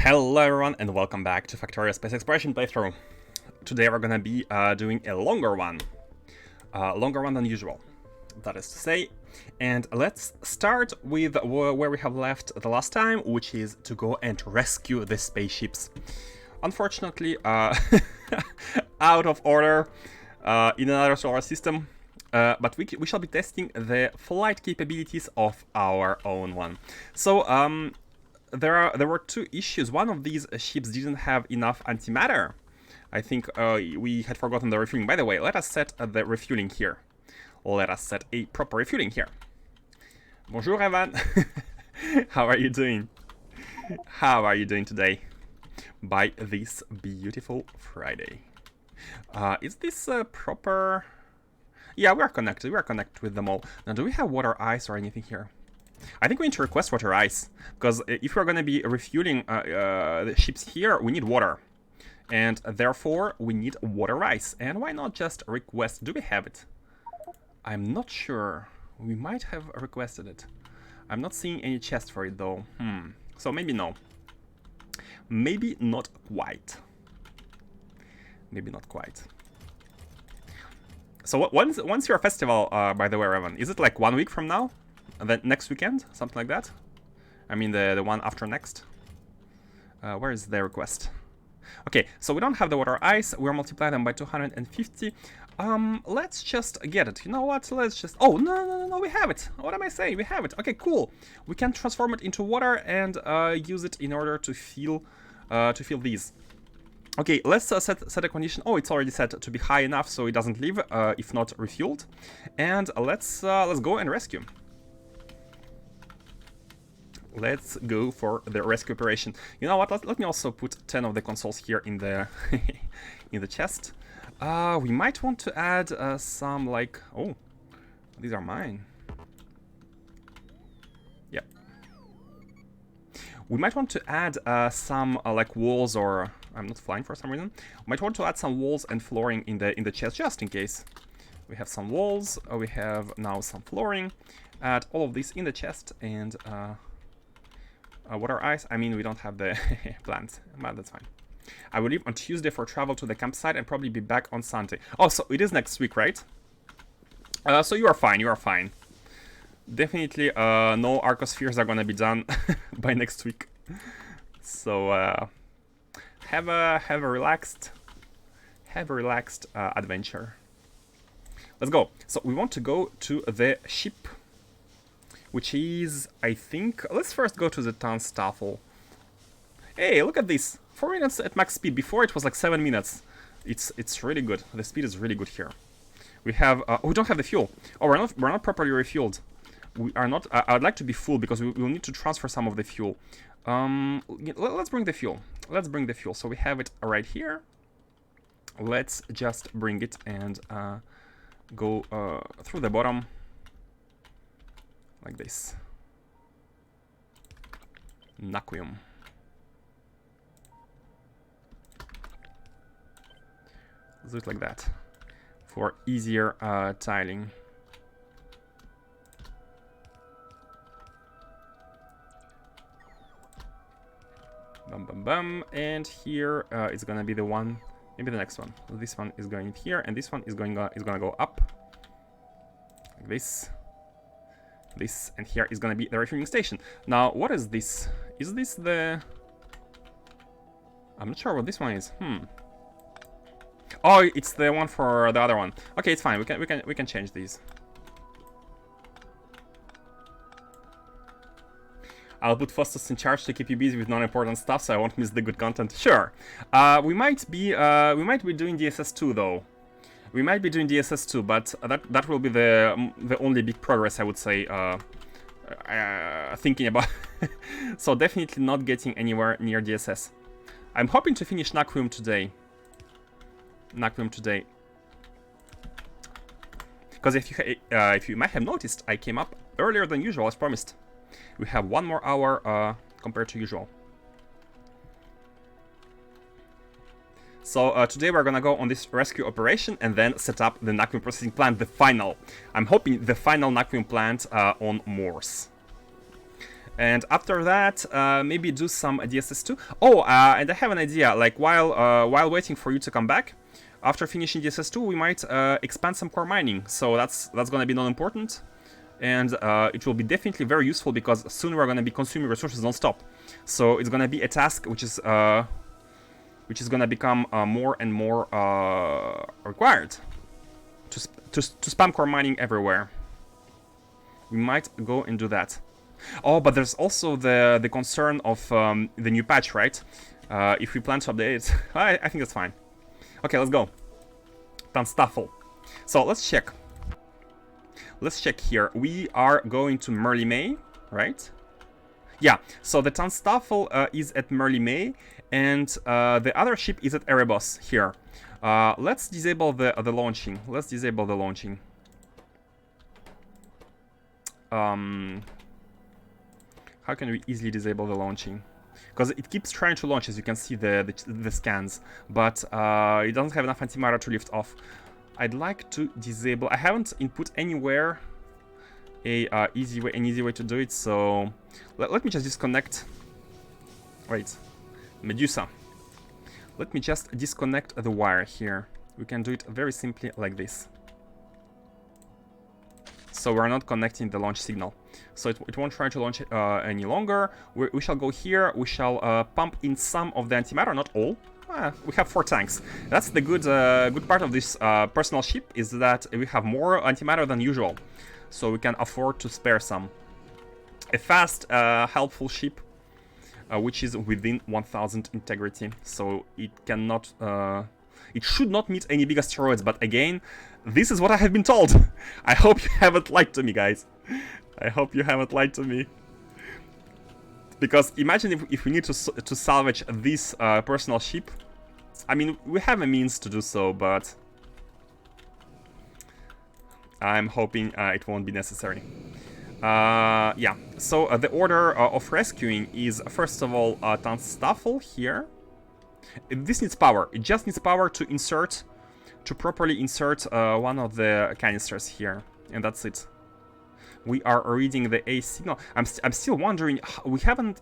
Hello everyone and welcome back to Factorio Space Exploration playthrough. Today we're gonna be doing a longer one than usual, that is to say. And let's start with where we have left the last time, which is to go and rescue the spaceships. Unfortunately, out of order in another solar system, but we shall be testing the flight capabilities of our own one. So, there were two issues. One of these ships didn't have enough antimatter. I think we had forgotten the refueling. By the way, let us set the refueling here. Let us set a proper refueling here. Bonjour, Evan. How are you doing? How are you doing today? By this beautiful Friday. Is this proper? Yeah, we are connected. We are connected with them all. Now, do we have water, ice, or anything here? I think we need to request water ice, because if we're going to be refueling the ships here, we need water. And therefore, we need water ice. And why not just request? Do we have it? I'm not sure. We might have requested it. I'm not seeing any chest for it, though. So maybe no. Maybe not quite. Maybe not quite. So when's your festival, by the way, Evan? Is it like 1 week from now? The next weekend? Something like that? I mean the one after next? Where is the request? Okay, so we don't have the water ice. We're multiplying them by 250. Let's just get it. You know what? Let's just... Oh, no, we have it. What am I saying? We have it. Okay, cool. We can transform it into water and use it in order to fill these. Okay, let's set a condition. Oh, it's already set to be high enough so it doesn't leave if not refueled. And let's go and rescue. Let's go for the rescue operation. You know what? Let me also put 10 of the consoles here in the in the chest. We might want to add some like... Oh, these are mine. Yeah. We might want to add some like walls, or I'm not flying for some reason. We might want to add some walls and flooring in the chest just in case. We have some walls. We have now some flooring. Add all of this in the chest and. Water ice, I mean, we don't have the plants, but that's fine. I will leave on Tuesday for travel to the campsite and probably be back on Sunday. Oh, so it is next week, right? So you are fine. Definitely no Arcospheres are gonna be done by next week. So have a relaxed adventure. Let's go. So we want to go to the ship, which is, I think... Let's first go to the Turnstile. Hey, look at this. 4 minutes at max speed. Before it was like 7 minutes. It's really good. The speed is really good here. We have... we don't have the fuel. Oh, we're not properly refueled. We are not... I would like to be full because we will need to transfer some of the fuel. Let's bring the fuel. So we have it right here. Let's just bring it and go through the bottom. Like this. Naquium. Let's do it like that for easier tiling. Bum. And here it's gonna be the one, maybe the next one. This one is going here, and this one is gonna go up like this. This, and here is gonna be the refueling station. Now, what is this? Is this the... I'm not sure what this one is. Oh, it's the one for the other one. Okay, it's fine. We can change these. I'll put Faustus in charge to keep you busy with non-important stuff, so I won't miss the good content. Sure. We might be doing DSS2 though. We might be doing DSS2, but that will be the only big progress I would say. Thinking about, so definitely not getting anywhere near DSS. I'm hoping to finish Naquium today. Because if you might have noticed, I came up earlier than usual as promised. We have 1 more hour compared to usual. So today we're gonna go on this rescue operation and then set up the Naquium processing plant, the final. I'm hoping the final Naquium plant on Mars. And after that, maybe do some DSS2. Oh, and I have an idea. Like while waiting for you to come back, after finishing DSS2, we might expand some core mining. So that's gonna be non-important, and it will be definitely very useful because soon we're gonna be consuming resources non-stop. So it's gonna be a task which is gonna become more and more required to spam core mining everywhere. We might go and do that. Oh, but there's also the concern of the new patch, right? If we plan to update it, I think that's fine. Okay, let's go. Tanstaffel. So let's check. Let's check here. We are going to Merlimay, right? Yeah. So the Tanstaffel is at Merlimay, and the other ship is at Erebos here. Let's disable the launching. Let's disable the launching. How can we easily disable the launching? Because it keeps trying to launch, as you can see the scans, but it doesn't have enough antimatter to lift off. I'd like to disable. I haven't input anywhere an easy way to do it, so let me just disconnect. Wait, Medusa. Let me just disconnect the wire here. We can do it very simply like this. So we're not connecting the launch signal. So it won't try to launch any longer. We shall go here. We shall pump in some of the antimatter, not all. We have 4 tanks. That's the good part of this personal ship, is that we have more antimatter than usual. So we can afford to spare some. A fast, helpful ship, which is within 1000 integrity. So it cannot... it should not meet any big asteroids, but again, this is what I have been told. I hope you haven't lied to me, guys. I hope you haven't lied to me. Because imagine if we need to salvage this personal ship. I mean, we have a means to do so, but I'm hoping it won't be necessary. Yeah, so the order of rescuing is, first of all, Tanstaffel here. This needs power. It just needs power to properly insert one of the canisters here, and that's it. We are reading the A signal. I'm still wondering. We haven't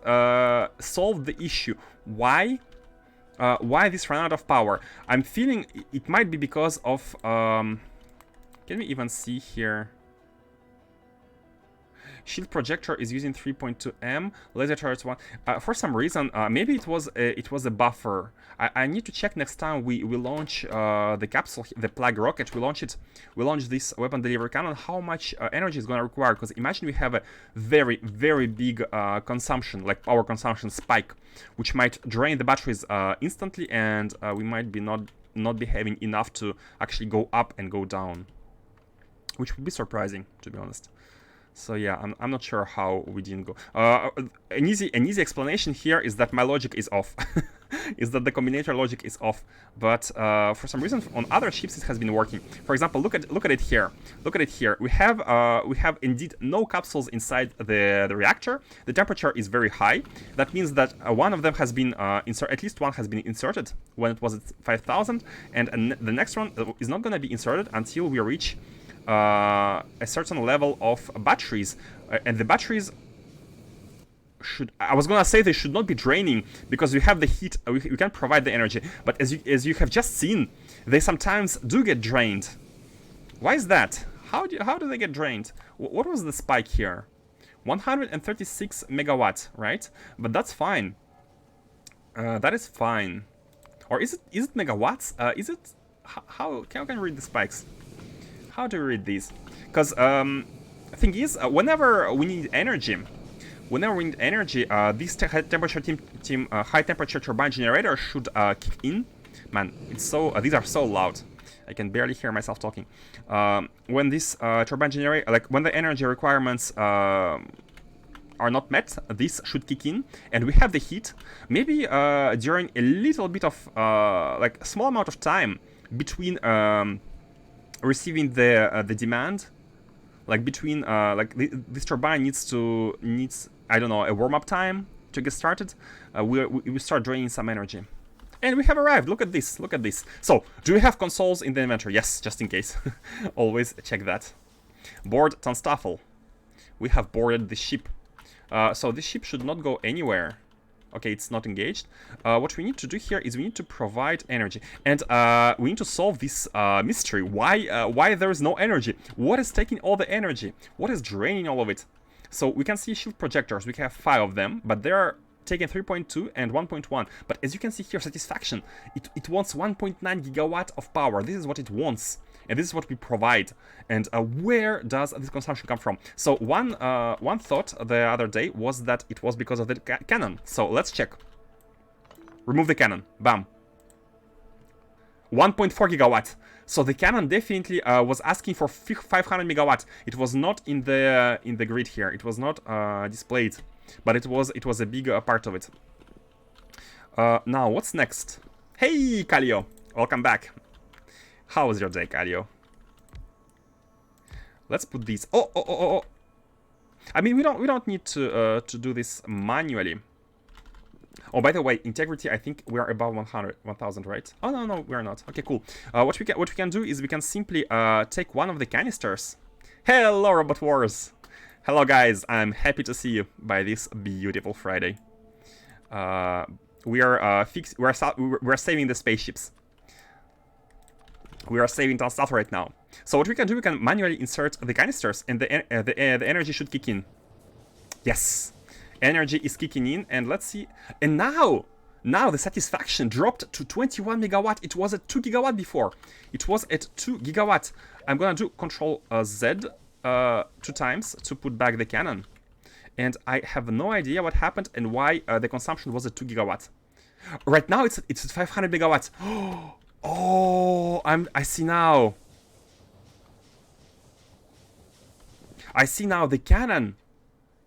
solved the issue. Why this ran out of power? I'm feeling it might be because of. Can we even see here? Shield projector is using 3.2 M. Laser turret 1. For some reason, maybe it was a buffer. I need to check next time we launch the capsule, the Plague rocket. We launch this weapon delivery cannon. How much energy is going to require? Because imagine we have a very big consumption, like power consumption spike, which might drain the batteries instantly, and we might be not be having enough to actually go up and go down, which would be surprising, to be honest. So yeah, I'm not sure how we didn't go. An easy explanation here is that my logic is off. Is that the combinator logic is off. But for some reason on other ships it has been working. For example, look at it here. Look at it here. We have indeed no capsules inside the reactor. The temperature is very high. That means that one of them has been inserted. At least one has been inserted when it was at 5000, and the next one is not going to be inserted until we reach a certain level of batteries, and the batteries should, I was gonna say they should not be draining because we have the heat, we can provide the energy, but as you have just seen, they sometimes do get drained. Why is that? How do they get drained? What was the spike here? 136 megawatts, right? But that's fine. That is fine. Or is it megawatts? Is it how can I read the spikes? How do we read these? Because the thing is, whenever we need energy, this high temperature turbine generator should kick in. Man, it's so these are so loud. I can barely hear myself talking. When this turbine generator, like when the energy requirements are not met, this should kick in, and we have the heat. Maybe during a little bit of like a small amount of time between receiving the demand, like between this turbine needs I don't know, a warm-up time to get started. We start draining some energy, and we have arrived. Look at this. Look at this. So, do we have consoles in the inventory? Yes, just in case. Always check that. Board Tanstaffel. We have boarded the ship. So this ship should not go anywhere. Okay, it's not engaged. What we need to do here is we need to provide energy. And we need to solve this mystery. Why there is no energy? What is taking all the energy? What is draining all of it? So we can see shield projectors. We have 5 of them, but they're taking 3.2 and 1.1. But as you can see here, satisfaction, it wants 1.9 gigawatt of power. This is what it wants. And this is what we provide. And where does this consumption come from? So one thought the other day was that it was because of the cannon. So let's check. Remove the cannon. Bam. 1.4 gigawatt. So the cannon definitely was asking for 500 megawatt. It was not in the grid here. It was not displayed, but it was a big part of it. Now what's next? Hey, Kalio, welcome back. How was your day, Kalio? Let's put these. Oh. I mean, we don't need to do this manually. Oh, by the way, integrity, I think we are above 1,000, right? Oh, no, we are not. Okay, cool. What we can do is we can simply take one of the canisters. Hello, Robot Wars. Hello, guys. I'm happy to see you by this beautiful Friday. We're saving the spaceships. We are saving ton stuff right now. So what we can do, we can manually insert the canisters, and the energy should kick in. Yes. Energy is kicking in, and let's see. And now the satisfaction dropped to 21 megawatt. It was at 2 gigawatt before. It was at 2 gigawatt. I'm gonna do Control Z 2 times to put back the cannon. And I have no idea what happened and why the consumption was at 2 gigawatt. Right now it's at 500 megawatts. Oh, I see now. I see now the cannon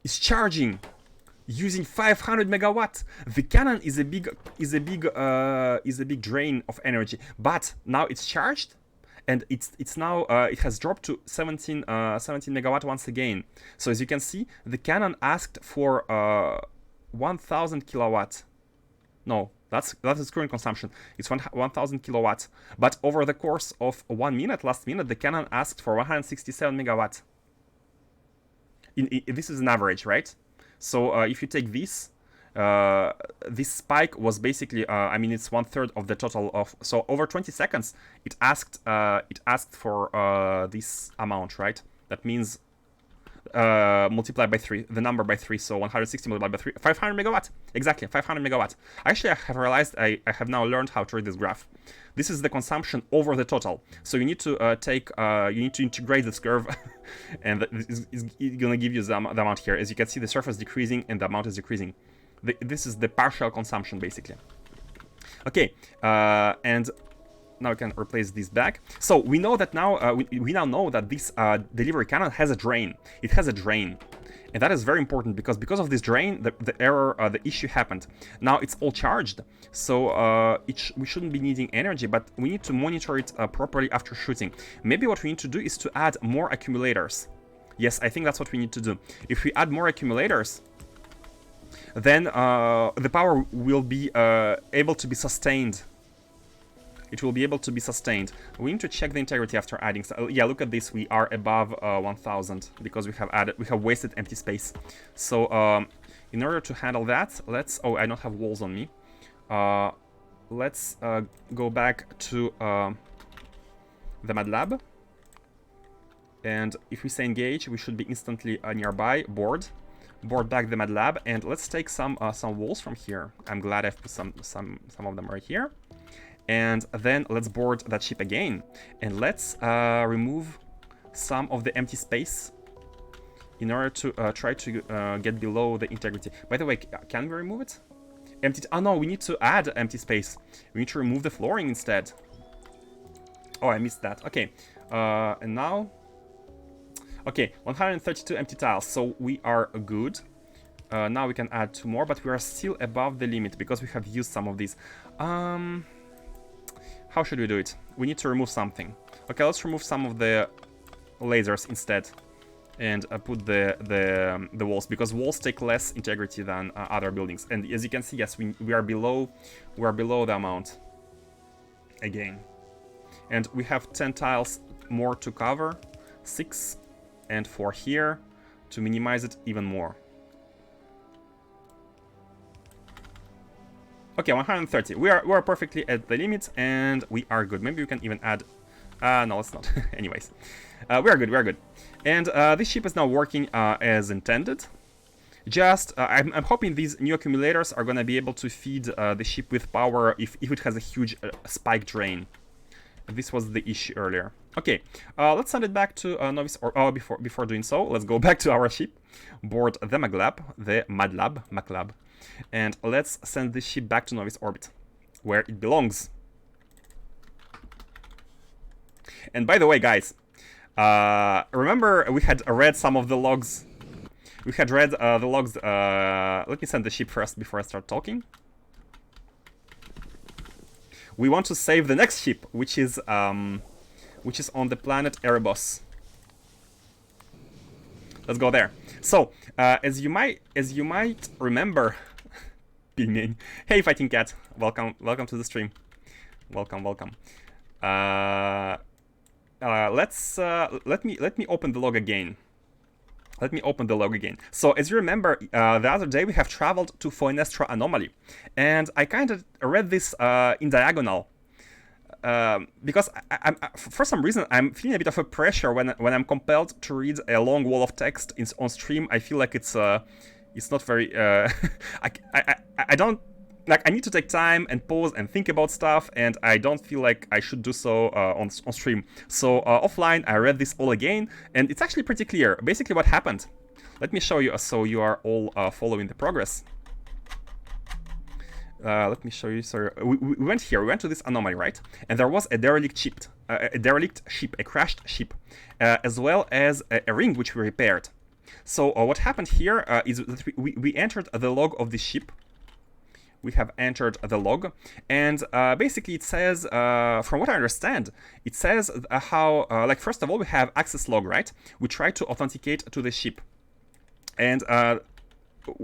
is charging using 500 megawatt. The cannon is a big drain of energy, but now it's charged, and it's now it has dropped to 17 megawatt once again. So as you can see, the cannon asked for 1,000 kilowatt. No, that's its current consumption. It's 1,000 kilowatts. But over the course of 1 minute, last minute, the cannon asked for 167 megawatt. This is an average, right? So if you take this, this spike was basically, I mean, it's 1/3 of the total of. So over 20 seconds, it asked for this amount, right? That means multiplied by 3, the number by 3, so 160 multiplied by 3, 500 megawatt. Exactly, 500 megawatt. Actually, I have realized I have now learned how to read this graph. This is the consumption over the total. So you need to you need to integrate this curve, and this is gonna give you the amount here. As you can see, the surface decreasing and the amount is decreasing. This is the partial consumption, basically. Okay, and now we can replace this back. So we know that now we now know that this delivery cannon has a drain. It has a drain, and that is very important because of this drain, the error, the issue happened. Now it's all charged, so we shouldn't be needing energy, but we need to monitor it properly after shooting. Maybe what we need to do is to add more accumulators. Yes, I think that's what we need to do. If we add more accumulators, then the power will be able to be sustained. It will be able to be sustained. We need to check the integrity after adding. So, yeah, look at this. We are above 1,000 because we have wasted empty space. So in order to handle that, let's. Oh, I don't have walls on me. Let's go back to the Mad Lab. And if we say engage, we should be instantly nearby. Board back the Mad Lab, and let's take some walls from here. I'm glad I've put some of them right here. And then let's board that ship again, and let's remove some of the empty space in order to try to get below the integrity. By the way, can we remove it? Empty. Oh no, we need to add empty space. We need to remove the flooring instead. Oh, I missed that. Okay, and now. Okay, 132 empty tiles, so we are good. Now we can add 2 more, but we are still above the limit because we have used some of these. How should we do it? We need to remove something. Okay, let's remove some of the lasers instead, and put the walls, because walls take less integrity than other buildings. And as you can see, yes, we are below the amount again, and we have 10 tiles more to cover, 6 and 4 here to minimize it even more. Okay, 130. We're perfectly at the limit, and we are good. Maybe we can even add... no, let's not. Anyways. We are good. And this ship is now working as intended. Just, I'm hoping these new accumulators are gonna be able to feed the ship with power if it has a huge spike drain. This was the issue earlier. Okay, let's send it back to Novice, or before doing so, let's go back to our ship, board the MacLab, and let's send this ship back to Novice orbit, where it belongs. And by the way, guys, remember we had read some of the logs. We had read the logs. Let me send the ship first before I start talking. We want to save the next ship, which is on the planet Erebus. Let's go there. So, as you might remember, Pinging. Hey, Fighting Cat, welcome to the stream. Welcome. Let me open the log again. So, as you remember, the other day we have traveled to Foenestra Anomaly, and I kind of read this in diagonal because for some reason I'm feeling a bit of a pressure when I'm compelled to read a long wall of text on stream. I feel like it's not very I don't. Like, I need to take time and pause and think about stuff, and I don't feel like I should do so on stream. So offline, I read this all again, and it's actually pretty clear. Basically, what happened. Let me show you so you are all following the progress. Let me show you. So we went here. We went to this anomaly, right? And there was a derelict ship, a crashed ship, as well as a ring which we repaired. So what happened here is that we entered the log of this ship. We have entered the log, and basically it says, from what I understand, it says how, like, first of all, we have access log, right? We try to authenticate to the ship, and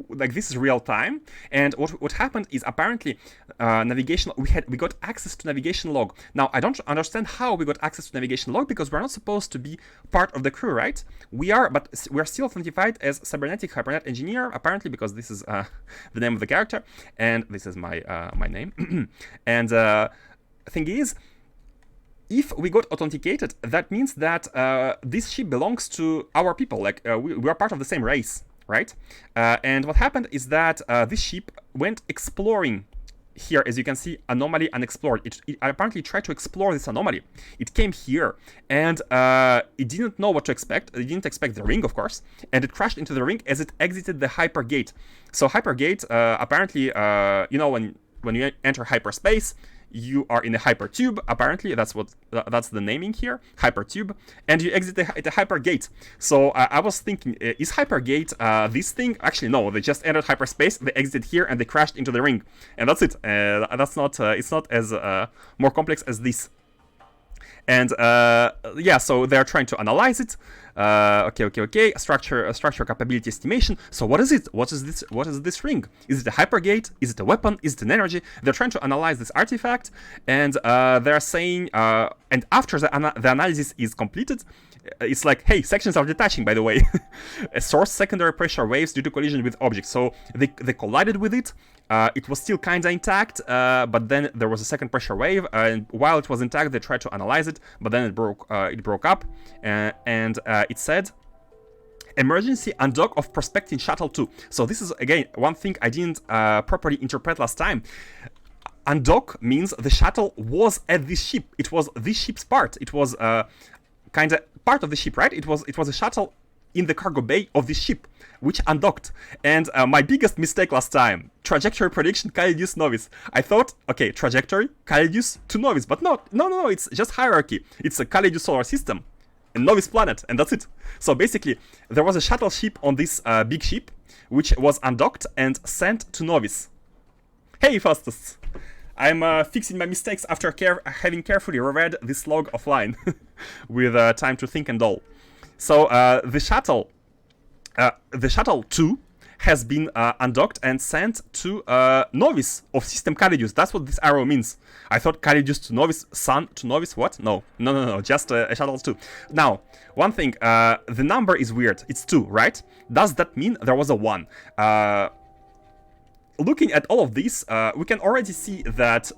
like, this is real time. And what happened is apparently navigation. We got access to navigation log. Now I don't understand how we got access to navigation log, because we're not supposed to be part of the crew, right? We are, but we're still authenticated as cybernetic hypernet engineer, apparently, because this is the name of the character, and this is my my name. And thing is, if we got authenticated, that means that this ship belongs to our people. Like, we are part of the same race. Right? And what happened is that this ship went exploring here, as you can see, anomaly unexplored. It apparently tried to explore this anomaly. It came here, and it didn't know what to expect. It didn't expect the ring, of course, and it crashed into the ring as it exited the hypergate. So hypergate, apparently, you know, when you enter hyperspace, you are in a hypertube. Apparently, that's the naming here, hypertube, and you exit the hypergate. So I was thinking, is hypergate this thing? Actually, no. They just entered hyperspace. They exited here and they crashed into the ring, and that's it. That's not. It's not as more complex as this. And yeah, so they're trying to analyze it. Okay. Structure capability estimation. So what is it? What is this? What is this ring? Is it a hypergate? Is it a weapon? Is it an energy? They're trying to analyze this artifact, and they're saying, and after the analysis is completed, it's like, hey, sections are detaching, by the way. A source secondary pressure waves due to collision with objects. So they collided with it. It was still kind of intact, but then there was a second pressure wave, and while it was intact, they tried to analyze it, but then it broke up, and it said, emergency undock of prospecting shuttle 2. So this is, again, one thing I didn't properly interpret last time. Undock means the shuttle was at this ship. It was this ship's part. It was kind of part of the ship, right? It was a shuttle in the cargo bay of this ship, which undocked. And my biggest mistake last time, trajectory prediction, Calidus Novice. I thought, okay, trajectory, Calidus to Novice, but no, it's just hierarchy. It's a Calidus solar system, and Novice planet, and that's it. So basically, there was a shuttle ship on this big ship, which was undocked and sent to Novice. Hey, Faustus! I'm fixing my mistakes after having carefully reread this log offline, with time to think and all. So the shuttle 2 has been undocked and sent to Novice of System Calidus. That's what this arrow means. I thought Calidus to Novice, Sun to Novice. What? No. Just a shuttle 2. Now, one thing. The number is weird. It's 2, right? Does that mean there was a 1? looking at all of these, we can already see that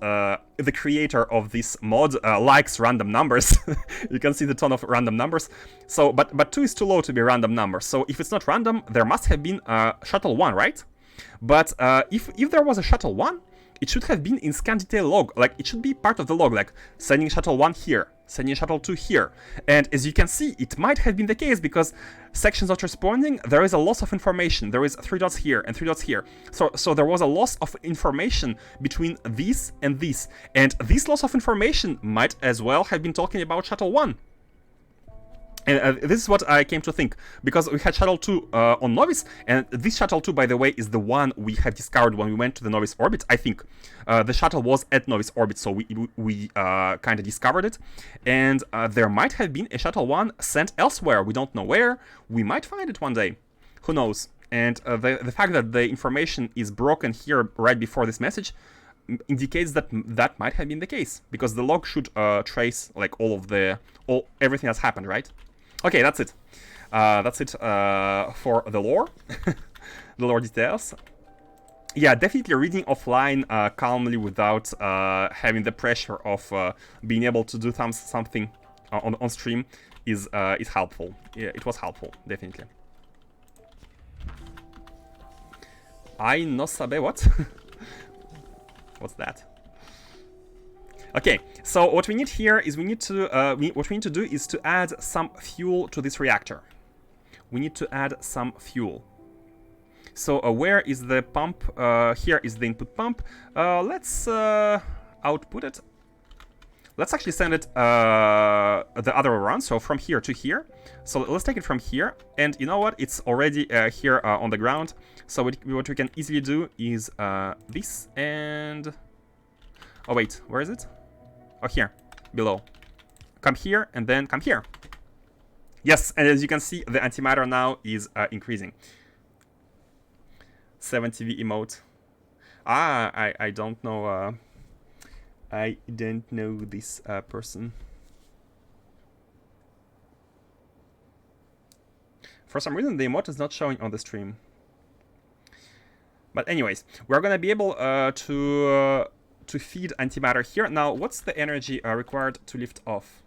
the creator of this mod likes random numbers. You can see the ton of random numbers. So, but 2 is too low to be a random number. So if it's not random, there must have been shuttle 1, right? But if there was a shuttle 1, it should have been in scan detail log. Like, it should be part of the log, like sending shuttle 1 here, sending shuttle 2 here. And as you can see, it might have been the case because sections not responding, there is a loss of information. There is 3 dots here and 3 dots here. So there was a loss of information between these and these. And this loss of information might as well have been talking about shuttle 1. And this is what I came to think, because we had shuttle 2 on Novice, and this shuttle 2, by the way, is the one we have discovered when we went to the Novice orbit, I think. The shuttle was at Novice orbit, so we kind of discovered it. And there might have been a shuttle 1 sent elsewhere. We don't know where. We might find it one day. Who knows? And the fact that the information is broken here right before this message indicates that that might have been the case, because the log should trace like everything that's happened, right? Okay, that's it. That's it for the lore, the lore details. Yeah, definitely reading offline calmly without having the pressure of being able to do something on stream is helpful. Yeah, it was helpful, definitely. I no sabe what? What's that? Okay, so what we need here is what we need to do is to add some fuel to this reactor. We need to add some fuel. So where is the pump? Here is the input pump. Let's output it. Let's actually send it the other way around, so from here to here. So let's take it from here, and you know what? It's already here on the ground. So what we can easily do is this and... Oh wait, where is it? Oh, here, below. Come here, and then come here. Yes, and as you can see, the antimatter now is increasing. 7TV emote. I don't know. I don't know this person. For some reason, the emote is not showing on the stream. But anyways, we're gonna be able to feed antimatter here. Now, what's the energy required to lift off?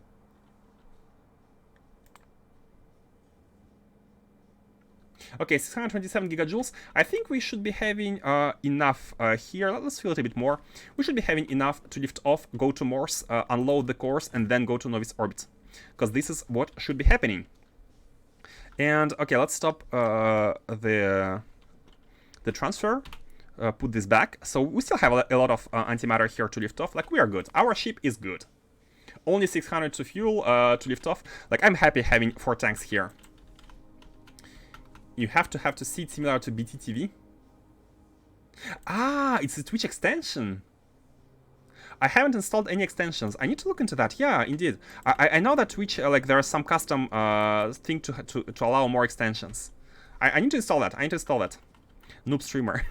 Okay, 627 gigajoules. I think we should be having enough here. Let's fill it a bit more. We should be having enough to lift off, go to Morse, unload the cores, and then go to Novice orbit. Because this is what should be happening. And, okay, let's stop the transfer. Put this back. So we still have a lot of antimatter here to lift off. Like, we are good. Our ship is good. Only 600 to fuel to lift off. Like, I'm happy having 4 tanks here. You have to see it similar to BTTV. Ah, it's a Twitch extension. I haven't installed any extensions. I need to look into that. Yeah, indeed. I know that Twitch, like, there is some custom thing to allow more extensions. I need to install that. I need to install that. Noob streamer.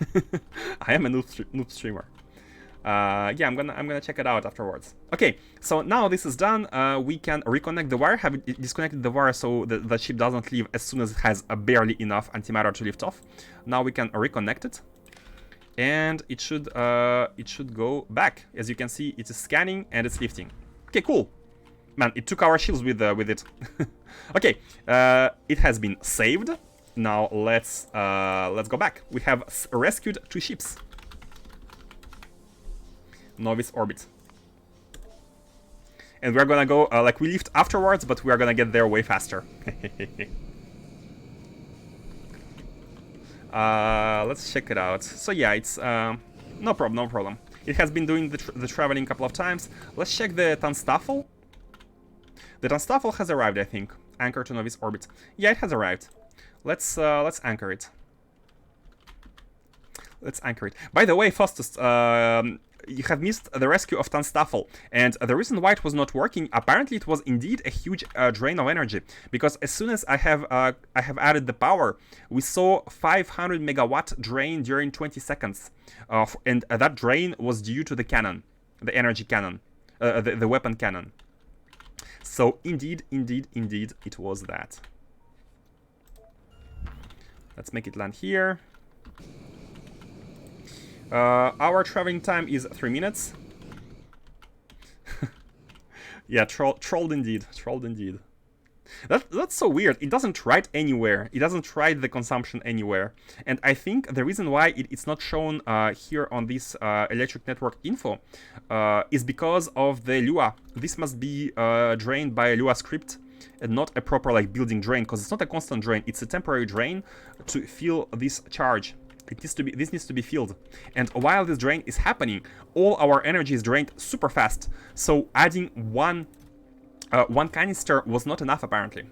I am a noob streamer. Yeah, I'm gonna check it out afterwards. Okay, so now this is done. We can reconnect the wire. Have it disconnected the wire so the ship doesn't leave as soon as it has barely enough antimatter to lift off. Now we can reconnect it, and it should go back. As you can see, it is scanning and it's lifting. Okay, cool. Man, it took our shields with it. Okay, it has been saved. Now let's go back. We have rescued 2 ships. Novice orbit. And we're gonna go, like, we lift afterwards, but we are gonna get there way faster. Let's check it out. So yeah, it's no problem. It has been doing the traveling a couple of times. Let's check the Tanstaffel. The Tanstaffel has arrived, I think. Anchor to Novice orbit. Yeah, it has arrived. Let's anchor it. Let's anchor it. By the way, Faustus, you have missed the rescue of Tanstaffel, and the reason why it was not working, apparently it was indeed a huge drain of energy, because as soon as I have added the power, we saw 500 megawatt drain during 20 seconds, and that drain was due to the cannon, the energy cannon, the weapon cannon. So indeed, it was that. Let's make it land here. Our traveling time is 3 minutes. Yeah, trolled indeed. Trolled indeed. That's so weird. It doesn't write anywhere. It doesn't write the consumption anywhere. And I think the reason why it's not shown here on this electric network info is because of the Lua. This must be drained by a Lua script and not a proper like building drain, because it's not a constant drain. It's a temporary drain to fill this charge. This needs to be filled. And while this drain is happening, all our energy is drained super fast. So adding one canister was not enough, apparently.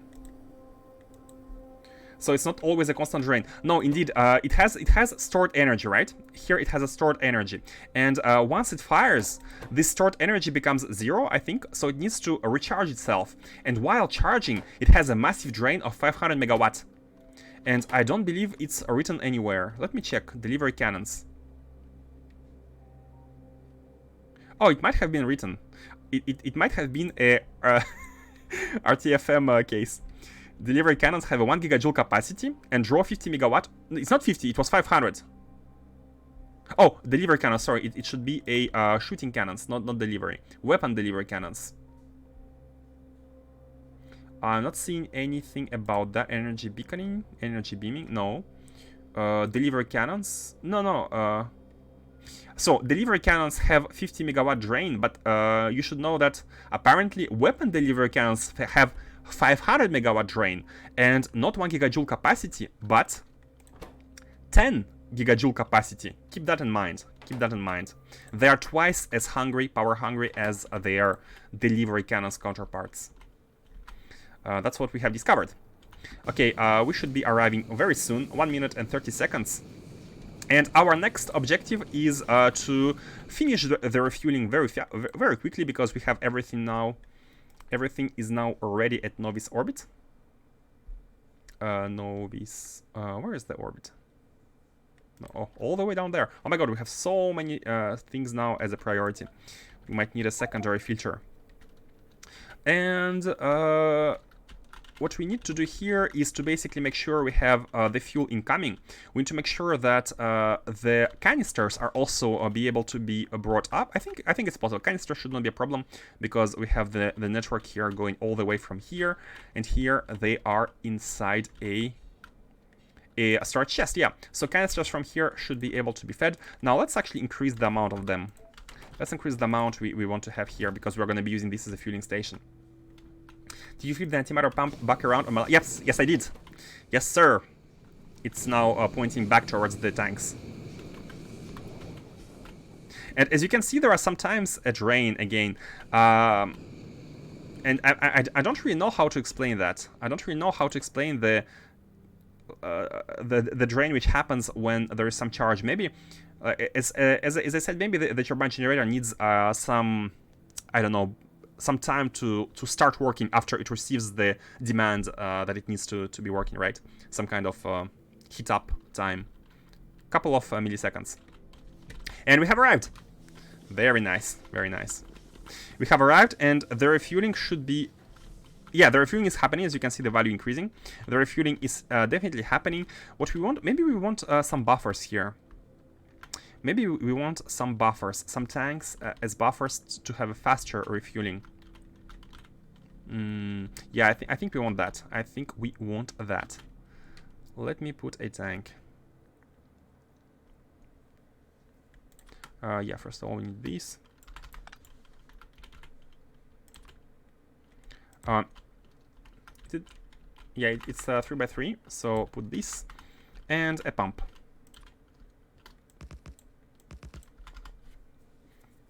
So it's not always a constant drain. No, indeed, it has stored energy, right? Here it has a stored energy. And once it fires, this stored energy becomes 0, I think. So it needs to recharge itself. And while charging, it has a massive drain of 500 megawatt. And I don't believe it's written anywhere. Let me check. Delivery cannons. Oh, it might have been written. It might have been a RTFM case. Delivery cannons have a 1 gigajoule capacity and draw 50 megawatt. It's not 50, it was 500. Oh, delivery cannons, sorry. It should be a shooting cannons, not delivery. Weapon delivery cannons. I'm not seeing anything about that. Energy beaconing, energy beaming, no. Delivery cannons, no. So, delivery cannons have 50 megawatt drain, but you should know that apparently weapon delivery cannons have 500 megawatt drain, and not 1 gigajoule capacity, but 10 gigajoule capacity. Keep that in mind. Keep that in mind. They are twice as power hungry as their delivery cannons counterparts. That's what we have discovered. Okay, we should be arriving very soon, 1 minute and 30 seconds. And our next objective is to finish the refueling very quickly, because we have everything now. Everything is now already at Novice orbit. Novice, where is the orbit? No, all the way down there. Oh my god, we have so many things now as a priority. We might need a secondary filter. And what we need to do here is to basically make sure we have the fuel incoming. We need to make sure that the canisters are also be able to be brought up. I think it's possible. Canisters should not be a problem, because we have the network here going all the way from here, and here they are inside a storage chest. Yeah, so canisters from here should be able to be fed. Now let's actually increase the amount of them. Let's increase the amount we want to have here, because we're going to be using this as a fueling station. Did you flip the antimatter pump back around? Yes, I did. Yes, sir. It's now pointing back towards the tanks. And as you can see, there are sometimes a drain again. And I don't really know how to explain that. I don't really know how to explain the drain which happens when there is some charge. Maybe, as I said, maybe the turbine generator needs some, I don't know, some time to start working after it receives the demand that it needs to be working, right? Some kind of heat up time. Couple of milliseconds. And we have arrived. Very nice, very nice. We have arrived, and the refueling should be... Yeah, the refueling is happening, as you can see the value increasing. The refueling is definitely happening. What we want, maybe we want some buffers here. Maybe we want some buffers, some tanks as buffers to have a faster refueling. Yeah, I think we want that. I think we want that. Let me put a tank. Yeah, first of all, we need these. Yeah, it's 3x3, so put this and a pump.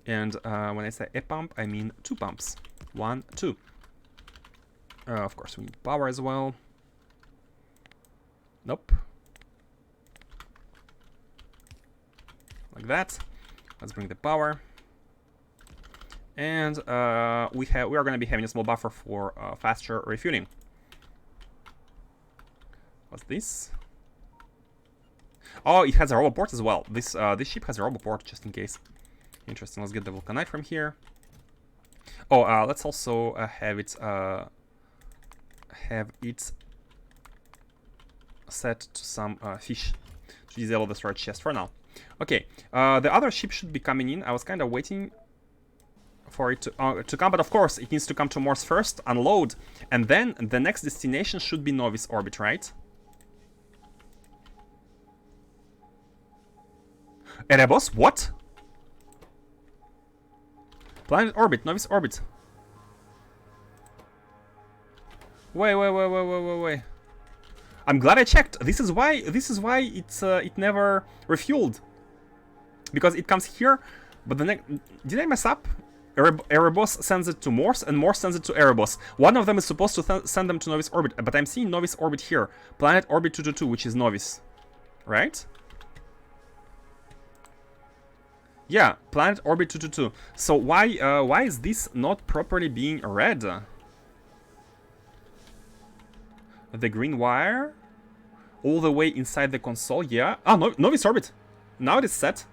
And when I say a pump, I mean 2 pumps. 1, 2. Of course, we need power as well. Nope. Like that. Let's bring the power. And we are going to be having a small buffer for faster refueling. What's this? Oh, it has a roboport as well. This ship has a roboport, just in case. Interesting. Let's get the vulcanite from here. Oh, let's also have it set to some fish to disable the storage chest for now. Okay, The other ship should be coming in. I was kind of waiting for it to come, but of course it needs to come to Morse first, unload, and then the next destination should be Novice orbit, right? Erebos? What? Planet orbit, Novice orbit. Wait. I'm glad I checked. This is why it's it never refueled. Because it comes here, but the next... Did I mess up? Erebos sends it to Morse, and Morse sends it to Erebos. One of them is supposed to send them to Novice orbit, but I'm seeing Novice orbit here. Planet orbit 222, which is Novice. Right? Yeah, planet orbit 222. So why is this not properly being read? The green wire? All the way inside the console, yeah. Ah, no, Novice orbit. Now it is set.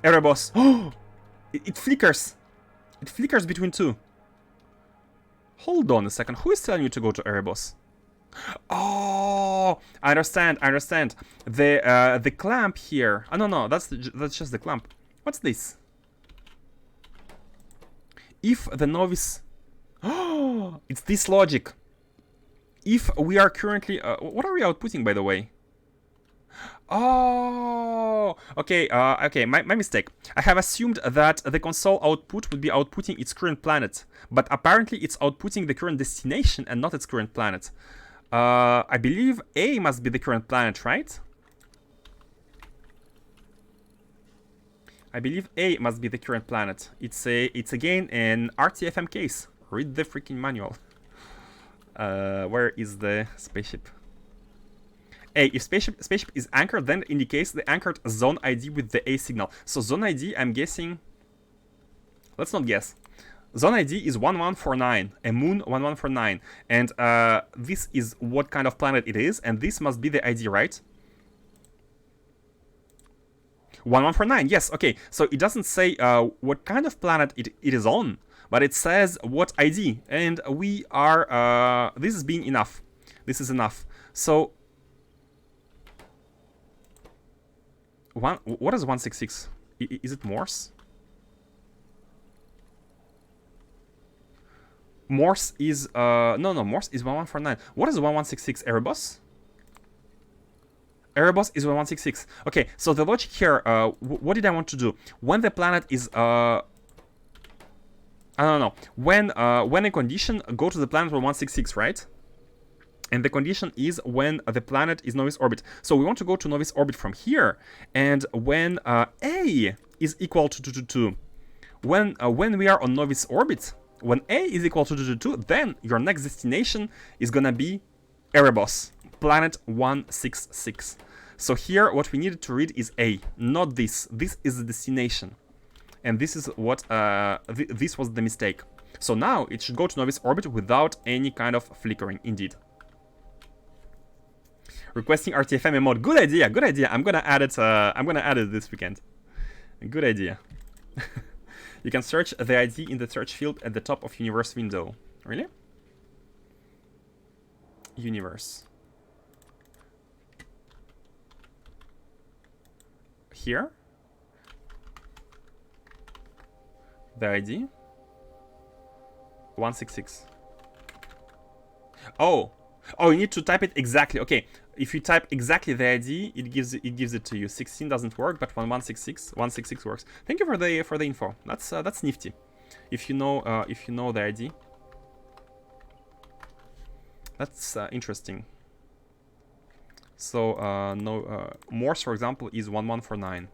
Erebos. Oh! It flickers. It flickers between two. Hold on a second. Who is telling you to go to Erebos? Oh, I understand. The clamp here. Oh no, that's just the clamp. What's this? If the Novice... Oh, it's this logic. If we are currently... what are we outputting, by the way? Oh, okay, okay, my mistake. I have assumed that the console output would be outputting its current planet, but apparently it's outputting the current destination and not its current planet. I believe A must be the current planet, right? I believe A must be the current planet. It's again an RTFM case. Read the freaking manual. Where is the spaceship? A, if spaceship is anchored, then it indicates the anchored zone ID with the A signal. So zone ID, I'm guessing... Let's not guess. Zone ID is 1149, a moon 1149. And this is what kind of planet it is, and this must be the ID, right? 1149, yes, okay. So it doesn't say what kind of planet it is on, but it says what ID. And we are... this is being enough. This is enough. So... What is 166? Is it Morse? Morse is no, Morse is 1149. What is 1166? Erebos? Erebos is 1166. Okay, so the logic here, what did I want to do? When the planet is I don't know. When a condition, go to the planet 1166, right? And the condition is when the planet is Novice orbit. So we want to go to Novice orbit from here. And when A is equal to 222, when we are on Novice orbit, when A is equal to 222, then your next destination is gonna be Erebos, planet 166. So here, what we needed to read is A, not this. This is the destination. And this is what, this was the mistake. So now it should go to Novice orbit without any kind of flickering, indeed. Requesting RTFM mode. Good idea, good idea. I'm gonna add it this weekend. Good idea. You can search the ID in the search field at the top of universe window. Really? Universe. Here? The ID? 166. Oh, you need to type it exactly. Okay, if you type exactly the ID, it gives it to you. 16 doesn't work, but 166 works. Thank you for the info. That's nifty. If you know the ID, that's interesting. So Morse, for example, is 1149.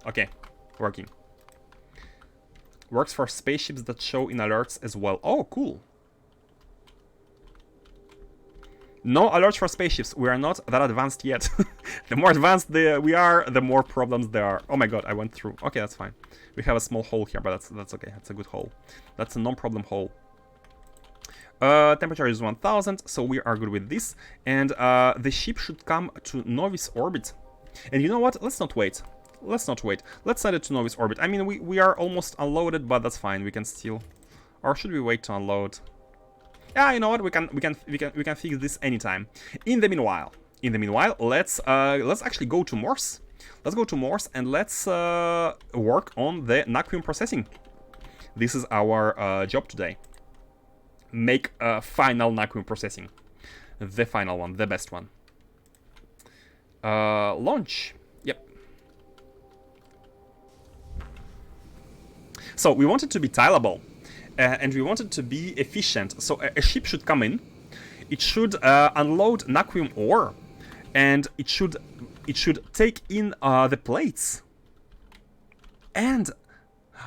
Okay, working. Works for spaceships that show in alerts as well. Oh, cool. No alerts for spaceships. We are not that advanced yet. The more advanced we are, the more problems there are. Oh my god, I went through. Okay, that's fine. We have a small hole here, but that's okay. That's a good hole. That's a non-problem hole. Temperature is 1000, so we are good with this. And the ship should come to Novice orbit. And you know what? Let's not wait. Let's not wait. Let's send it to Novice orbit. I mean, we are almost unloaded, but that's fine. We can still... Or should we wait to unload? Yeah, you know what? We can fix this anytime. In the meanwhile, In the meanwhile, let's actually go to Morse. Let's go to Morse and let's work on the Naquium processing. This is our job today. Make a final Naquium processing. The final one, the best one. Launch. Yep. So we want it to be tileable. And we want it to be efficient. So a ship should come in. It should unload Naquium ore. And it should take in the plates. And,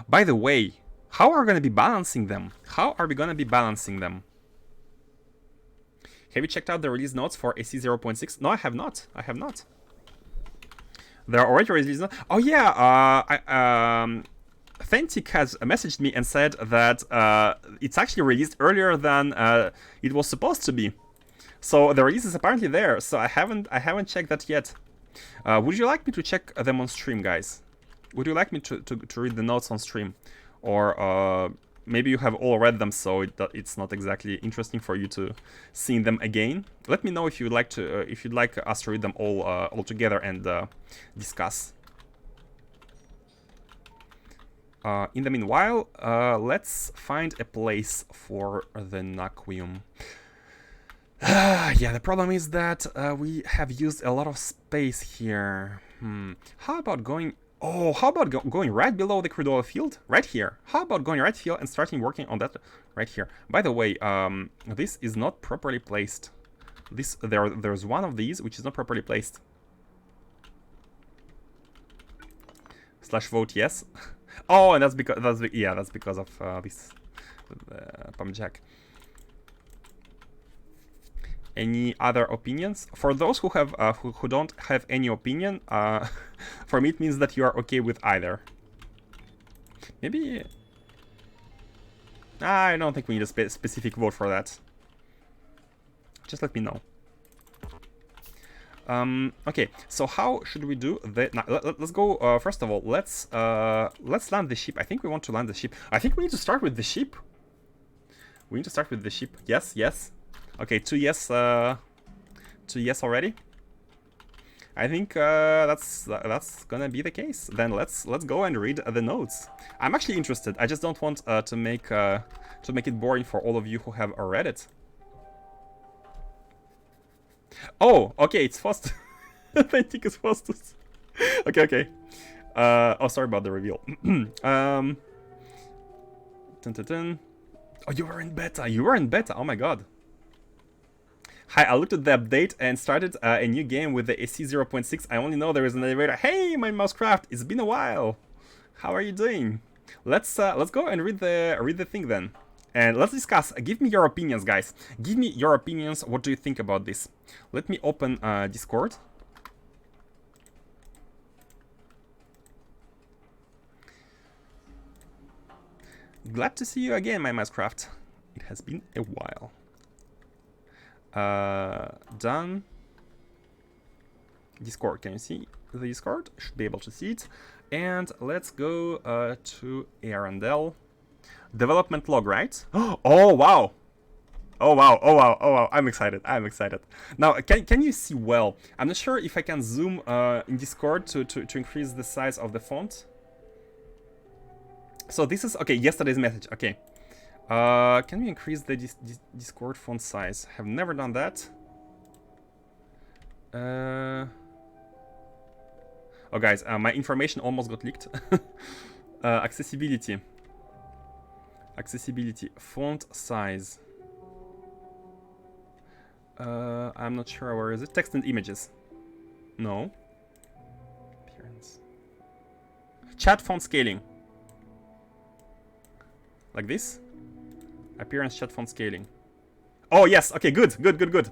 by the way, how are we going to be balancing them? How are we going to be balancing them? Have you checked out the release notes for AC 0.6? No, I have not. I have not. There are already release notes. Oh yeah, Fentic has messaged me and said that it's actually released earlier than it was supposed to be. So the release is apparently there. So I haven't checked that yet. Would you like me to check them on stream, guys? Would you like me to read the notes on stream? Or maybe you have all read them, so it's not exactly interesting for you to see them again. Let me know if you'd like to, if you'd like us to read them all together and discuss. In the meanwhile, let's find a place for the Naquium. Yeah, the problem is that we have used a lot of space here. How about going... Oh, how about going right below the crude oil field? Right here. How about going right here and starting working on that right here? By the way, this is not properly placed. There's one of these which is not properly placed. /vote yes. Oh, and that's because that's because of this pump jack. Any other opinions? For those who have who don't have any opinion, for me it means that you are okay with either. Maybe I don't think we need a specific vote for that. Just let me know. Okay, so how should we do the... let's go, first of all, let's land the ship. I think we want to land the ship. I think we need to start with the ship. We need to start with the ship. Yes, yes. Okay, two yes already. I think that's gonna be the case. Then let's go and read the notes. I'm actually interested. I just don't want to make it boring for all of you who have read it. Oh, okay, it's Faustus. I think it's Faustus. Okay, okay. Oh, sorry about the reveal. Dun, dun, dun. Oh, you were in beta. You were in beta. Oh my god. Hi, I looked at the update and started a new game with the AC 0.6. I only know there is an elevator. Hey, my Mousecraft. It's been a while. How are you doing? Let's go and read the thing then. And let's discuss. Give me your opinions, guys. Give me your opinions. What do you think about this? Let me open Discord. Glad to see you again, my Mousecraft. It has been a while. Done. Discord. Can you see the Discord? Should be able to see it. And let's go to Arundel. Development log, right? Oh wow! Oh wow! Oh wow! Oh wow! I'm excited! I'm excited. Now, can you see well? I'm not sure if I can zoom in Discord to increase the size of the font. So this is okay. Yesterday's message. Okay. Can we increase the Discord font size? Have never done that. Oh guys, my information almost got leaked. Accessibility. Accessibility, font size. I'm not sure where is it. Text and images. No. Appearance. Chat font scaling. Like this. Appearance, chat font scaling. Oh yes. Okay. Good. Good. Good. Good.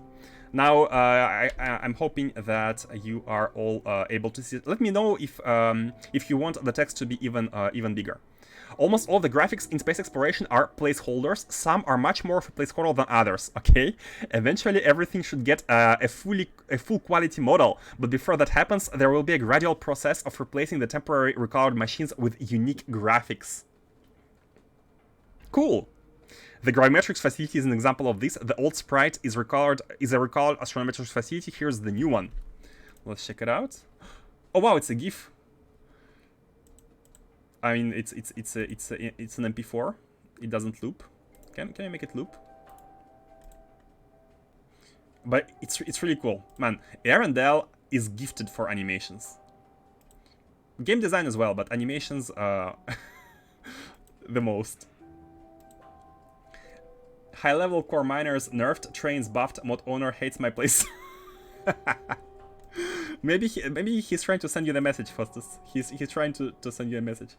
Now I'm hoping that you are all able to see it. Let me know if you want the text to be even bigger. Almost all the graphics in space exploration are placeholders. Some are much more of a placeholder than others, okay? Eventually everything should get a full quality model, but before that happens, there will be a gradual process of replacing the temporary recolored machines with unique graphics. Cool. The gravimetrics facility is an example of this. The old sprite is a recalled astronometrics facility. Here's the new one. Let's check it out. Oh wow, it's a GIF. I mean, it's an MP4. It doesn't loop. Can you make it loop? But it's really cool, man. Arendelle is gifted for animations. Game design as well, but animations the most. High-level core miners nerfed, trains buffed, mod owner hates my place. maybe he's trying to send you the message, Faustus. He's trying to send you a message.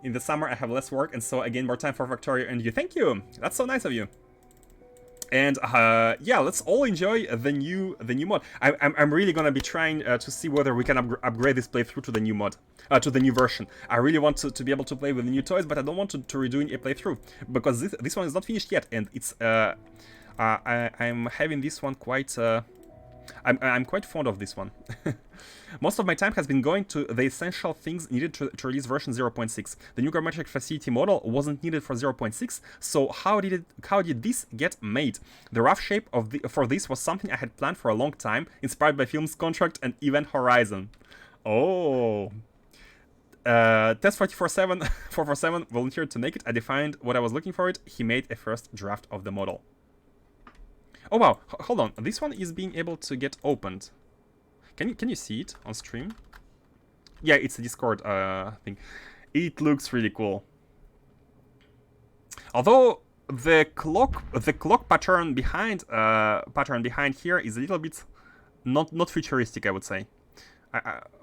In the summer I have less work and so I gain more time for Factorio and you. Thank you. That's so nice of you. And yeah, let's all enjoy the new mod. I'm really gonna be trying to see whether we can upgrade this playthrough to the new mod, to the new version. I really want to be able to play with the new toys, but I don't want to redo a playthrough because this one is not finished yet, and it's I'm having this one quite. I'm quite fond of this one. Most of my time has been going to the essential things needed to release version 0.6. The new gravimetric facility model wasn't needed for 0.6, so how did this get made? The rough shape for this was something I had planned for a long time, inspired by films Contract and Event Horizon. Oh. Test 447 volunteered to make it. I defined what I was looking for it. He made a first draft of the model. Oh wow, hold on. This one is being able to get opened. Can you see it on stream? Yeah, it's a Discord thing. It looks really cool. Although the clock pattern behind here is a little bit not futuristic, I would say.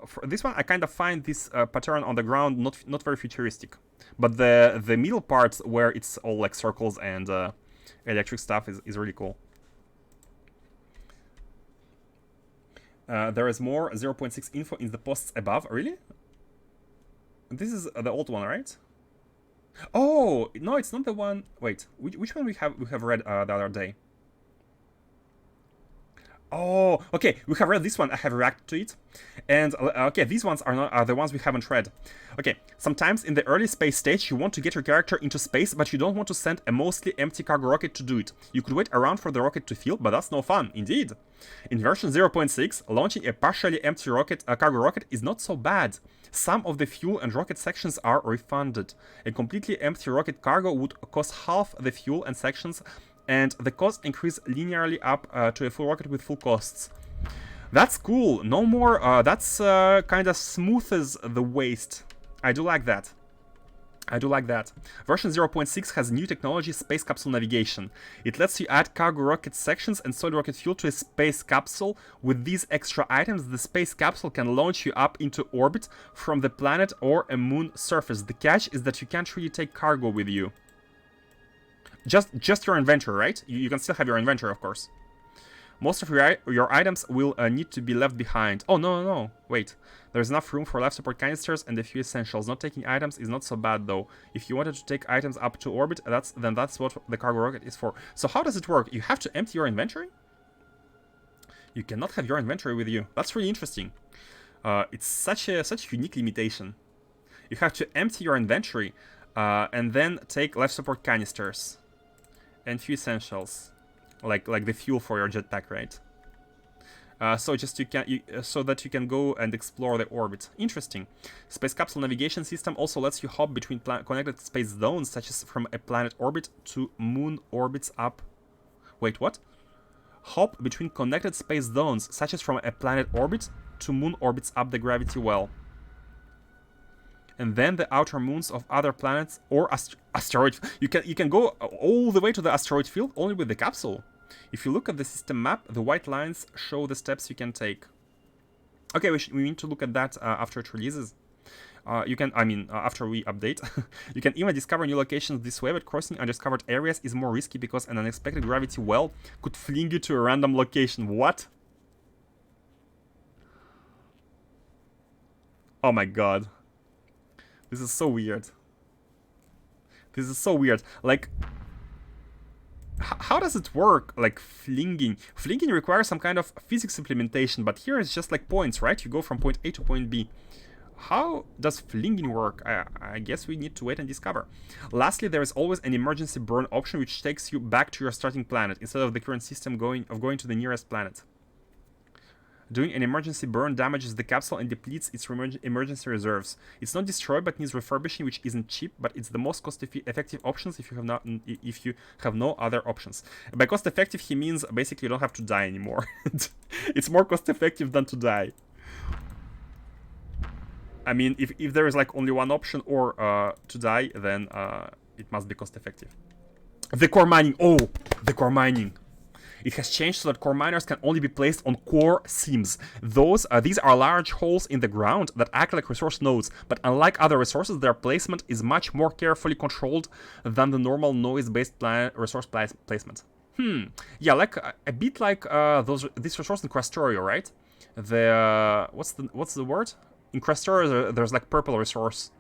For this one, I kind of find this pattern on the ground not very futuristic. But the middle parts where it's all like circles and electric stuff is really cool. There is more 0.6 info in the posts above. Really? This is the old one, right? Oh no, it's not the one. Wait, which one we have read the other day? Oh, okay, we have read this one. I have reacted to it, and okay, these ones are the ones we haven't read. Okay, sometimes in the early space stage, you want to get your character into space, but you don't want to send a mostly empty cargo rocket to do it. You could wait around for the rocket to fill, but that's no fun, indeed. In version 0.6, launching a partially empty cargo rocket is not so bad. Some of the fuel and rocket sections are refunded. A completely empty rocket cargo would cost half the fuel and sections, and the cost increase linearly up to a full rocket with full costs. That's cool. No more. That's kind of smoothes the waste. I do like that. I do like that. Version 0.6 has new technology, space capsule navigation. It lets you add cargo rocket sections and solid rocket fuel to a space capsule. With these extra items, the space capsule can launch you up into orbit from the planet or a moon surface. The catch is that you can't really take cargo with you. Just your inventory, right? You can still have your inventory, of course. Most of your items will need to be left behind. Oh, no. Wait. There's enough room for life support canisters and a few essentials. Not taking items is not so bad, though. If you wanted to take items up to orbit, then that's what the cargo rocket is for. So how does it work? You have to empty your inventory? You cannot have your inventory with you. That's really interesting. It's such a unique limitation. You have to empty your inventory and then take life support canisters and few essentials, like the fuel for your jetpack, right? So that you can go and explore the orbit. Interesting. Space capsule navigation system also lets you hop between connected space zones, such as from a planet orbit to moon orbits up. Wait, what? Hop between connected space zones, such as from a planet orbit to moon orbits up the gravity well. And then the outer moons of other planets or asteroid. You can go all the way to the asteroid field only with the capsule. If you look at the system map, the white lines show the steps you can take. Okay, we need to look at that after it releases. After we update. You can even discover new locations this way, but crossing undiscovered areas is more risky because an unexpected gravity well could fling you to a random location. What? Oh my god. This is so weird. This is so weird. Like, how does it work? Like, flinging. Flinging requires some kind of physics implementation, but here it's just like points, right? You go from point A to point B. How does flinging work? I guess we need to wait and discover. Lastly, there is always an emergency burn option which takes you back to your starting planet instead of the current system going to the nearest planet. Doing an emergency burn damages the capsule and depletes its emergency reserves. It's not destroyed but needs refurbishing, which isn't cheap, but it's the most cost-effective options if you have no other options. By cost-effective, he means basically you don't have to die anymore. It's more cost-effective than to die. I mean, if there is like only one option or to die, then it must be cost-effective. The core mining. Oh, the core mining. It has changed so that core miners can only be placed on core seams. These are large holes in the ground that act like resource nodes, but unlike other resources, their placement is much more carefully controlled than the normal noise-based resource placement. Yeah, like a bit like this resource in Factorio, right? The what's the word? In Factorio, there's like purple resource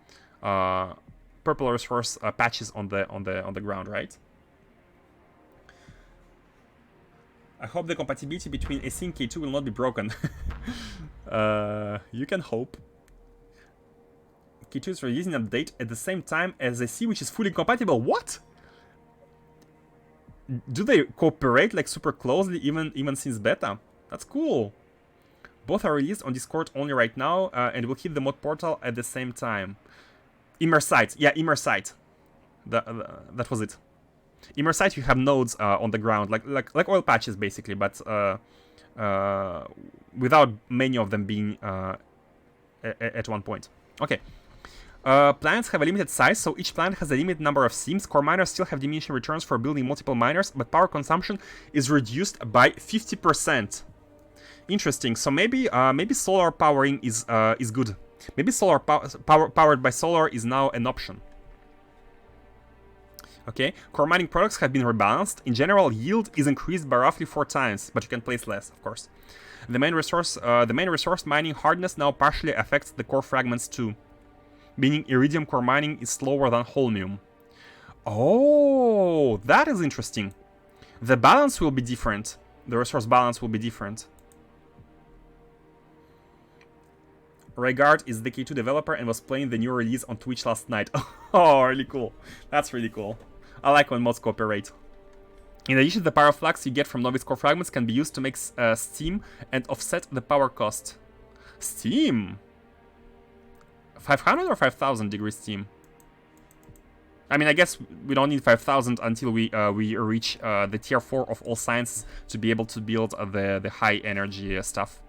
patches on the ground, right? I hope the compatibility between AC and K2 will not be broken. You can hope. K2 is releasing an update at the same time as AC, which is fully compatible. What? Do they cooperate like super closely even since beta? That's cool. Both are released on Discord only right now and will hit the mod portal at the same time. Immersite. Yeah, Immersite. That was it. Immersite, you have nodes on the ground, like oil patches basically, but without many of them being at one point. Okay. Planets have a limited size, so each planet has a limited number of seams. Core miners still have diminishing returns for building multiple miners, but power consumption is reduced by 50%. Interesting. So maybe solar powering is good. Maybe solar powered by solar is now an option. Okay, core mining products have been rebalanced. In general, yield is increased by roughly 4 times, but you can place less, of course. The main resource mining hardness now partially affects the core fragments too, meaning iridium core mining is slower than holmium. Oh, that is interesting. The balance will be different. The resource balance will be different. Raygard is the K2 developer and was playing the new release on Twitch last night. Oh, really cool. That's really cool. I like when mods cooperate. In addition, the power flux you get from novice core fragments can be used to make steam and offset the power cost. Steam? 500 or 5000 degrees steam? I mean, I guess we don't need 5000 until we reach the tier 4 of all sciences to be able to build the high energy stuff.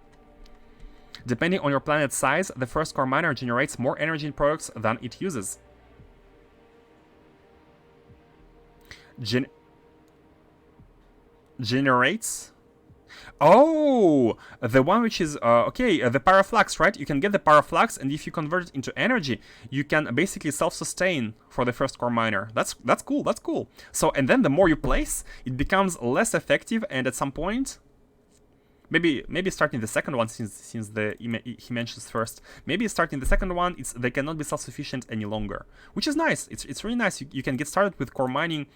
Depending on your planet's size, the first core miner generates more energy in products than it uses. Generates? Oh, the one which is, okay, the paraflux, right? You can get the paraflux, and if you convert it into energy, you can basically self-sustain for the first core miner. That's cool, that's cool. So, and then the more you place, it becomes less effective, and at some point... Maybe starting the second one, since he mentions first. Maybe starting the second one, they cannot be self-sufficient any longer, which is nice. It's really nice. You can get started with core mining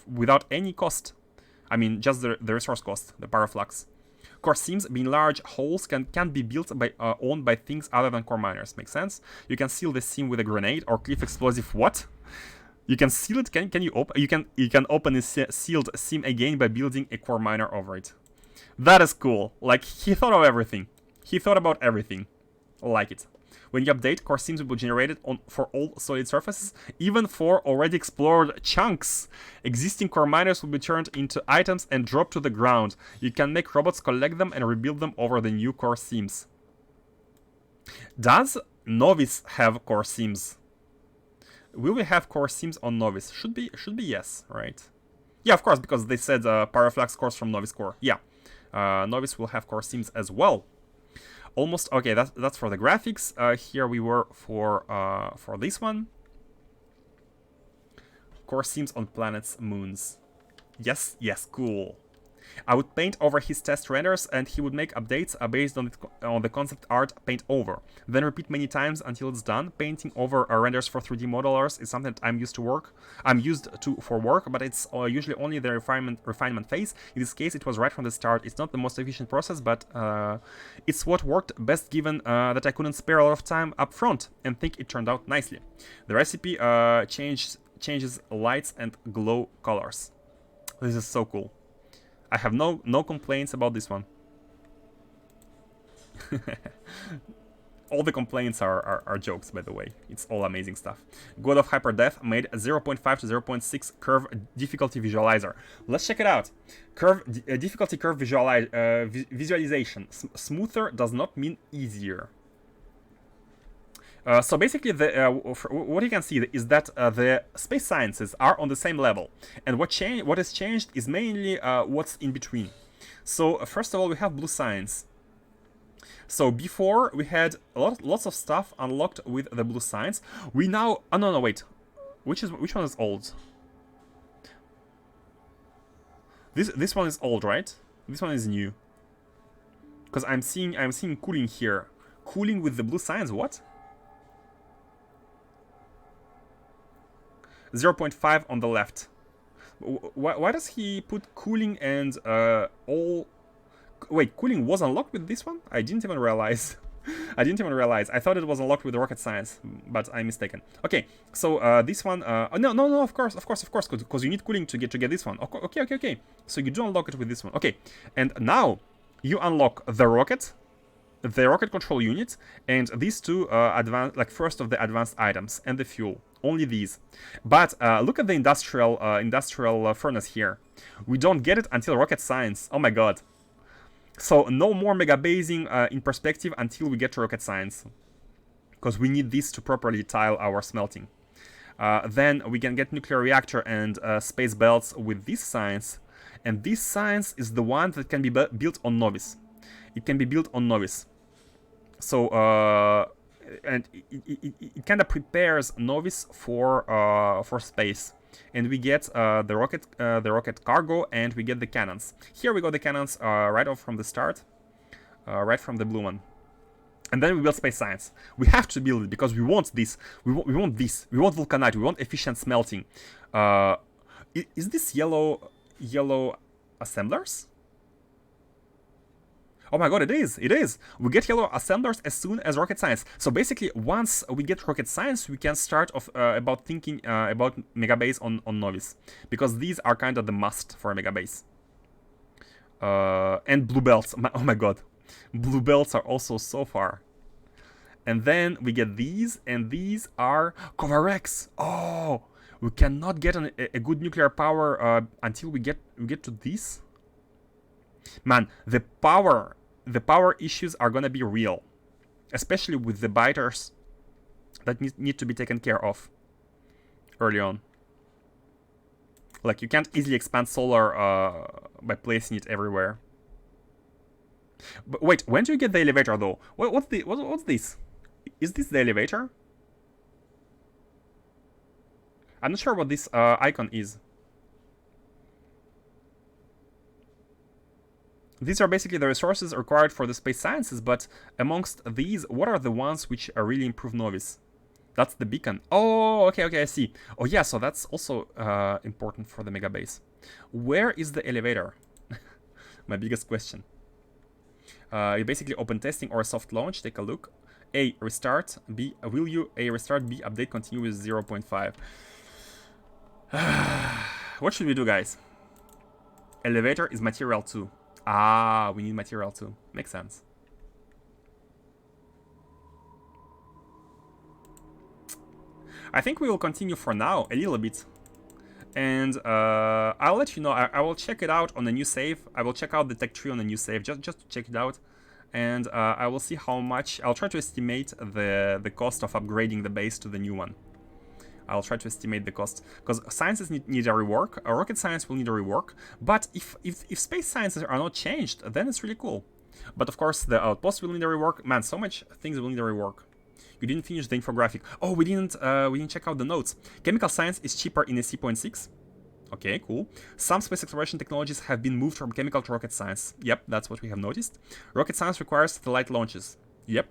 without any cost. I mean, just the resource cost, the paraflux. Core seams, being large holes, can be built owned by things other than core miners. Makes sense. You can seal the seam with a grenade or cliff explosive. What? You can seal it. Can you open? You can open a sealed seam again by building a core miner over it. That is cool. Like, he thought of everything. He thought about everything. I like it. When you update, core seams will be generated for all solid surfaces, even for already explored chunks. Existing core miners will be turned into items and dropped to the ground. You can make robots collect them and rebuild them over the new core seams. Does Novice have core seams? Will we have core seams on Novice? Should be yes, right? Yeah, of course, because they said Paraflux cores from Novice core. Yeah. Novice will have core seams as well. Almost okay. That's for the graphics. Here we were for this one. Core seams on planets, moons. Yes, cool. I would paint over his test renders, and he would make updates based on the concept art paint over. Then repeat many times until it's done. Painting over renders for 3D modelers is something that I'm used to for work, but it's usually only the refinement phase. In this case, it was right from the start. It's not the most efficient process, but it's what worked best given that I couldn't spare a lot of time up front, and think it turned out nicely. The recipe changes lights and glow colors. This is so cool. I have no complaints about this one. All the complaints are jokes, by the way. It's all amazing stuff. God of Hyper Death made a 0.5 to 0.6 curve difficulty visualizer. Let's check it out. Difficulty curve visualization. Smoother does not mean easier. So basically, what you can see is that the space sciences are on the same level, and what has changed is mainly what's in between. So first of all, we have blue science. So before we had lots of stuff unlocked with the blue science. We now no wait, which one is old? This one is old, right? This one is new. Because I'm seeing cooling here. Cooling with the blue science. What? 0.5 on the left. Why does he put cooling and all... Wait, cooling was unlocked with this one? I didn't even realize. I thought it was unlocked with rocket science, but I'm mistaken. Okay, so this one... no, of course, because you need cooling to get this one. Okay. So you do unlock it with this one. Okay, and now you unlock the rocket control unit, and these two first of the advanced items, and the fuel. Only these. But look at the industrial furnace here. We don't get it until rocket science. Oh my god. So no more mega basing in perspective until we get to rocket science, because we need this to properly tile our smelting. Then we can get nuclear reactor and space belts with this science, and this science is the one that can be built on Novice. It can be built on Novice. So and it kind of prepares Novice for space, and we get the rocket cargo, and we get the cannons. Here we got the cannons right off from the start, right from the blue one, and then we build space science. We have to build it because we want this. We want this. We want vulcanite. We want efficient smelting. Is this yellow assemblers? Oh my god, it is! We get yellow assemblers as soon as rocket science. So basically, once we get rocket science, we can start off about thinking about megabase on Novice, because these are kind of the must for a megabase. And blue belts. Oh my god, blue belts are also so far. And then we get these, and these are Covarex. Oh, we cannot get a good nuclear power until we get to this. Man, the power issues are gonna be real, especially with the biters that need to be taken care of early on. Like, you can't easily expand solar by placing it everywhere. But wait, when do you get the elevator though? What's this? Is this the elevator? I'm not sure what this icon is. These are basically the resources required for the space sciences, but amongst these, what are the ones which really improve Novice? That's the beacon. Oh, okay, I see. Oh yeah, so that's also important for the mega base. Where is the elevator? My biggest question. You basically open testing or a soft launch. Take a look. A, restart. B, will you? A, restart. B, update. Continue with 0.5. What should we do, guys? Elevator is material 2. Ah, we need material too. Makes sense. I think we will continue for now a little bit. And I'll let you know. I will check it out on a new save. I will check out the tech tree on a new save just to check it out. And I will see how much. I'll try to estimate the cost of upgrading the base to the new one. I'll try to estimate the cost, because sciences need a rework. Rocket science will need a rework, but if space sciences are not changed, then it's really cool. But of course, the outpost will need a rework. Man, so much things will need a rework. You didn't finish the infographic. Oh, we didn't check out the notes. Chemical science is cheaper in a C.6. Okay, cool. Some space exploration technologies have been moved from chemical to rocket science. Yep, that's what we have noticed. Rocket science requires satellite launches. Yep.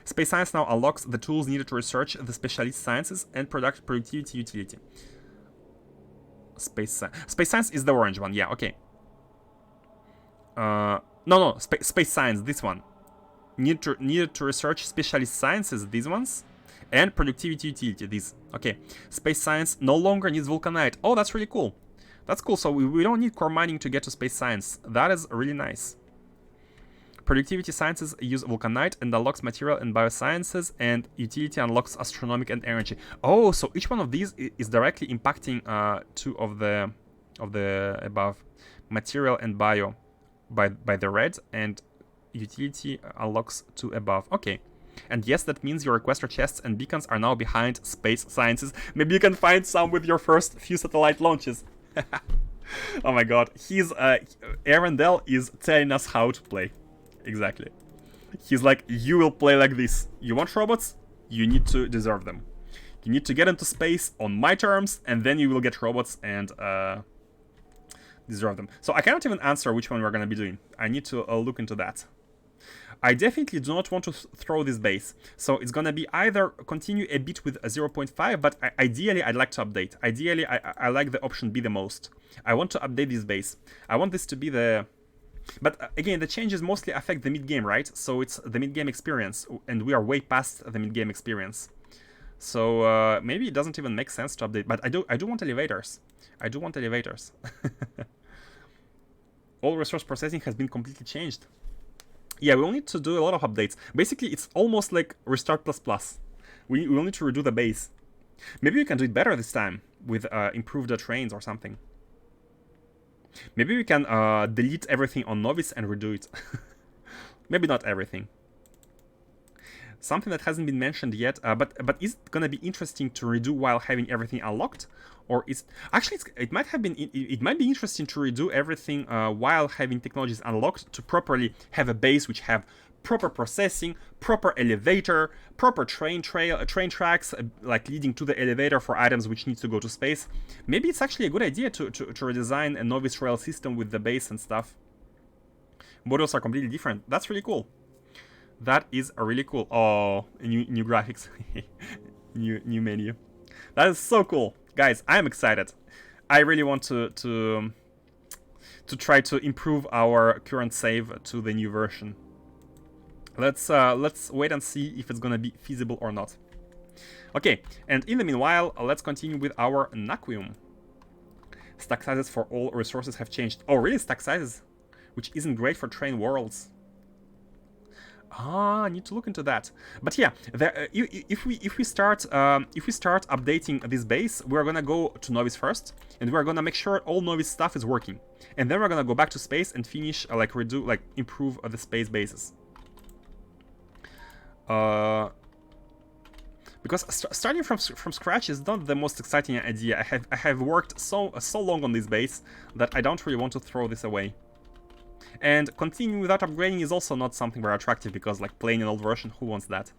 Space science now unlocks the tools needed to research the specialist sciences and productivity utility. Space science is the orange one. Yeah, okay. No, space science, this one. Needed to research specialist sciences, these ones. And productivity utility, these. Okay. Space science no longer needs vulcanite. Oh, that's really cool. That's cool. So we don't need core mining to get to space science. That is really nice. Productivity sciences use vulcanite and unlocks material and biosciences, and utility unlocks astronomic and energy. Oh, so each one of these is directly impacting two of the above, material and bio, by the red, and utility unlocks two above. Okay. And yes, that means your requester chests and beacons are now behind space sciences. Maybe you can find some with your first few satellite launches. Oh my god, Arendelle is telling us how to play. Exactly. He's like, you will play like this. You want robots? You need to deserve them. You need to get into space on my terms, and then you will get robots and deserve them. So I cannot even answer which one we're going to be doing. I need to look into that. I definitely do not want to throw this base. So it's going to be either continue a bit with a 0.5, but ideally I'd like to update. Ideally, I like the option B the most. I want to update this base. I want this to be the... But again, the changes mostly affect the mid-game, right? So it's the mid-game experience, and we are way past the mid-game experience. So maybe it doesn't even make sense to update. But I do want elevators. I do want elevators. All resource processing has been completely changed. Yeah, we will need to do a lot of updates. Basically, it's almost like Restart++. We will need to redo the base. Maybe we can do it better this time with improved trains or something. Maybe we can delete everything on Novice and redo it. Maybe not everything. Something that hasn't been mentioned yet, but is it gonna be interesting to redo while having everything unlocked, or is actually it might be interesting to redo everything while having technologies unlocked to properly have a base which have proper processing, proper elevator, proper train tracks like leading to the elevator for items which need to go to space. Maybe it's actually a good idea to redesign a Novice rail system with the base and stuff. Models are completely different. That's really cool. That is really cool. Oh, new graphics, new menu. That is so cool, guys. I'm excited. I really want to try to improve our current save to the new version. Let's wait and see if it's gonna be feasible or not. Okay, and in the meanwhile, let's continue with our Naquium. Stack sizes for all resources have changed. Oh, really? Stack sizes, which isn't great for train worlds. I need to look into that. But yeah, if we start updating this base, we're gonna go to Novice first, and we're gonna make sure all Novice stuff is working, and then we're gonna go back to space and finish improve the space bases. Because starting from scratch is not the most exciting idea. I have worked so long on this base that I don't really want to throw this away. And continuing without upgrading is also not something very attractive, because like playing an old version, who wants that?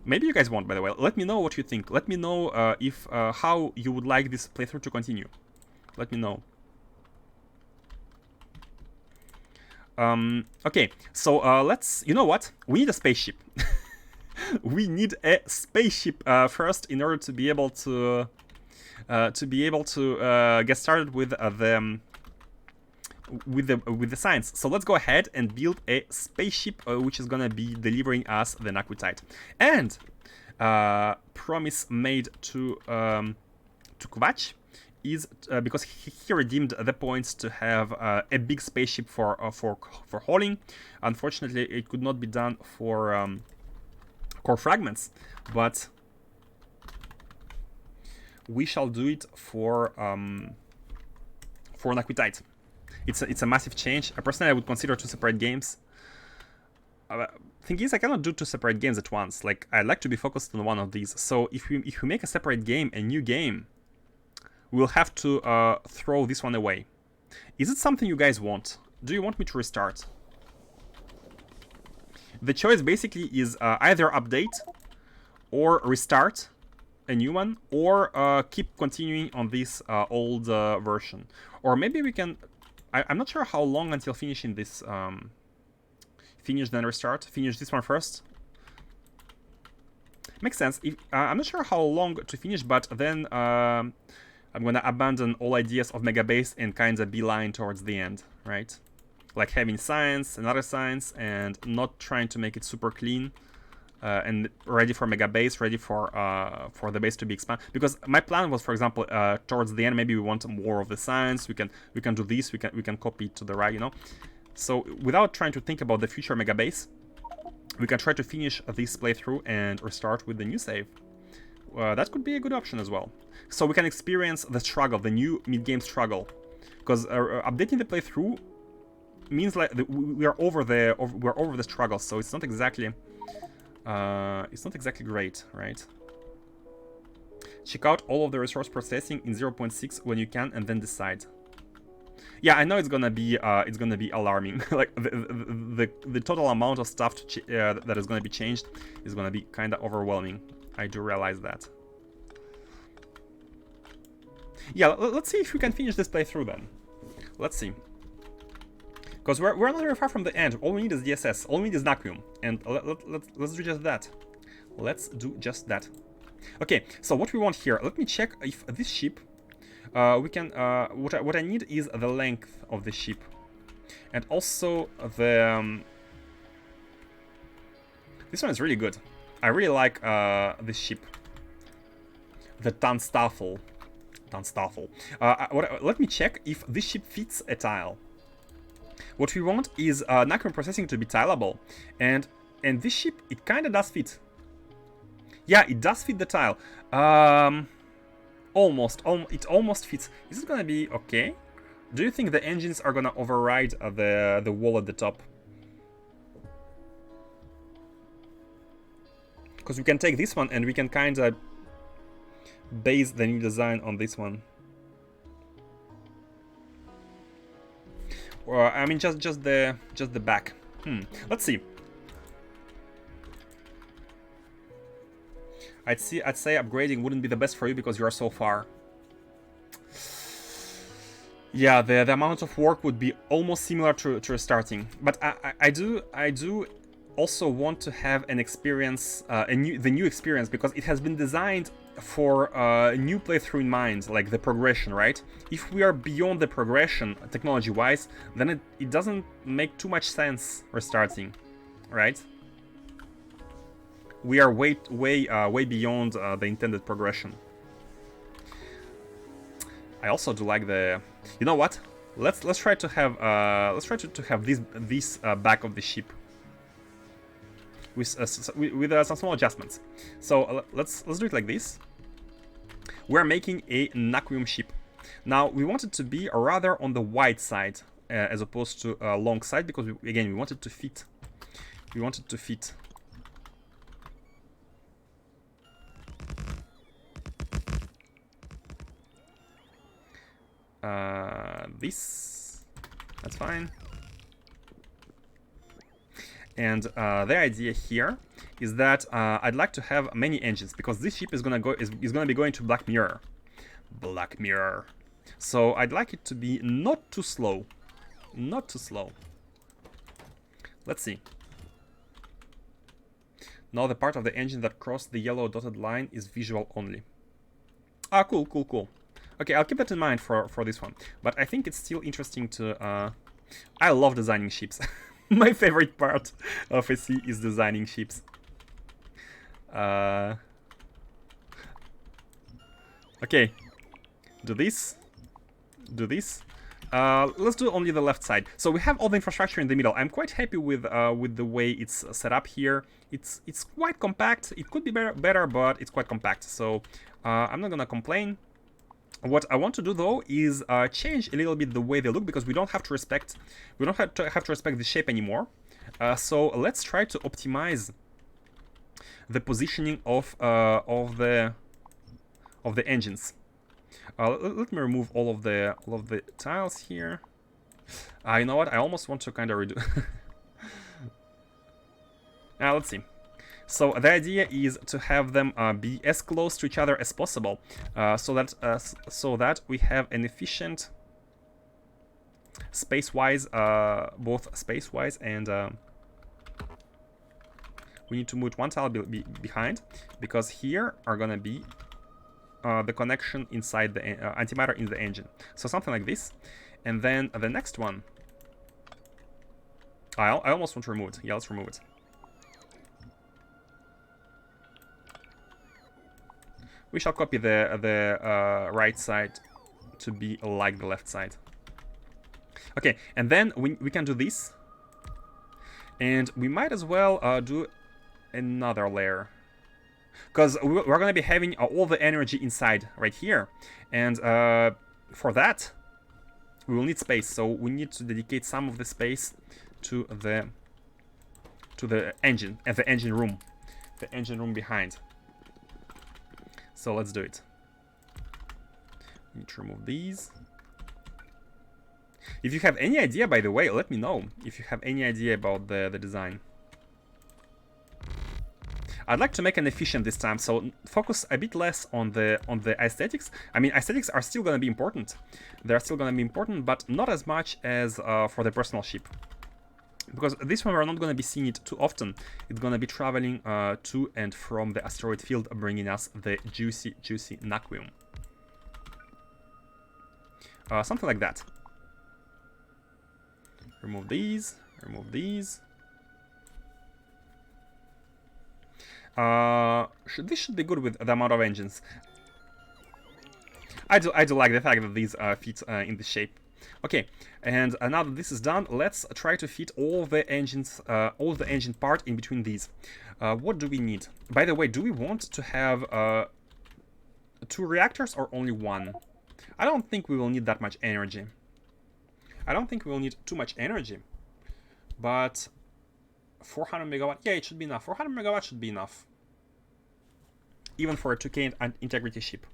Maybe you guys won't, by the way. Let me know what you think. Let me know how you would like this playthrough to continue. Let me know. Okay, so you know what? We need a spaceship. We need a spaceship first in order to be able to get started with the science. So let's go ahead and build a spaceship which is gonna be delivering us the Naquitite. And promise made to Kovac is because he redeemed the points to have a big spaceship for hauling. Unfortunately, it could not be done for core fragments, but we shall do it for Naquitite. It's a massive change. Personally, I would consider 2 separate games. Thing is, I cannot do 2 separate games at once. Like, I'd like to be focused on one of these. So if we make a separate game, a new game, we'll have to throw this one away. Is it something you guys want? Do you want me to restart? The choice basically is either update or restart. a new one, or keep continuing on this old version. Or maybe we can... I'm not sure how long until finishing this... finish, then restart. Finish this one first. Makes sense. If, I'm not sure how long to finish, but then I'm gonna abandon all ideas of Megabase and kinda beeline towards the end, right? Like having science, another science, and not trying to make it super clean. And ready for Megabase, ready for the base to be expanded. Because my plan was, for example, towards the end, maybe we want more of the science. We can do this. We can copy it to the right, you know. So without trying to think about the future Megabase, we can try to finish this playthrough and restart with the new save. That could be a good option as well. So we can experience the struggle, the new mid-game struggle, because updating the playthrough means like we're over the struggle. So it's not exactly. It's not exactly great, right? Check out all of the resource processing in 0.6 when you can, and then decide. Yeah, I know it's gonna be alarming. Like the total amount of stuff that is gonna be changed is gonna be kind of overwhelming. I do realize that. Yeah, let's see if we can finish this playthrough then. Let's see. Because we're not very far from the end. All we need is DSS. All we need is Naquium. And let's do just that. Let's do just that. Okay, so what we want here, let me check if this ship, we can, what I need is the length of the ship. And also the, this one is really good. I really like this ship. The Tanstaffel. Let me check if this ship fits a tile. What we want is Naquium processing to be tileable, and this ship, it kind of does fit. Yeah, it does fit the tile. Almost. It almost fits. Is it gonna be okay? Do you think the engines are gonna override the wall at the top? Because we can take this one and we can kind of base the new design on this one. I mean, just the back. Let's see. I'd say upgrading wouldn't be the best for you because you are so far. Yeah, the amount of work would be almost similar to restarting. But I do also want to have an experience, the new experience, because it has been designed for a new playthrough in mind, like the progression, right? If we are beyond the progression, technology-wise, then it doesn't make too much sense restarting, right? We are way beyond the intended progression. I also do like the. You know what? Let's try to have this back of the ship with some small adjustments. So let's do it like this. We're making a Naquium ship. Now we want it to be rather on the wide side as opposed to a long side, because we want it to fit. We want it to fit. That's fine. And the idea here is that I'd like to have many engines, because this ship is gonna be going to Black Mirror. Black Mirror. So I'd like it to be not too slow. Not too slow. Let's see. Now the part of the engine that crossed the yellow dotted line is visual only. Ah, cool. Okay, I'll keep that in mind for this one. But I think it's still interesting to... I love designing ships. My favorite part of a sea is designing ships. Okay. Do this. Let's do only the left side. So we have all the infrastructure in the middle. I'm quite happy with the way it's set up here. It's quite compact. It could be better, but it's quite compact. So I'm not gonna complain. What I want to do though is change a little bit the way they look, because we don't have to respect the shape anymore. So let's try to optimize the positioning of the engines. Let me remove all of the tiles here. You know what? I almost want to kind of redo. Let's see. So the idea is to have them be as close to each other as possible, so that we have an efficient space-wise, both space-wise and we need to move one tile behind, because here are gonna be the connection inside the antimatter in the engine. So something like this, and then the next one. I almost want to remove it. Yeah, let's remove it. We shall copy the right side to be like the left side. Okay, and then we can do this, and we might as well do another layer, because we're going to be having all the energy inside right here, and for that we will need space. So we need to dedicate some of the space to the engine and the engine room behind. So let's do it. We need to remove these. If you have any idea, by the way, let me know if you have any idea about the design. I'd like to make an efficient this time, so focus a bit less on the aesthetics. I mean, aesthetics are still going to be important. They're still going to be important, but not as much as for the personal ship. Because this one we're not going to be seeing it too often. It's going to be traveling to and from the asteroid field, bringing us the juicy Naquium. Something like that. Remove these. Remove these. This should be good with the amount of engines. I do like the fact that these fit in the shape. Okay, and now that this is done, let's try to fit all the engines, all the engine part in between these. What do we need? By the way, do we want to have 2 reactors or only 1? I don't think we will need that much energy. I don't think we will need too much energy, but 400 megawatt, yeah, it should be enough. 400 megawatt should be enough, even for a 2K integrity ship,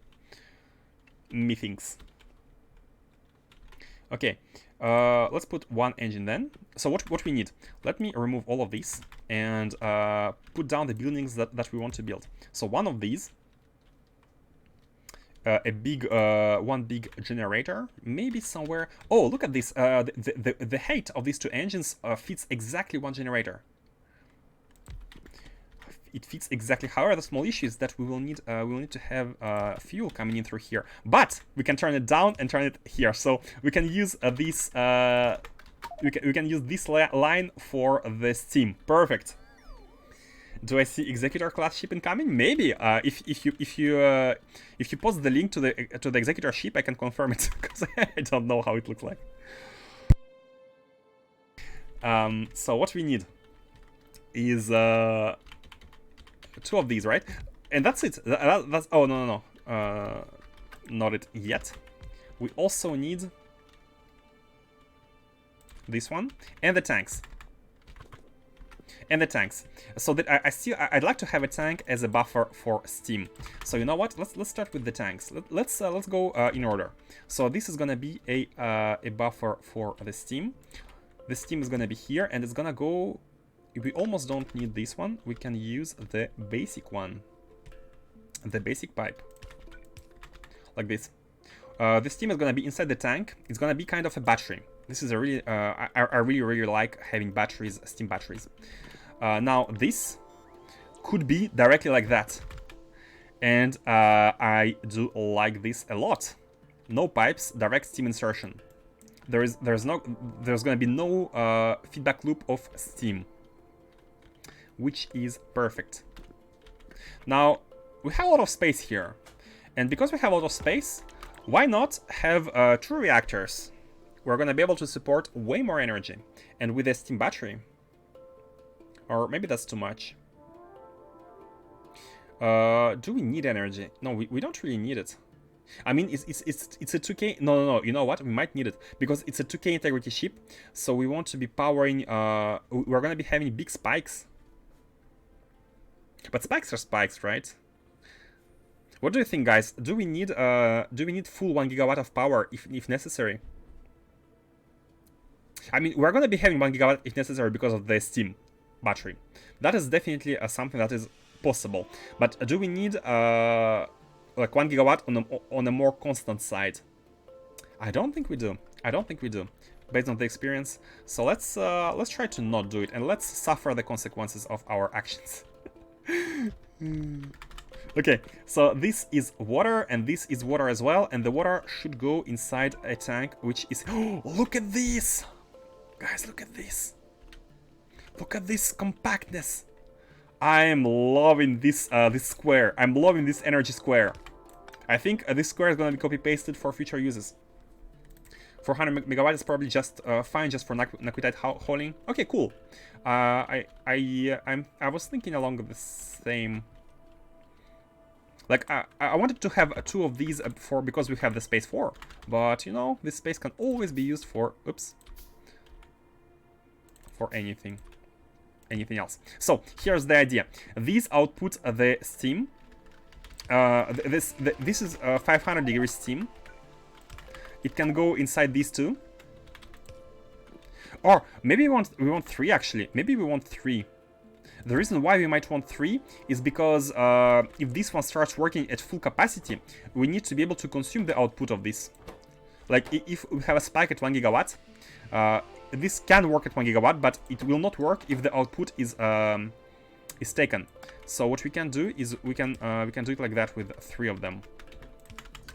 methinks. Okay, let's put 1 engine then. So what we need? Let me remove all of these and put down the buildings that we want to build. So one of these, one big generator, maybe somewhere. Oh, look at this! The height of these 2 engines fits exactly 1 generator. It fits exactly. However, the small issue is that we will need to have fuel coming in through here. But we can turn it down and turn it here, so we can use this. We can use this line for the steam. Perfect. Do I see Executor class ship incoming? Maybe. If you post the link to the Executor ship, I can confirm it, because I don't know how it looks like. So what we need is 2 of these, right? And that's it. That's oh no, not it yet. We also need this one and the tanks. And the tanks. So that I'd like to have a tank as a buffer for steam. So you know what? Let's start with the tanks. Let's go in order. So this is gonna be a buffer for the steam. The steam is gonna be here, and it's gonna go. We almost don't need this one. We can use the basic one, the basic pipe, like this. The steam is gonna be inside the tank. It's gonna be kind of a battery. This is a really, I really like having batteries, steam batteries. Now this could be directly like that, and I do like this a lot. No pipes, direct steam insertion. There's gonna be no feedback loop of steam, which is perfect. Now we have a lot of space here, and because we have a lot of space, why not have 2 reactors? We're gonna be able to support way more energy, and with a steam battery, or maybe that's too much. Do we need energy? No, we don't really need it. I mean, it's a 2K. No. You know what? We might need it because it's a 2K integrity ship, so we want to be powering. We're gonna be having big spikes. But spikes are spikes, right? What do you think, guys? Do we need full 1 gigawatt of power if necessary? I mean, we're gonna be having 1 gigawatt if necessary because of the steam, battery. That is definitely something that is possible. But do we need like 1 gigawatt on a more constant side? I don't think we do. I don't think we do, based on the experience. So let's try to not do it, and let's suffer the consequences of our actions. Okay, so this is water, and this is water as well, and the water should go inside a tank, which is... Oh, look at this! Guys, look at this! Look at this compactness! I am loving this this square. I'm loving this energy square. I think this square is gonna be copy-pasted for future uses. 400 megawatt is probably just fine, just for Naquium hauling. Okay, cool. I was thinking along the same... Like, I wanted to have 2 of these because we have the space 4. But, you know, this space can always be used for... Oops. For anything. Anything else. So, here's the idea. These output the steam. This is 500 degrees steam. It can go inside these 2. Or, maybe we want 3, actually. Maybe we want 3. The reason why we might want 3 is because if this one starts working at full capacity, we need to be able to consume the output of this. Like, if we have a spike at 1 gigawatt, this can work at 1 gigawatt, but it will not work if the output is taken. So what we can do is we can do it like that with 3 of them,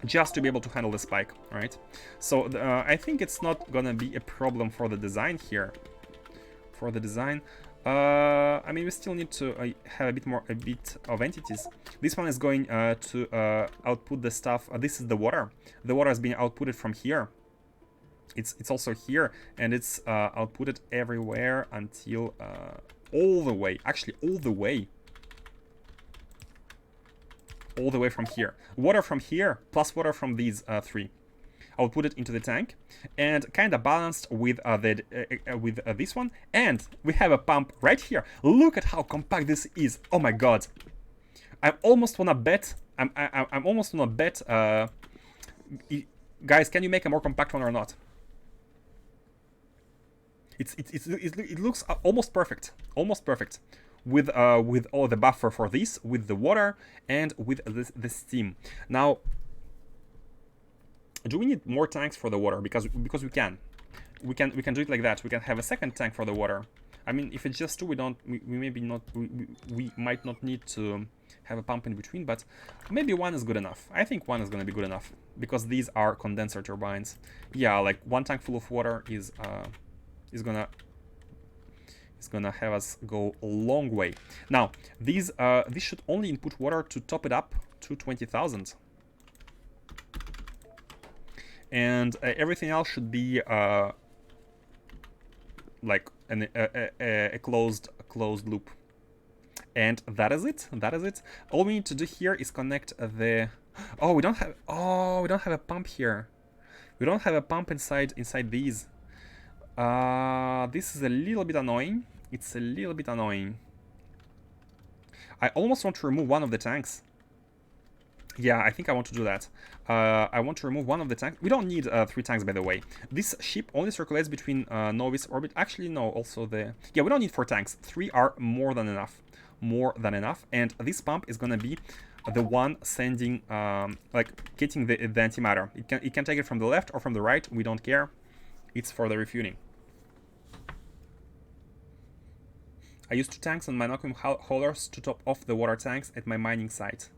just to be able to handle the spike, right? So I think it's not gonna be a problem for the design here. For the design. I mean, we still need to have a bit of entities. This one is going to output the stuff. This is the water. The water is being outputted from here. It's also here, and it's outputted everywhere until all the way. Actually, all the way from here. Water from here plus water from these 3. I'll put it into the tank, and kind of balanced with this one. And we have a pump right here. Look at how compact this is. Oh my god! I almost wanna bet. I'm almost wanna bet. Guys, can you make a more compact one or not? It looks almost perfect. Almost perfect. With all the buffer for this, with the water, and with the steam. Now, do we need more tanks for the water? Because we can do it like that. We can have a second tank for the water. I mean, if it's just 2, we might not need to have a pump in between, but maybe 1 is good enough. I think 1 is gonna be good enough because these are condenser turbines. Yeah, like 1 tank full of water is gonna have us go a long way. Now, these should only input water to top it up to 20,000. And everything else should be like a closed loop. And that is it. That is it. All we need to do here is connect the... Oh, we don't have a pump here. We don't have a pump inside these. This is a little bit annoying. It's a little bit annoying. I almost want to remove one of the tanks. Yeah, I think I want to do that. I want to remove one of the tanks. We don't need 3 tanks, by the way. This ship only circulates between Novice orbit. Actually, no, also the... Yeah, we don't need 4 tanks. 3 are more than enough. More than enough. And this pump is gonna be the one sending, like, getting the antimatter. It can take it from the left or from the right. We don't care. It's for the refueling. I use 2 tanks on my Naquium Haulers to top off the water tanks at my mining site.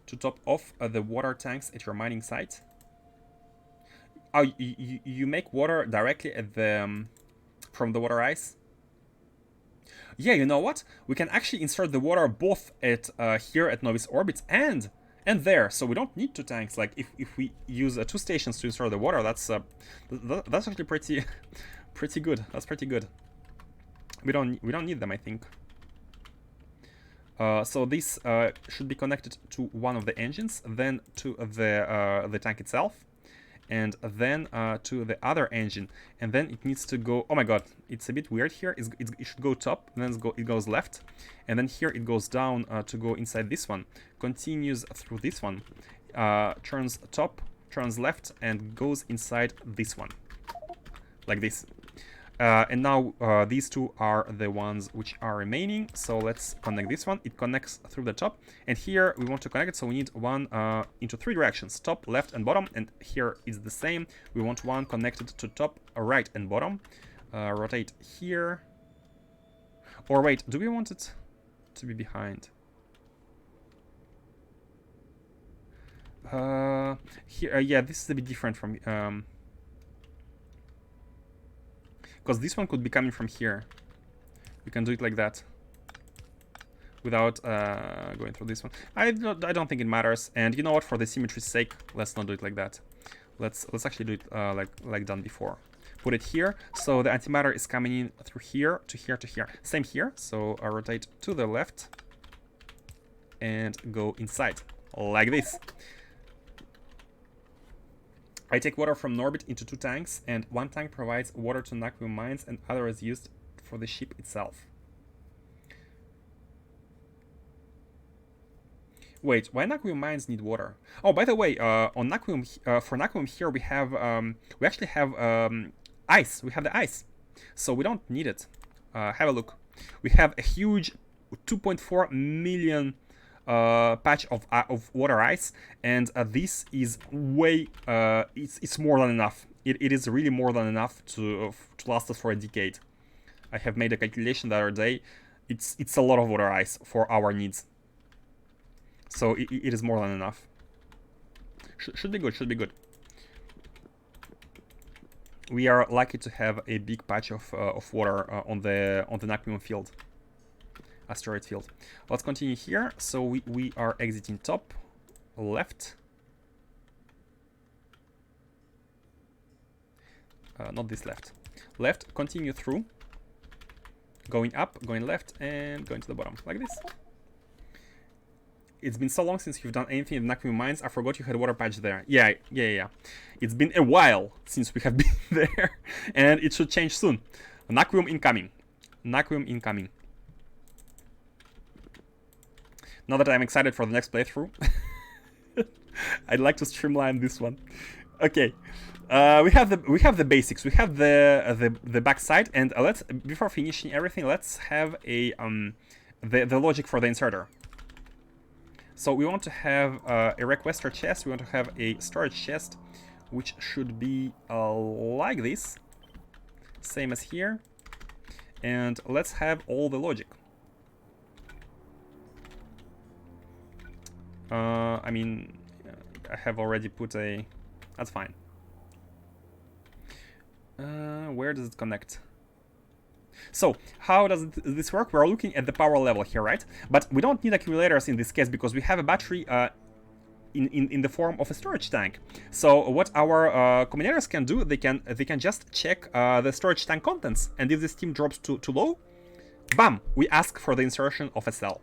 To top off the water tanks at your mining site. Oh, you make water directly at the from the water ice. Yeah, you know what? We can actually insert the water both at here at Novice orbits and there. So we don't need 2 tanks. Like if we use 2 stations to insert the water, that's actually pretty good. That's pretty good. We don't need them, I think. So this should be connected to one of the engines, then to the tank itself, and then to the other engine, and then it needs to go. Oh my god, it's a bit weird here. It should go top, then it goes left, and then here it goes down to go inside this one, continues through this one, turns top, turns left, and goes inside this one, like this. And now these two are the ones which are remaining. So let's connect this one. It connects through the top. And here we want to connect it. So we need one into 3 directions, top, left, and bottom. And here is the same. We want one connected to top, right, and bottom. Rotate here. Or wait, do we want it to be behind? Here, yeah, this is a bit different from... because this one could be coming from here. We can do it like that. Without going through this one. I don't think it matters. And you know what? For the symmetry's sake, let's not do it like that. Let's actually do it like done before. Put it here. So the antimatter is coming in through here to here to here. Same here. So I rotate to the left. And go inside. Like this. I take water from Norbit into 2 tanks, and 1 tank provides water to Naquium mines and other is used for the ship itself. Wait, why Naquium mines need water? Oh, by the way, on Naquium, for Naquium here we have, we actually have ice. We have the ice, so we don't need it. Have a look. We have a huge 2.4 million patch of water ice, and this is way it's more than enough. It is really more than enough to last us for a decade. I have made a calculation the other day. It's a lot of water ice for our needs, so it is more than enough. Should be good, should be good. We are lucky to have a big patch of water on the Naquium field. Asteroid field. Let's continue here. So we are exiting top, left. Not this left. Left, continue through. Going up, going left, and going to the bottom, like this. It's been so long since you've done anything in Naquium mines, I forgot you had water patch there. Yeah. It's been a while since we have been there, and it should change soon. Naquium incoming. Naquium incoming. Now that I'm excited for the next playthrough, I'd like to streamline this one. Okay, we have the basics. We have the backside, and let's, before finishing everything, let's have a the logic for the inserter. So we want to have a requester chest. We want to have a storage chest, which should be like this, same as here, and let's have all the logic. I mean, I have already put a... That's fine. Where does it connect? So, how does this work? We're looking at the power level here, right? But we don't need accumulators in this case because we have a battery in the form of a storage tank. So what our combinators can do, they can just check the storage tank contents, and if the steam drops too low, bam, we ask for the insertion of a cell.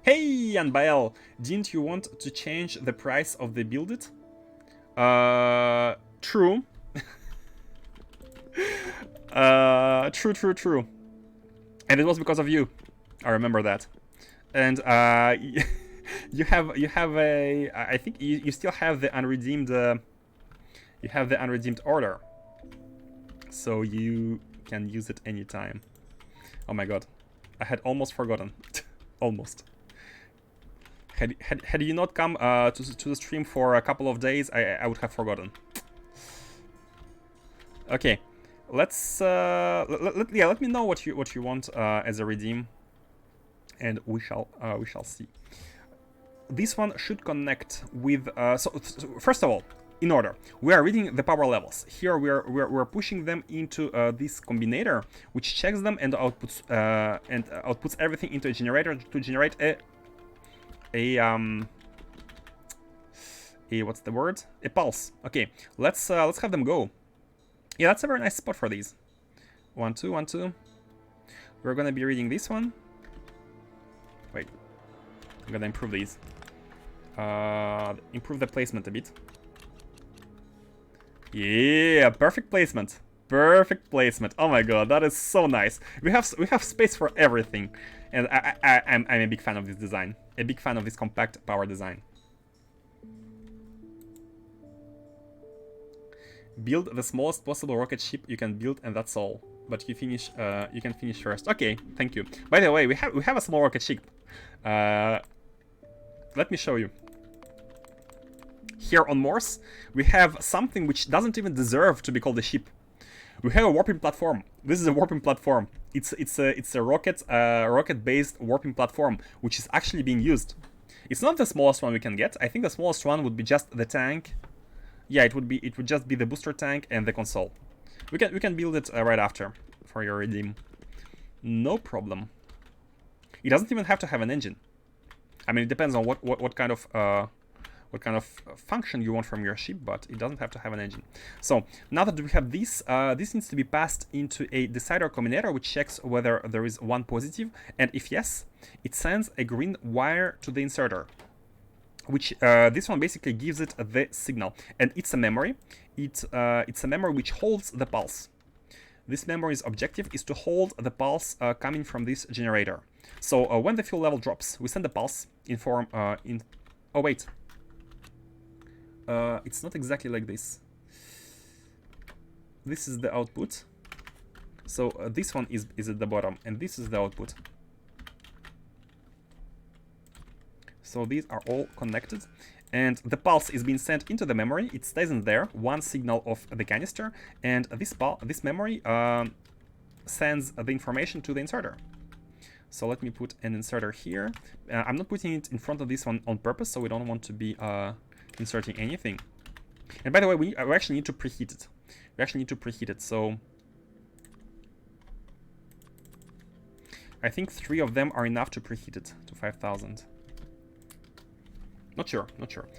Hey, Anbael, didn't you want to change the price of the build it? True. True. And it was because of you. I remember that. And you have a... I think you still have the unredeemed... you have the unredeemed order. So you can use it anytime. Oh my god. I had almost forgotten. Almost. Had you not come to the stream for a couple of days, I would have forgotten. Okay, let's let me know what you want as a redeem, and we shall see. This one should connect with so first of all, in order, we are reading the power levels. Here we're pushing them into this combinator, which checks them and outputs everything into a generator to generate a what's the word? A pulse. Okay, let's have them go. Yeah, that's a very nice spot for these. 1, 2, 1, 2. We're gonna be reading this one. Wait, I'm gonna improve these. Improve the placement a bit. Yeah, perfect placement. Perfect placement. Oh my god, that is so nice. We have space for everything, and I'm a big fan of this design. A big fan of this compact power design. Build the smallest possible rocket ship you can build, and that's all. But you finish. You can finish first. Okay, thank you. By the way, we have a small rocket ship. Let me show you. Here on Mars, we have something which doesn't even deserve to be called a ship. We have a warping platform. This is a warping platform. It's a rocket-based warping platform, which is actually being used. It's not the smallest one we can get. I think the smallest one would be just the tank. Yeah, it would just be the booster tank and the console. We can build it right after for your redeem. No problem. It doesn't even have to have an engine. I mean, it depends on what kind of function you want from your ship, but it doesn't have to have an engine. So now that we have this, this needs to be passed into a decider combinator, which checks whether there is one positive, and if yes, it sends a green wire to the inserter, which this one basically gives it the signal, and it's a memory. It's a memory which holds the pulse. This memory's objective is to hold the pulse coming from this generator. So when the fuel level drops, we send the pulse in form oh wait. It's not exactly like this. This is the output. So this one is at the bottom, and this is the output. So these are all connected, and the pulse is being sent into the memory. It stays in there, one signal of the canister, and this memory sends the information to the inserter. So let me put an inserter here. I'm not putting it in front of this one on purpose, so we don't want to be inserting anything. And by the way, we actually need to preheat it. We actually need to preheat it, so I think 3 of them are enough to preheat it to 5000. Not sure.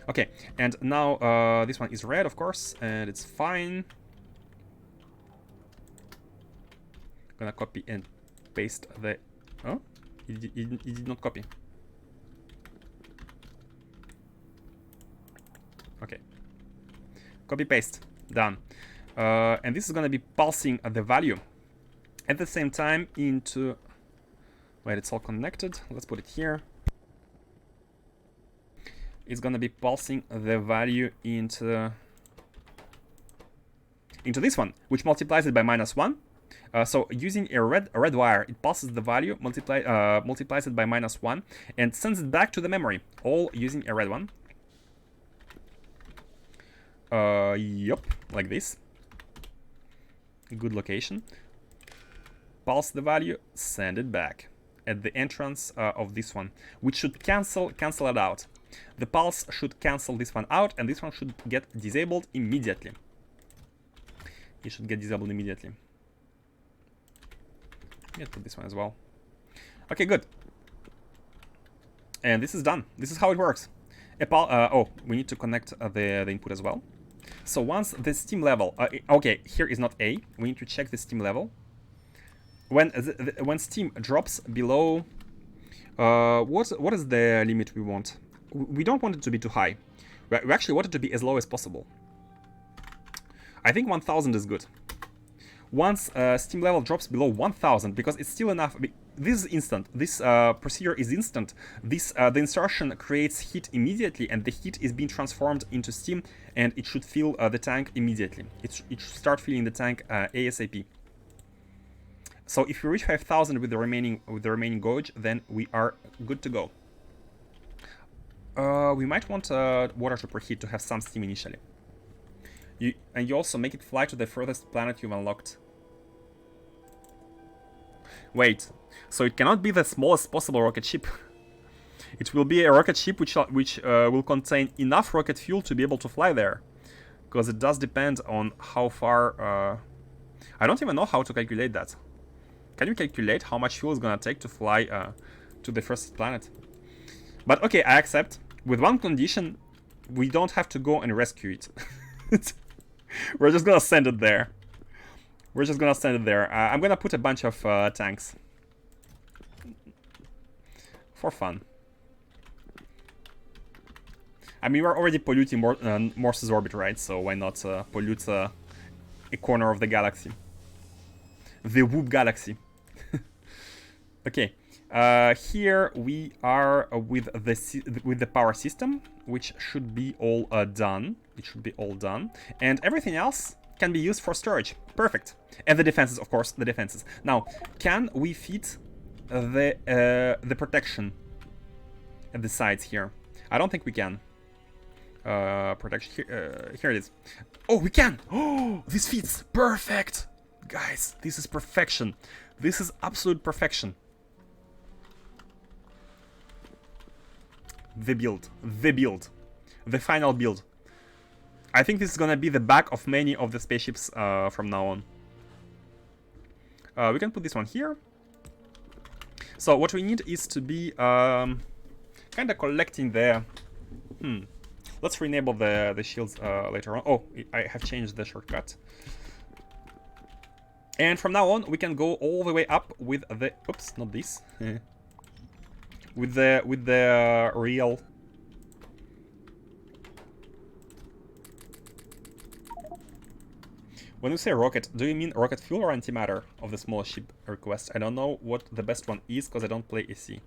Okay, and now this one is red, of course, and it's fine. Gonna copy and paste the... Oh, it did not copy. Okay. Copy paste. Done. And this is gonna be pulsing the value at the same time into... Wait, it's all connected. Let's put it here. It's gonna be pulsing the value into this one, which multiplies it by -1. So using a red wire, it pulses the value, multiplies it by -1, and sends it back to the memory, all using a red one. Yup, like this. Good location. Pulse the value, send it back at the entrance of this one, which should cancel it out. The pulse should cancel this one out, and this one should get disabled immediately. It should get disabled immediately. Let's put this one as well. Okay, good. And this is done. This is how it works. Oh, we need to connect the input as well. So once the steam level... okay, here is not A. We need to check the steam level. When steam drops below... what is the limit we want? We don't want it to be too high. We actually want it to be as low as possible. I think 1000 is good. Once steam level drops below 1000, because it's still enough. This is instant. This procedure is instant. The insertion creates heat immediately, and the heat is being transformed into steam, and it should fill the tank immediately. It should start filling the tank ASAP. So if we reach 5000 with the remaining gauge, then we are good to go. We might want water to preheat to have some steam initially. And you also make it fly to the furthest planet you've unlocked. Wait, so it cannot be the smallest possible rocket ship. It will be a rocket ship which will contain enough rocket fuel to be able to fly there. Because it does depend on how far... I don't even know how to calculate that. Can you calculate how much fuel is gonna take to fly to the first planet? But okay, I accept. With one condition, we don't have to go and rescue it. We're just gonna send it there. I'm gonna put a bunch of tanks. For fun. I mean, we're already polluting Morse's orbit, right? So why not pollute a corner of the galaxy? The Whoop Galaxy. Okay. Here we are with the power system, which should be all done. It should be all done, and everything else can be used for storage. Perfect. And the defenses, of course, the defenses. Now, can we fit the protection at the sides here? I don't think we can. Protection here. Here it is. Oh, we can. Oh, this fits. Perfect, guys. This is perfection. This is absolute perfection. The build, the final build. I think this is gonna be the back of many of the spaceships from now on. We can put this one here. So what we need is to be kind of collecting the. Let's re-enable the shields later on. Oh, I have changed the shortcut. And from now on, we can go all the way up with the. Oops, not this. with the real. When you say rocket, do you mean rocket fuel or antimatter of the smallest ship request? I don't know what the best one is because I don't play AC.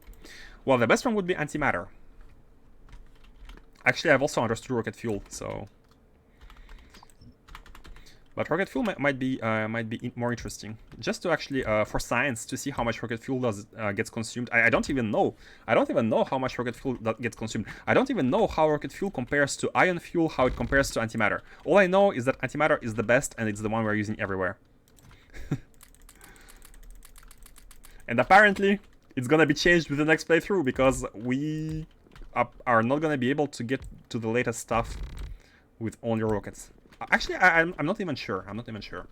Well, the best one would be antimatter. Actually, I've also understood rocket fuel, so. But rocket fuel might be more interesting, just to actually for science to see how much rocket fuel gets consumed. I don't even know. I don't even know how much rocket fuel gets consumed. I don't even know how rocket fuel compares to ion fuel, how it compares to antimatter. All I know is that antimatter is the best, and it's the one we're using everywhere. And apparently, it's gonna be changed with the next playthrough because we are not gonna be able to get to the latest stuff with only rockets. Actually, I'm not even sure. I'm not even sure.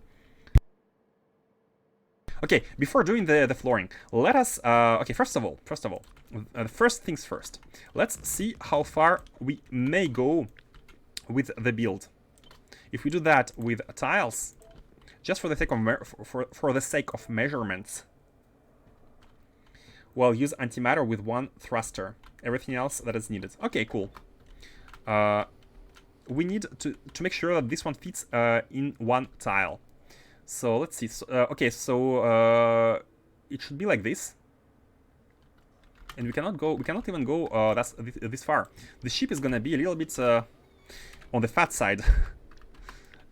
Okay, before doing the flooring, let us. Okay, first of all, first things first. Let's see how far we may go with the build. If we do that with tiles, just for the sake of for the sake of measurements, we'll use antimatter with one thruster. Everything else that is needed. Okay, cool. We need to make sure that this one fits in one tile. So let's see. So, okay, so it should be like this, and we cannot go. We cannot even go this far. The ship is gonna be a little bit on the fat side,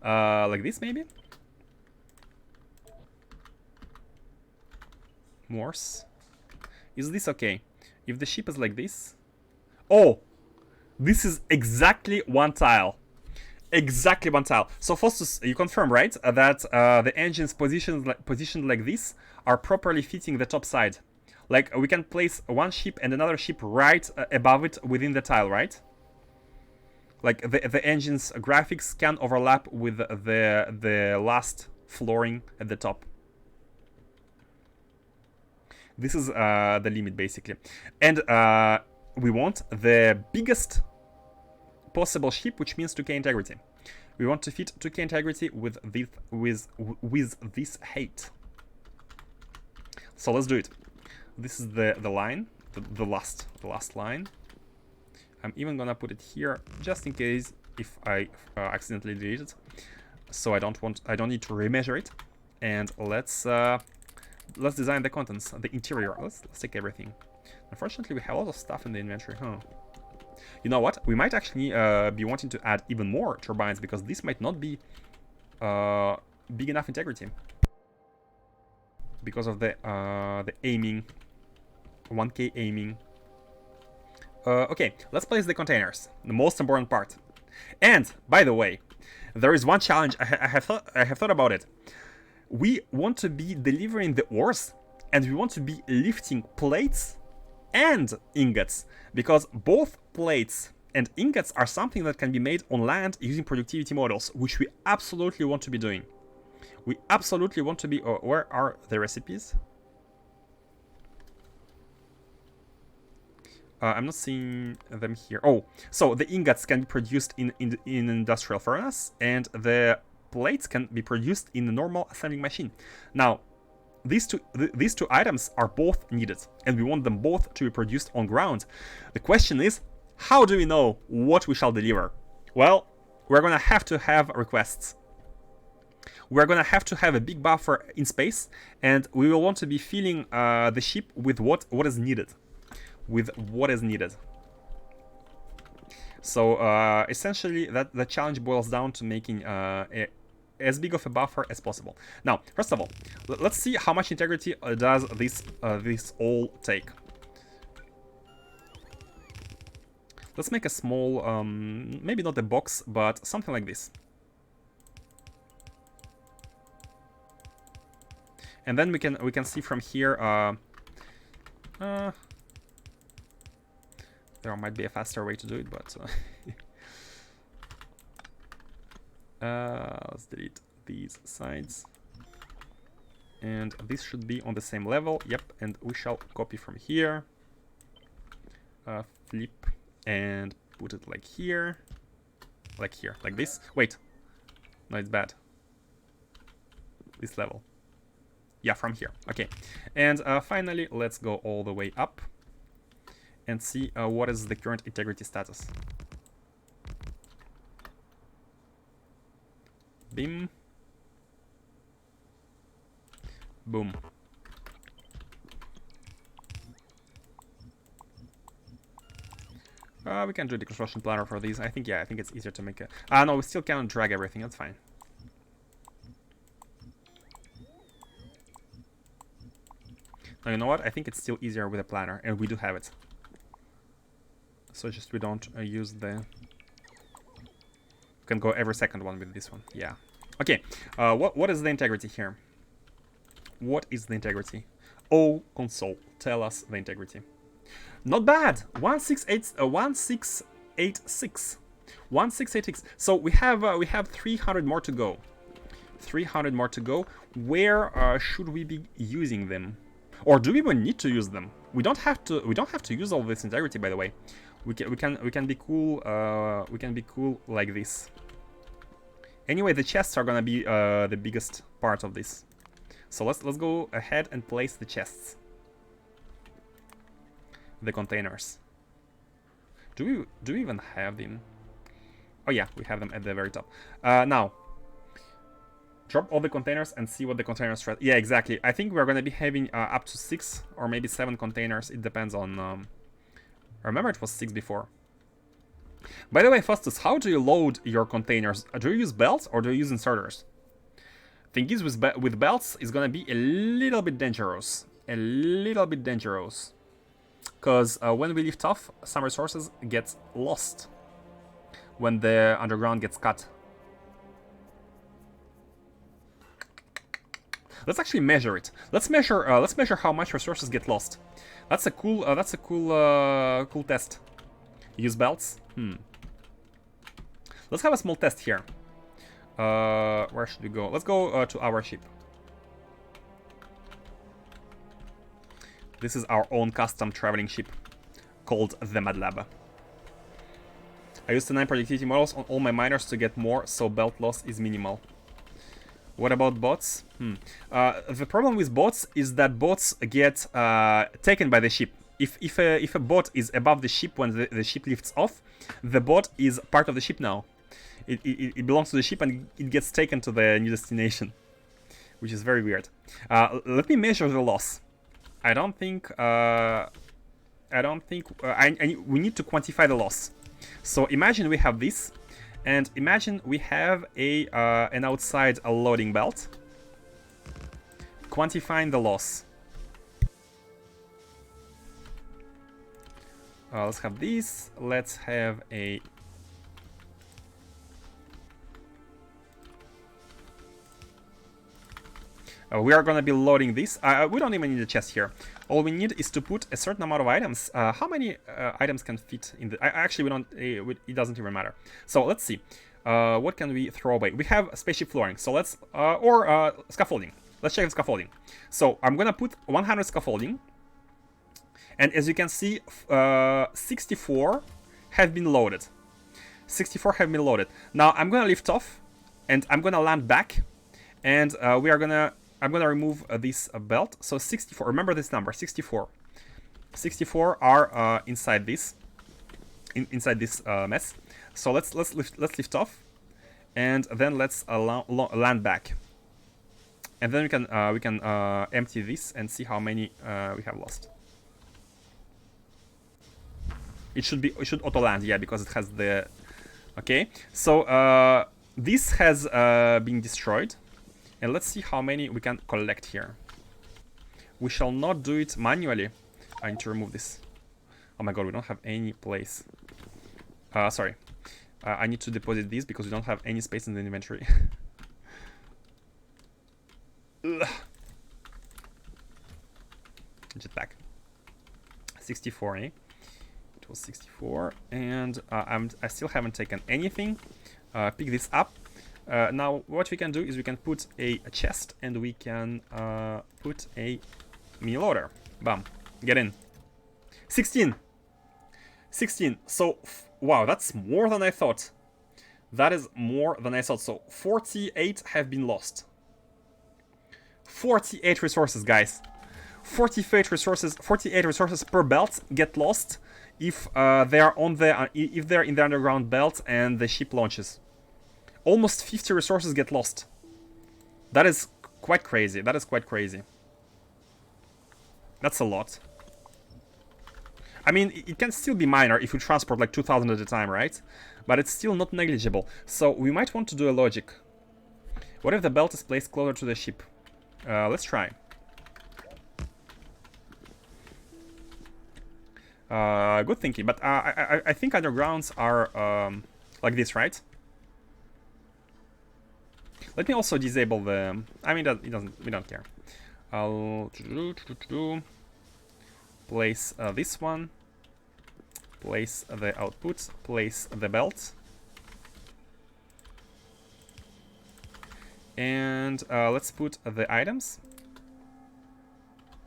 like this maybe. Morse. Is this okay? If the ship is like this, oh. This is exactly one tile. Exactly one tile. So Faustus, you confirm, right, that the engines positioned like this are properly fitting the top side. Like, we can place one ship and another ship right above it within the tile, right? Like, the engine's graphics can overlap with the last flooring at the top. This is the limit, basically. And we want the biggest possible ship, which means 2K integrity. We want to fit 2K integrity with this height. So let's do it. This is the line, the last line. I'm even gonna put it here just in case if I accidentally delete it. So I don't need to remeasure it. And let's design the contents, the interior. Let's take everything. Unfortunately, we have a lot of stuff in the inventory, huh? You know what? We might actually be wanting to add even more turbines because this might not be big enough integrity because of the aiming, 1K aiming. Okay, let's place the containers, the most important part. And by the way, there is one challenge. I have thought about it. We want to be delivering the ores, and we want to be lifting plates and ingots, because both plates and ingots are something that can be made on land using productivity models, which we absolutely want to be doing. We absolutely want to be. Where are the recipes? I'm not seeing them here. Oh, so the ingots can be produced in industrial furnace, and the plates can be produced in a normal assembling machine. Now, these two items are both needed, and we want them both to be produced on ground. The question is, how do we know what we shall deliver? Well, we're gonna have to have requests. We're gonna have to have a big buffer in space, and we will want to be filling the ship with what is needed. So essentially, that challenge boils down to making as big of a buffer as possible. Now, first of all, let's see how much integrity does this all take. Let's make a small, maybe not a box, but something like this. And then we can see from here. There might be a faster way to do it, but let's delete these sides. And this should be on the same level. Yep, and we shall copy from here. Flip and put it like here, like this. Wait, no, it's bad. This level. Yeah, from here. Okay, and finally, let's go all the way up and see what is the current integrity status. Bim. Boom. We can do the construction planner for these. I think it's easier to make a... no, we still cannot drag everything. That's fine. Now, you know what? I think it's still easier with a planner, and we do have it. So just we don't use the... We can go every second one with this one. Yeah. Okay. What is the integrity here? What is the integrity? Oh, console, tell us the integrity. Not bad. 1686. 1686. So we have 300 more to go. 300 more to go. Where should we be using them? Or do we even need to use them? We don't have to use all this integrity, by the way. We can be cool. We can be cool like this. Anyway, the chests are gonna be the biggest part of this. So let's go ahead and place the chests. The containers. Do we even have them? Oh yeah, we have them at the very top. Now, drop all the containers and see what the containers... Yeah, exactly. I think we're going to be having up to 6 or maybe 7 containers. It depends on... I remember it was 6 before. By the way, Faustus, how do you load your containers? Do you use belts or do you use inserters? Thing is, with belts, it's going to be a little bit dangerous. A little bit dangerous. Because when we lift off, some resources get lost when the underground gets cut. Let's actually measure it. Let's measure how much resources get lost. That's a cool cool test. Use belts. Let's have a small test here. Where should we go? Let's go to our ship. This is our own custom traveling ship called the Mad Lab. I used the 9 productivity models on all my miners to get more, so belt loss is minimal. What about bots? The problem with bots is that bots get taken by the ship. If a bot is above the ship when the ship lifts off, the bot is part of the ship now. It belongs to the ship and it gets taken to the new destination, which is very weird. Let me measure the loss. I don't think we need to quantify the loss. So imagine we have this, and imagine we have an outside loading belt. Quantifying the loss. Let's have this. Let's have a... we are gonna be loading this. We don't even need a chest here. All we need is to put a certain amount of items. How many items can fit in the... actually, we don't... it doesn't even matter. So let's see. What can we throw away? We have spaceship flooring. So let's... or scaffolding. Let's check the scaffolding. So I'm gonna put 100 scaffolding. And as you can see, 64 have been loaded. 64 have been loaded. Now I'm gonna lift off, and I'm gonna land back, and I'm gonna remove this belt. So 64. Remember this number, 64. 64 are inside this, inside this mess. So let's lift off, and then let's land back, and then we can empty this and see how many we have lost. It should auto land, yeah, because it has the... Okay, so this has been destroyed. And let's see how many we can collect here. We shall not do it manually. I need to remove this. Oh my god, we don't have any place. Sorry. I need to deposit these because we don't have any space in the inventory. Jetpack. 64, eh? It was 64. And I still haven't taken anything. Pick this up. Now, what we can do is we can put a chest and we can put a mini loader. Bam. Get in. 16. 16. So, wow, that's more than I thought. That is more than I thought. So, 48 have been lost. 48 resources, guys. 48 resources per belt get lost if they are on the if they're in the underground belt and the ship launches. Almost 50 resources get lost. That is quite crazy. That is quite crazy. That's a lot. I mean, it can still be minor if you transport like 2,000 at a time, right? But it's still not negligible. So we might want to do a logic. What if the belt is placed closer to the ship? Let's try. Good thinking, but I think undergrounds are like this, right? Let me also disable the. I mean, it doesn't. We don't care. I'll place this one. Place the output. Place the belt. And let's put the items.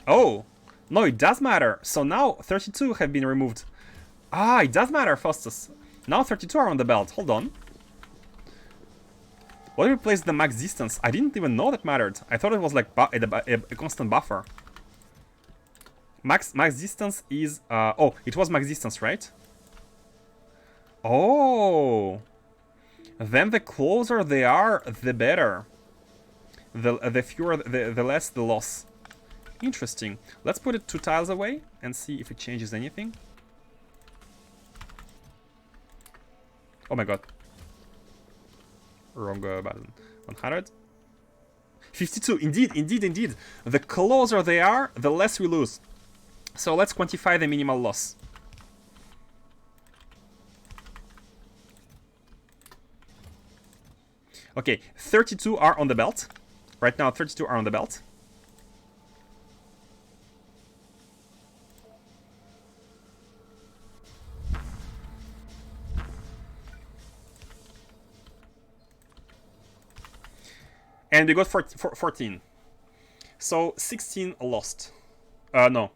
Oh! No, it does matter. So now 32 have been removed. Ah, it does matter, Faustus. Now 32 are on the belt. Hold on. What if we place the max distance? I didn't even know that mattered. I thought it was like a constant buffer. Max distance is... oh, it was max distance, right? Oh! Then the closer they are, the better. The fewer, the less the loss. Interesting. Let's put it 2 tiles away and see if it changes anything. Oh my god. Wrong button. 100. 52. Indeed. The closer they are, the less we lose. So let's quantify the minimal loss. Okay, 32 are on the belt. Right now, 32 are on the belt. And we got 14. So 16 lost. No.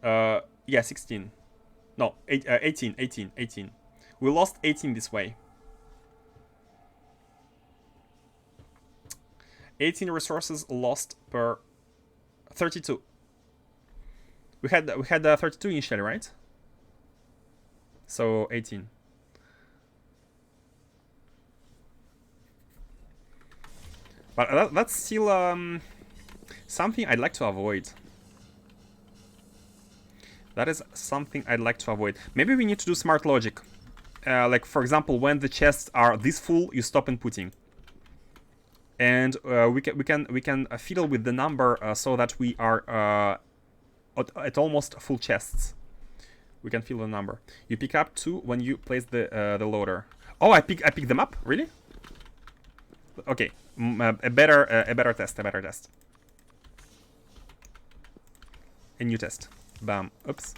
Yeah, 16. No, 18. We lost 18 this way. 18 resources lost per 32. We had 32 initially, right? So 18. But that's still something I'd like to avoid. That is something I'd like to avoid. Maybe we need to do smart logic. Like, for example, when the chests are this full, you stop inputting. And we can fiddle with the number so that we are at almost full chests. We can fill the number. You pick up 2 when you place the loader. Oh, I pick them up? Really? Okay, a better test. A new test. Bam. Oops.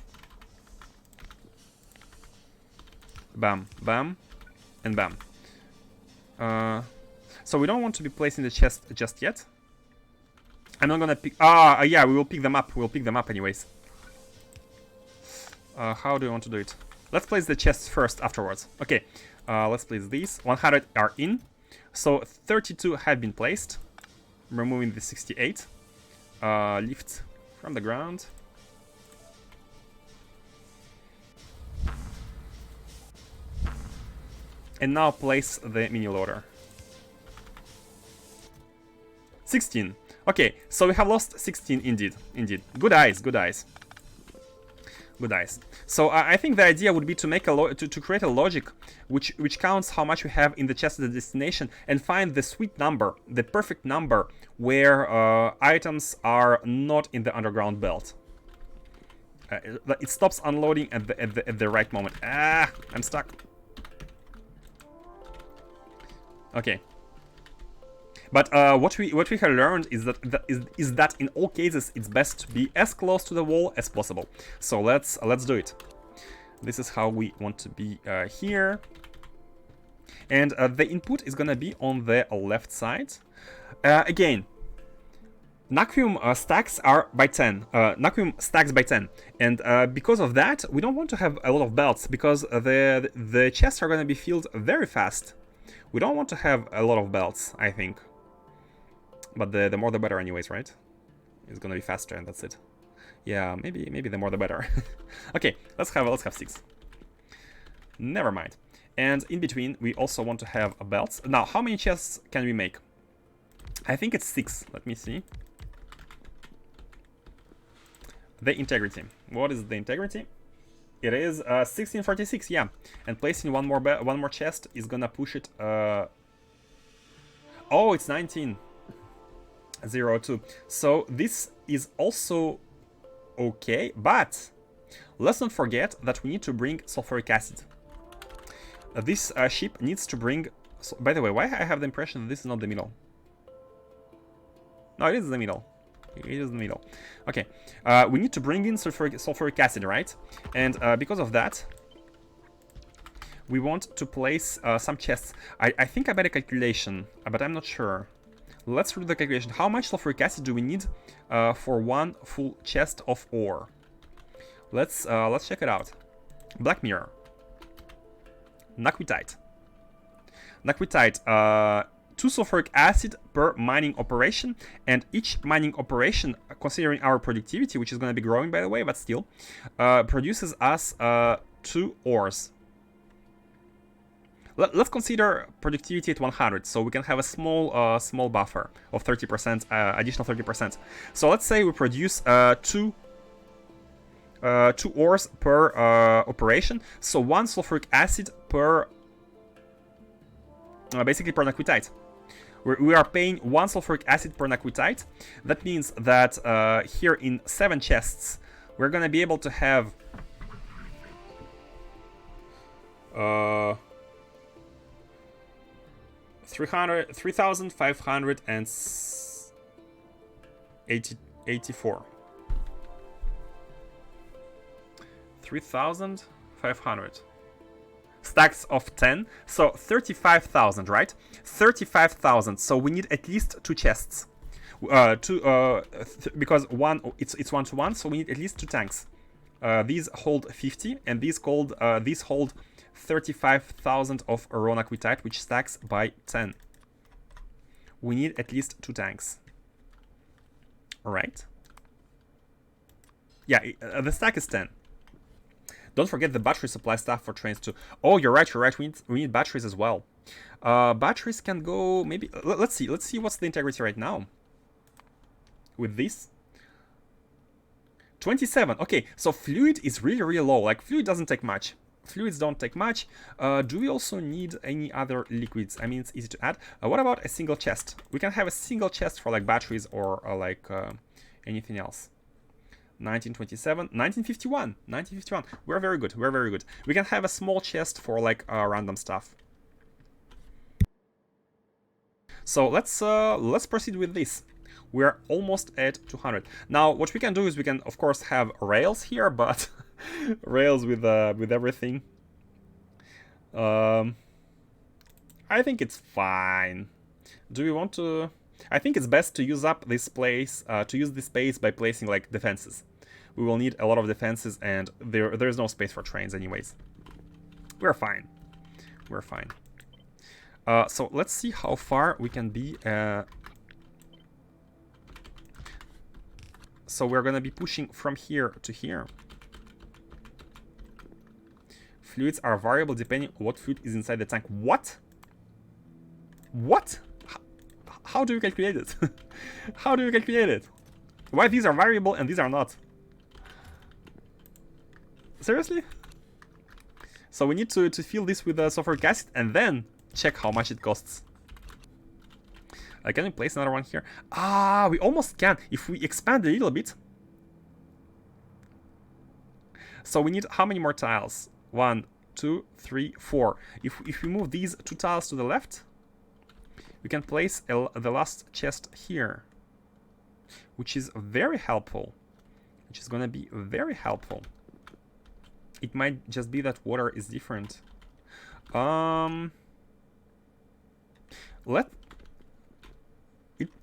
Bam. Bam. And bam. So we don't want to be placing the chest just yet. I'm not gonna pick... yeah, we will pick them up. We'll pick them up anyways. How do you want to do it? Let's place the chests first afterwards. Okay, let's place these. 100 are in. So 32 have been placed. Removing the 68. Lift from the ground. And now place the mini loader. 16. Okay, so we have lost 16 indeed. Good eyes. Good eyes. So I think the idea would be to make to create a logic which counts how much we have in the chest at the destination and find the sweet number, the perfect number where items are not in the underground belt. It stops unloading at the right moment. Ah, I'm stuck. Okay. But what we have learned is that in all cases it's best to be as close to the wall as possible. So let's do it. This is how we want to be here, and the input is gonna be on the left side. Again, Naquium stacks are by 10. Naquium stacks by 10, and because of that, we don't want to have a lot of belts because the chests are gonna be filled very fast. We don't want to have a lot of belts, I think. But the more the better anyways, right? It's gonna be faster and that's it. Yeah, maybe the more the better. Okay, let's have 6. Never mind. And in between, we also want to have a belts. Now, how many chests can we make? I think it's 6. Let me see. The integrity. What is the integrity? It is 1646, yeah. And placing one more chest is gonna push it. Oh, it's 1902. So this is also okay, but let's not forget that we need to bring sulfuric acid. This ship needs to bring. So, by the way, why I have the impression that this is not the middle? No, it is the middle. It is the middle. Okay, we need to bring in sulfuric acid, right? And because of that, we want to place some chests. I think I made a calculation, but I'm not sure. Let's do the calculation. How much sulfuric acid do we need for one full chest of ore? Let's check it out. Black mirror. Naquitite. Naquitite. 2 sulfuric acid per mining operation, and each mining operation, considering our productivity, which is going to be growing by the way, but still, produces us 2 ores. Let's consider productivity at 100, so we can have a small buffer of 30%, additional 30%. So let's say we produce 2 ores per operation, so 1 sulfuric acid per basically per naquitite. We are paying 1 sulfuric acid per naquitite. That means that here in 7 chests, we're gonna be able to have 3,584. 3,500 stacks of 10, so 35,000, right? 35,000. So we need at least 2 chests. Because one it's 1-to-1, so we need at least 2 tanks. These hold 50, and these hold 35,000 of raw naquitite, which stacks by 10. We need at least 2 tanks. All right. Yeah, the stack is 10. Don't forget the battery supply stuff for trains too. Oh, you're right. We need batteries as well. Batteries can go maybe. Let's see what's the integrity right now. With this, 27. Okay, so fluid is really low. Like fluid doesn't take much. Fluids don't take much. Do we also need any other liquids? I mean, it's easy to add. What about a single chest? We can have a single chest for like batteries or like anything else. 1927, 1951, 1951. We're very good. We're very good. We can have a small chest for like random stuff. So let's proceed with this. We're almost at 200. Now, what we can do is we can, of course, have rails here, but rails with everything. I think it's fine. Do we want to? I think it's best to use up this place, to use this space by placing like defenses. We will need a lot of defenses, and there's no space for trains anyways. We're fine. We're fine. So let's see how far we can be. So we're gonna be pushing from here to here. Fluids are variable depending on what fluid is inside the tank. What? What? How do you calculate it? How do you calculate it? Why these are variable and these are not? Seriously? So we need to fill this with sulfuric acid and then check how much it costs. Can we place another one here? Ah, we almost can if we expand a little bit. So we need how many more tiles? 1, 2, 3, 4. If we move these 2 tiles to the left, we can place the last chest here, which is very helpful. Which is gonna be very helpful. It might just be that water is different.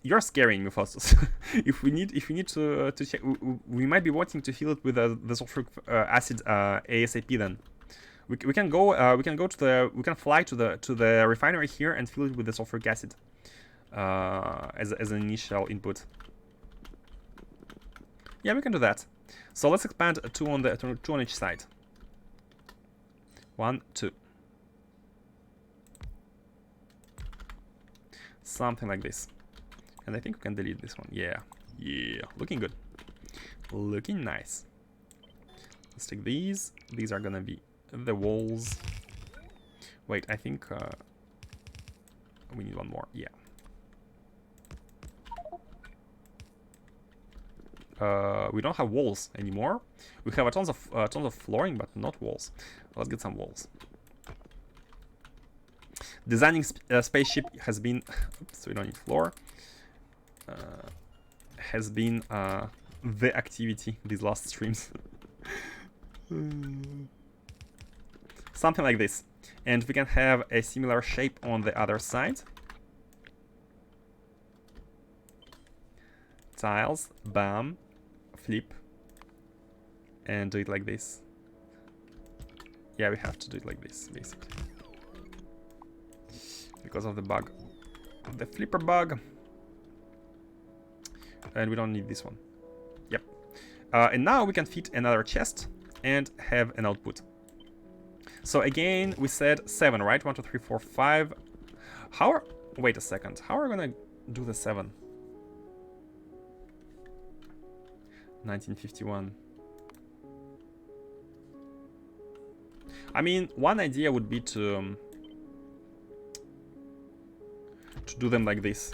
You're scaring me, Faustus. if we need to check, we might be wanting to fill it with the sulfuric acid ASAP. Then we can fly to the refinery here and fill it with the sulfuric acid as an initial input. Yeah, we can do that. So let's expand two on each side. 1, 2. Something like this. And I think we can delete this one. Yeah. Yeah. Looking good. Looking nice. Let's take these. These are gonna be the walls. Wait, I think we need one more. Yeah. We don't have walls anymore. We have tons of flooring, but not walls. Let's get some walls. Designing spaceship has been oops, we don't need floor. Has been the activity these last streams. Something like this, and we can have a similar shape on the other side. Tiles, bam, flip, and do it like this. Yeah, we have to do it like this, basically. Because of the bug. The flipper bug. And we don't need this one. Yep. And now we can fit another chest and have an output. So again, we said 7, right? 1, 2, 3, 4, 5. Wait a second. How are we gonna do the 7? 1951. I mean, one idea would be to do them like this.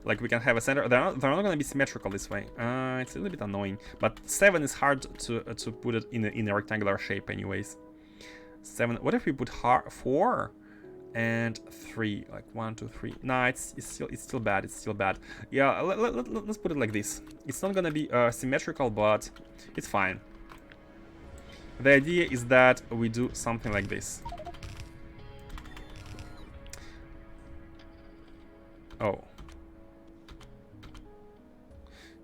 Like we can have a center. They're not going to be symmetrical this way. It's a little bit annoying, but 7 is hard to put it in a rectangular shape, anyways. 7. What if we put 4 and 3? Like 1, 2, 3. Nah, it's still bad. It's still bad. Yeah, let's put it like this. It's not going to be symmetrical, but it's fine. The idea is that we do something like this. Oh.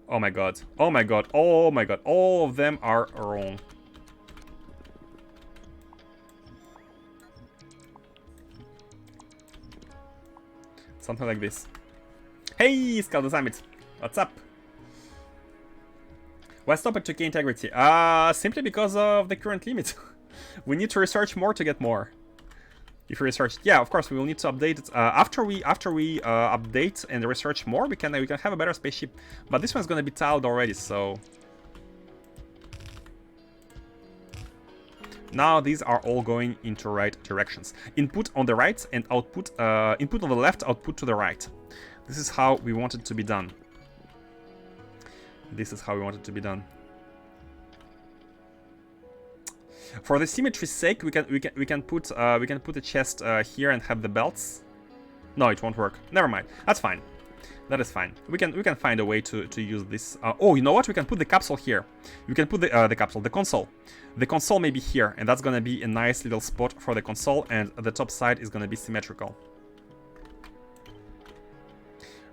Oh my god. Oh my god. Oh my god. All of them are wrong. Something like this. Hey, Scout the Summit. What's up? Why stop at 2K integrity? Simply because of the current limit. We need to research more to get more. If we research, yeah, of course we will need to update it. After we update and research more, we can have a better spaceship. But this one's gonna be tiled already, so now these are all going into right directions. Input on the right and output. Input on the left, output to the right. This is how we want it to be done. This is how we want it to be done. For the symmetry's sake, we can put a chest here and have the belts. No, it won't work. Never mind. That's fine. That is fine. We can find a way to use this. Oh, you know what? We can put the capsule here. We can put the capsule, the console. The console may be here, and that's gonna be a nice little spot for the console, and the top side is gonna be symmetrical.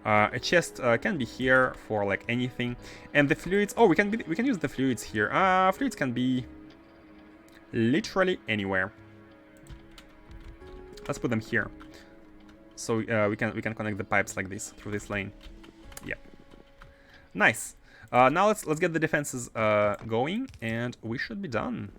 A chest can be here for like anything, and the fluids. Oh, we can use the fluids here. Fluids can be literally anywhere. Let's put them here, so we can connect the pipes like this through this lane. Yeah, nice. Now let's get the defenses going, and we should be done.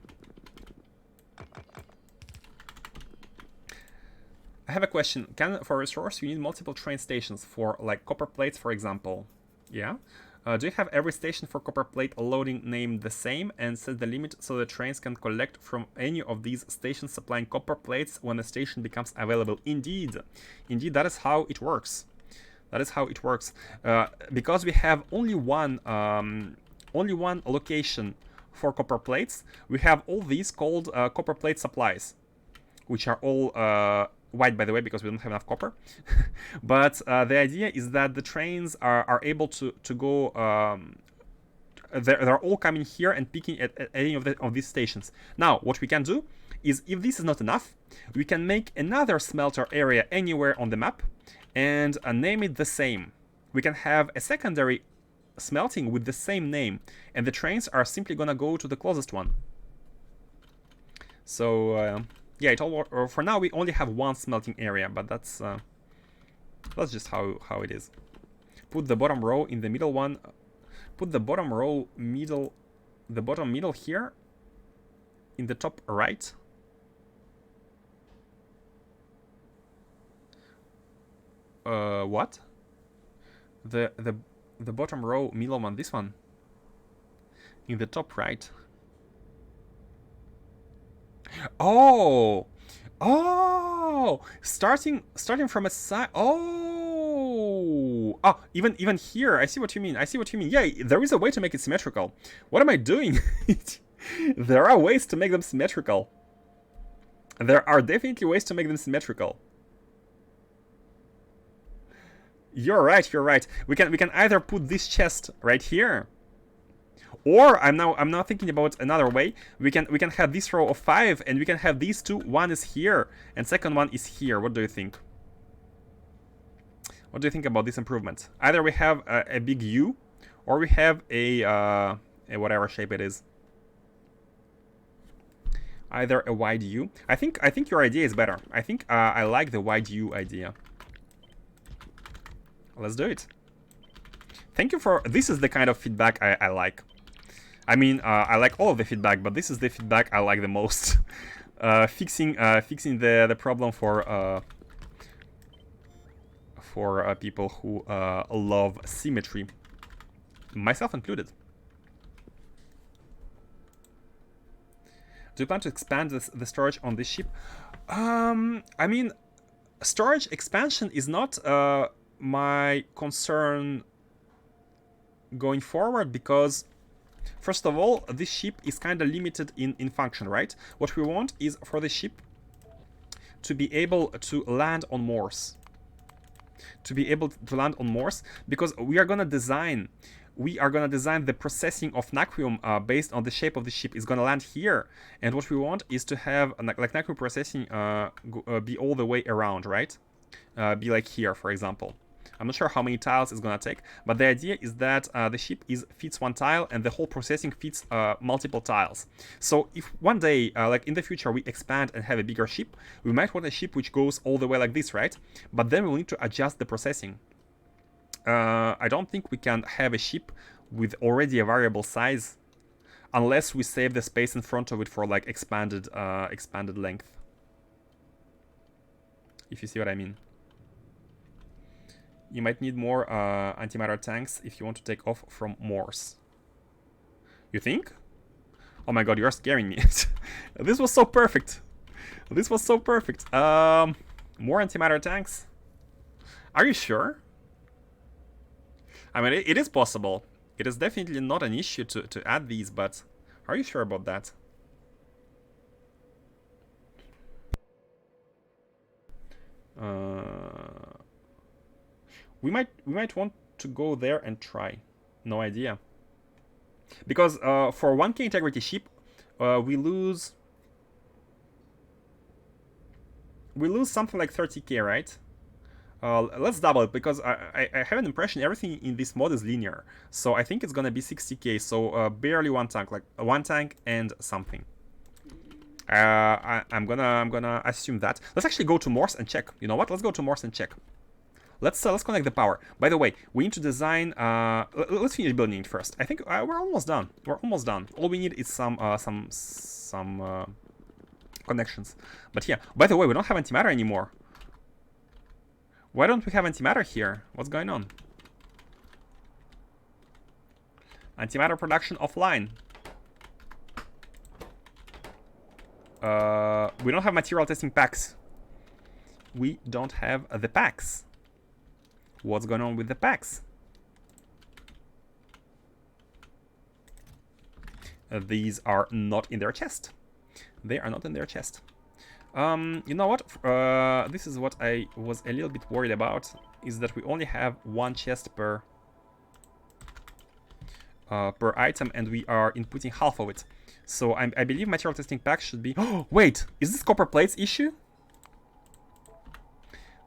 I have a question. For a resource, you need multiple train stations for like copper plates, for example. Yeah. Do you have every station for copper plate loading named the same and set the limit so the trains can collect from any of these stations supplying copper plates when the station becomes available? Indeed. Indeed, that is how it works. That is how it works. Because we have only one location for copper plates, we have all these called copper plate supplies, which are all white, by the way, because we don't have enough copper. But the idea is that the trains are able to go. They're all coming here and picking at any of these stations. Now, what we can do is, if this is not enough, we can make another smelter area anywhere on the map and name it the same. We can have a secondary smelting with the same name, and the trains are simply gonna go to the closest one. So yeah, for now we only have one smelting area, but that's just how it is. Put the bottom row in the middle one. Put the bottom row middle, the bottom middle here, in the top right. What? The bottom row middle one, this one, in the top right. Oh, starting from a side. Oh, even here. I see what you mean. Yeah, there is a way to make it symmetrical. What am I doing? There are ways to make them symmetrical. There are definitely ways to make them symmetrical. You're right. We can either put this chest right here, or I'm now thinking about another way. We can have this row of 5, and we can have these two. One is here, and second one is here. What do you think? What do you think about this improvement? Either we have a big U, or we have a whatever shape it is. Either a wide U. I think your idea is better. I think I like the wide U idea. Let's do it. Thank you for... This is the kind of feedback I like. I mean, I like all of the feedback, but this is the feedback I like the most. Fixing the problem for people who love symmetry, myself included. Do you plan to expand the storage on this ship? I mean, storage expansion is not my concern going forward, because first of all, this ship is kind of limited in function, right? What we want is for the ship to be able to land on moors. Because we are gonna design the processing of Naquium based on the shape of the ship. Is gonna land here, and what we want is to have like Naquium processing be all the way around, right? Be like here, for example. I'm not sure how many tiles it's gonna take, but the idea is that the ship fits one tile, and the whole processing fits multiple tiles. So if one day, like in the future, we expand and have a bigger ship, we might want a ship which goes all the way like this, right? But then we'll need to adjust the processing. I don't think we can have a ship with already a variable size unless we save the space in front of it for like expanded length. If you see what I mean. You might need more antimatter tanks if you want to take off from moors. You think? Oh my god, you're scaring me. This was so perfect. This was so perfect. More antimatter tanks? Are you sure? I mean, it is possible. It is definitely not an issue to add these, but are you sure about that? We might want to go there and try. No idea. Because for 1k integrity ship, we lose something like 30k, right? Let's double it, because I have an impression everything in this mod is linear. So I think it's gonna be 60k. So barely one tank, like one tank and something. I'm gonna assume that. Let's actually go to Morse and check. You know what? Let's go to Morse and check. Let's connect the power. By the way, we need to design. Let's finish building it first. I think we're almost done. All we need is some connections. But yeah. By the way, we don't have antimatter anymore. Why don't we have antimatter here? What's going on? Antimatter production offline. We don't have material testing packs. We don't have the packs. What's going on with the packs? These are not in their chest. They are not in their chest. You know what? This is what I was a little bit worried about, is that we only have one chest per item, and we are inputting half of it. So I believe material testing packs should be... Oh, wait! Is this copper plates issue?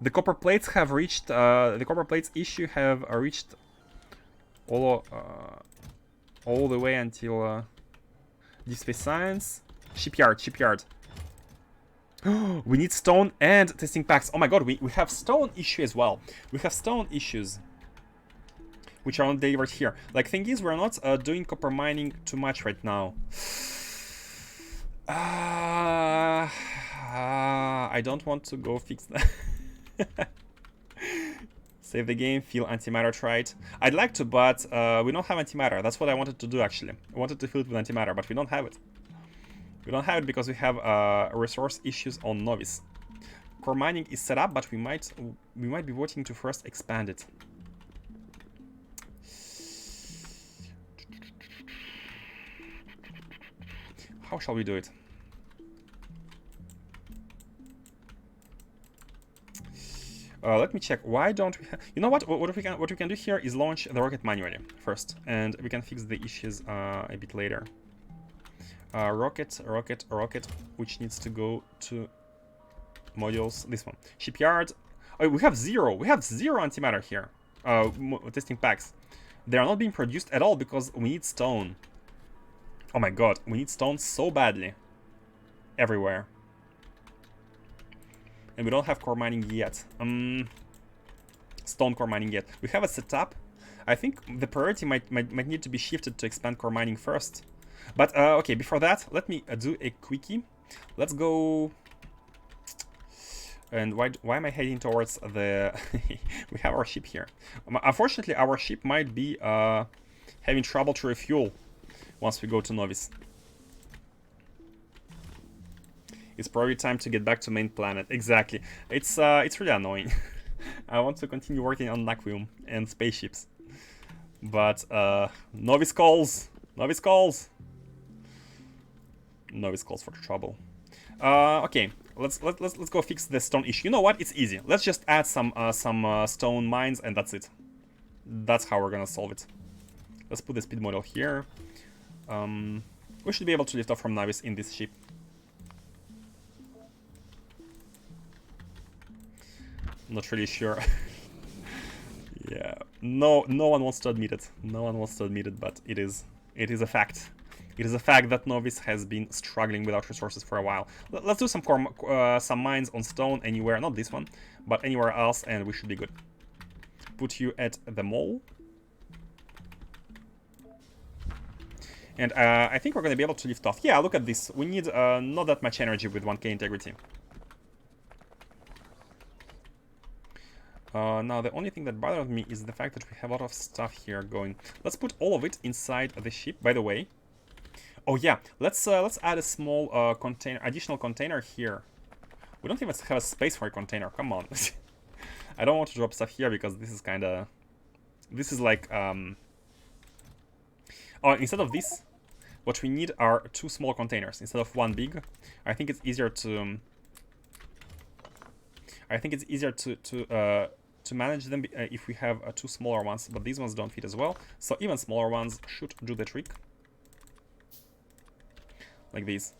The copper plates have reached... the copper plates issue have reached all the way until... Deep Space Science. Shipyard. We need stone and testing packs. Oh my god, we have stone issue as well. We have stone issues, which are not delivered here. Like, thing is, we're not doing copper mining too much right now. I don't want to go fix that. Save the game, fill antimatter trite. I'd like to, but we don't have antimatter. That's what I wanted to do, actually. I wanted to fill it with antimatter, but we don't have it. We don't have it because we have resource issues on Novice. Core mining is set up, but we might be voting to first expand it. How shall we do it? Let me check. Why don't we have... You know what? What we can do here is launch the rocket manually first, and we can fix the issues a bit later. Rocket, which needs to go to modules. This one. Shipyard. Oh, we have zero. We have zero antimatter here. Testing packs. They are not being produced at all because we need stone. Oh my god, we need stone so badly. Everywhere. And we don't have core mining yet. Stone core mining yet. We have a setup. I think the priority might need to be shifted to expand core mining first. But okay, before that, let me do a quickie. Let's go. And why am I heading towards the... We have our ship here. Unfortunately, our ship might be having trouble to refuel once we go to Novice. It's probably time to get back to main planet. Exactly. It's really annoying. I want to continue working on Naquium and spaceships, but Novice calls. Novice calls. Novice calls for trouble. Okay, let's go fix the stone issue. You know what? It's easy. Let's just add some stone mines, and that's it. That's how we're gonna solve it. Let's put the speed model here. We should be able to lift off from Novice in this ship. Not really sure. Yeah, no one wants to admit it. No one wants to admit it, but it is a fact. It is a fact that Novice has been struggling without resources for a while. Let's do some mines on stone anywhere, not this one, but anywhere else, and we should be good. Put you at the mall. And I think we're going to be able to lift off. Yeah, look at this. We need not that much energy with 1k integrity. Now, the only thing that bothers me is the fact that we have a lot of stuff here going. Let's put all of it inside the ship, by the way. Oh yeah, let's add a small container, additional container here. We don't even have a space for a container. Come on. I don't want to drop stuff here because this is kind of... This is like... Oh, instead of this, what we need are 2 small containers instead of 1 big. I think it's easier to... to manage them if we have 2 smaller ones, but these ones don't fit as well. So even smaller ones should do the trick. Like these.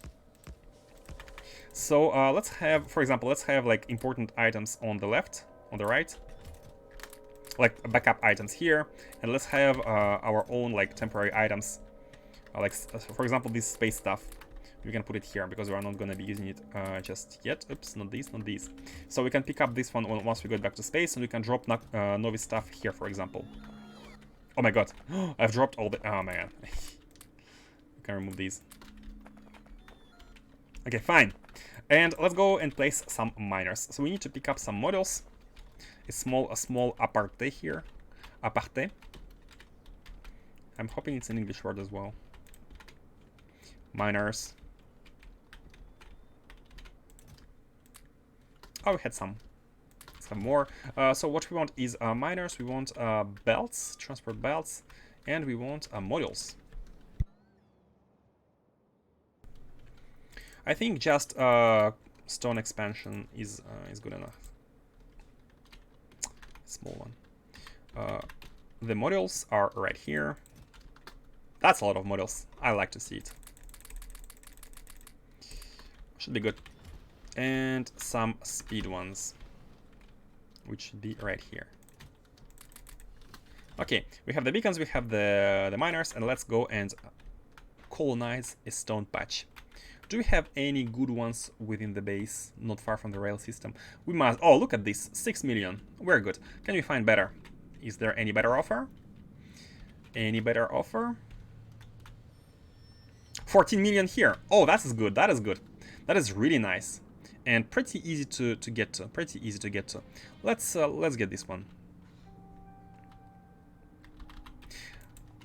So let's have, for example, let's have like important items on the left, on the right. Like backup items here. And let's have our own like temporary items. Like, for example, this space stuff. We can put it here because we're not going to be using it just yet. Oops, not these, not these. So we can pick up this one once we go back to space, and we can drop Novice stuff here, for example. Oh my god, I've dropped all the... Oh man. We can remove these. Okay, fine. And let's go and place some miners. So we need to pick up some modules. A small aparté here. Aparté. I'm hoping it's an English word as well. Miners. Oh, we had some. Let's have more. So what we want is miners, we want belts, transport belts, and we want modules. I think just stone expansion is good enough. Small one. The modules are right here. That's a lot of modules. I like to see it. Should be good. And some speed ones, which should be right here. Okay, we have the beacons, we have the miners, and let's go and colonize a stone patch. Do we have any good ones within the base, not far from the rail system? We must. Oh, look at this, 6 million. We're good. Can we find better? Is there any better offer? Any better offer? 14 million here. Oh, that is good. That is good. That is really nice. And pretty easy to get to. Pretty easy to get to. Let's get this one.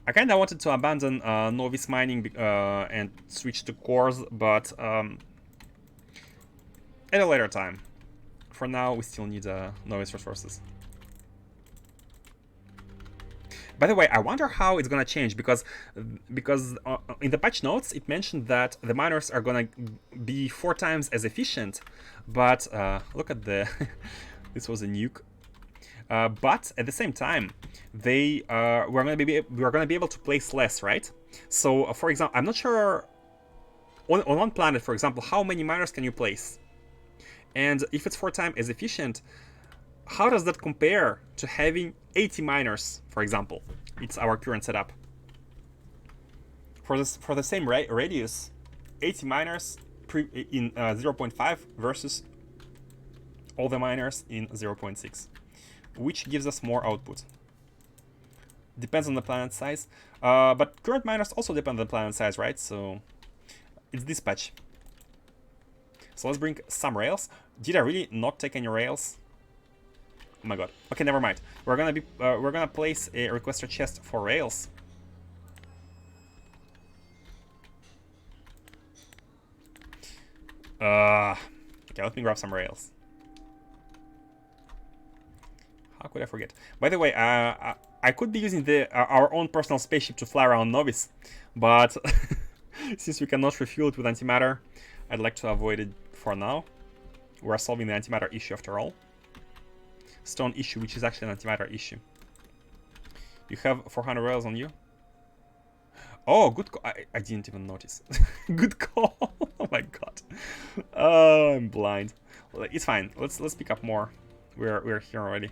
I kind of wanted to abandon novice mining and switch to cores, but at a later time. For now, we still need novice resources. By the way, I wonder how it's gonna change, because in the patch notes it mentioned that the miners are gonna be 4 times as efficient, but look at the this was a nuke. But at the same time, we're gonna be able to place less, right? So for example, I'm not sure on one planet, for example, how many miners can you place, and if it's 4 times as efficient, how does that compare to having 80 miners, for example? It's our current setup. For the same radius, 80 miners in 0.5 versus all the miners in 0.6, which gives us more output. Depends on the planet size, but current miners also depend on the planet size, right? So it's this patch. So let's bring some rails. Did I really not take any rails? Oh my god. Okay, never mind. We're gonna place a requester chest for rails. Okay, let me grab some rails. How could I forget? By the way, I could be using our own personal spaceship to fly around Novice, but since we cannot refuel it with antimatter, I'd like to avoid it for now. We're solving the antimatter issue after all. Stone issue, which is actually an antimatter issue. You have 400 rails on you? Oh, good call. I didn't even notice. Good call. Oh my god. Oh, I'm blind. It's fine. Let's pick up more. We're here already.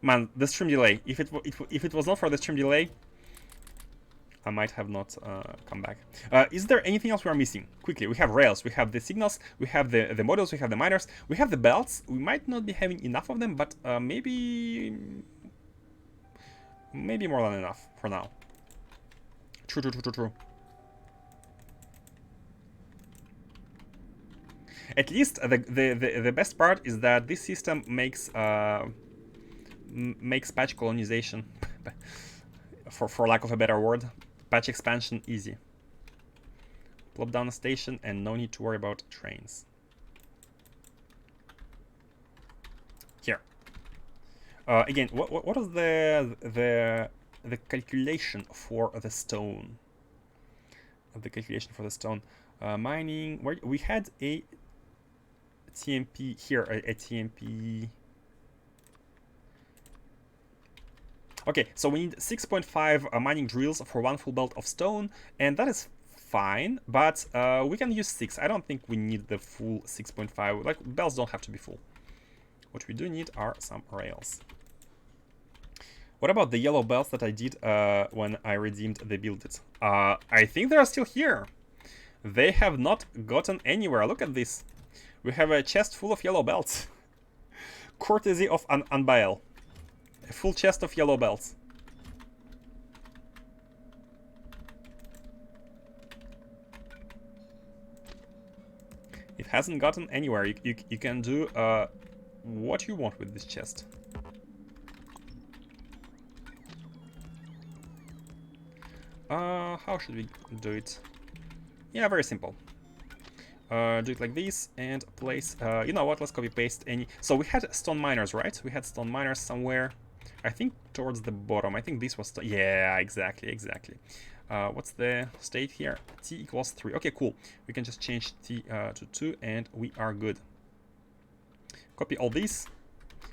Man, the stream delay. If it was not for the stream delay, I might have not come back. Is there anything else we are missing? Quickly, we have rails, we have the signals, we have the modules, we have the miners, we have the belts. We might not be having enough of them, but maybe more than enough for now. True. At least the best part is that this system makes patch colonization, for lack of a better word, patch expansion easy. Plop down a station and no need to worry about trains. Here. Again, what is the calculation for the stone? The calculation for the stone. Mining. Where we had a TMP here, a TMP. Okay, so we need 6.5 mining drills for 1 full belt of stone, and that is fine, but we can use 6. I don't think we need the full 6.5. Like, belts don't have to be full. What we do need are some rails. What about the yellow belts that I did when I redeemed the Build It? I think they are still here. They have not gotten anywhere. Look at this. We have a chest full of yellow belts. Courtesy of Unbail. A full chest of yellow belts. It hasn't gotten anywhere. You can do what you want with this chest. How should we do it? Yeah, very simple. Do it like this and place, you know what, let's copy paste any. So we had stone miners, right? We had stone miners somewhere, I think towards the bottom. I think this was, yeah, exactly. What's the state here? T equals 3. Okay, cool. We can just change T to 2 and we are good. Copy all these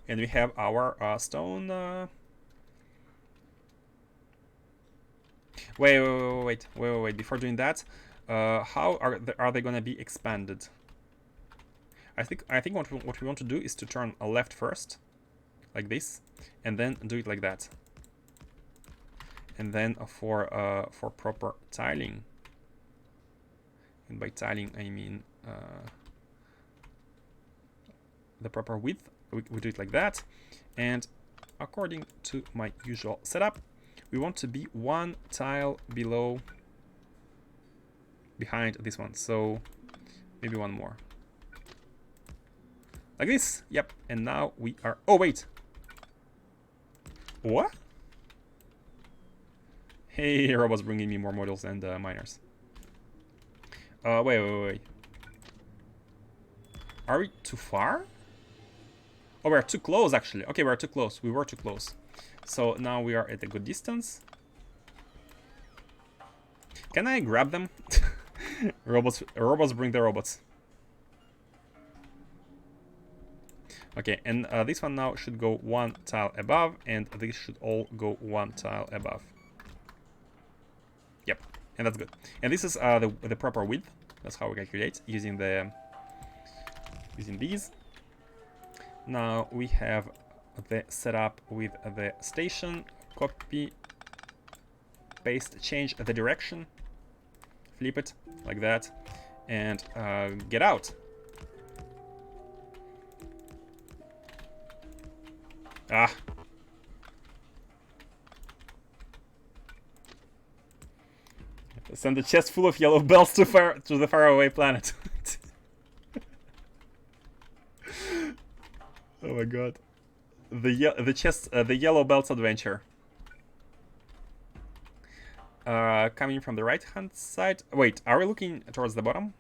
and we have our stone. Wait. Before doing that, how are they gonna be expanded? I think what we want to do is to turn a left first, like this, and then do it like that. And then for proper tiling, and by tiling I mean the proper width, we do it like that. And according to my usual setup, we want to be 1 tile behind this one, so maybe 1 more. Like this, yep, and now we are, oh wait! What? Hey, robots bringing me more models and miners. Wait. Are we too far? Oh, we're too close, actually. Okay, we're too close. We were too close. So now we are at a good distance. Can I grab them? Robots bring the robots. Okay, and this one now should go 1 tile above, and these should all go 1 tile above. Yep, and that's good. And this is the proper width. That's how we calculate using these. Now we have the setup with the station. Copy, paste, change the direction, flip it like that, and get out. Ah. Send a chest full of yellow bells to the faraway planet. Oh my god. The yellow belts adventure. Coming from the right hand side. Wait, are we looking towards the bottom?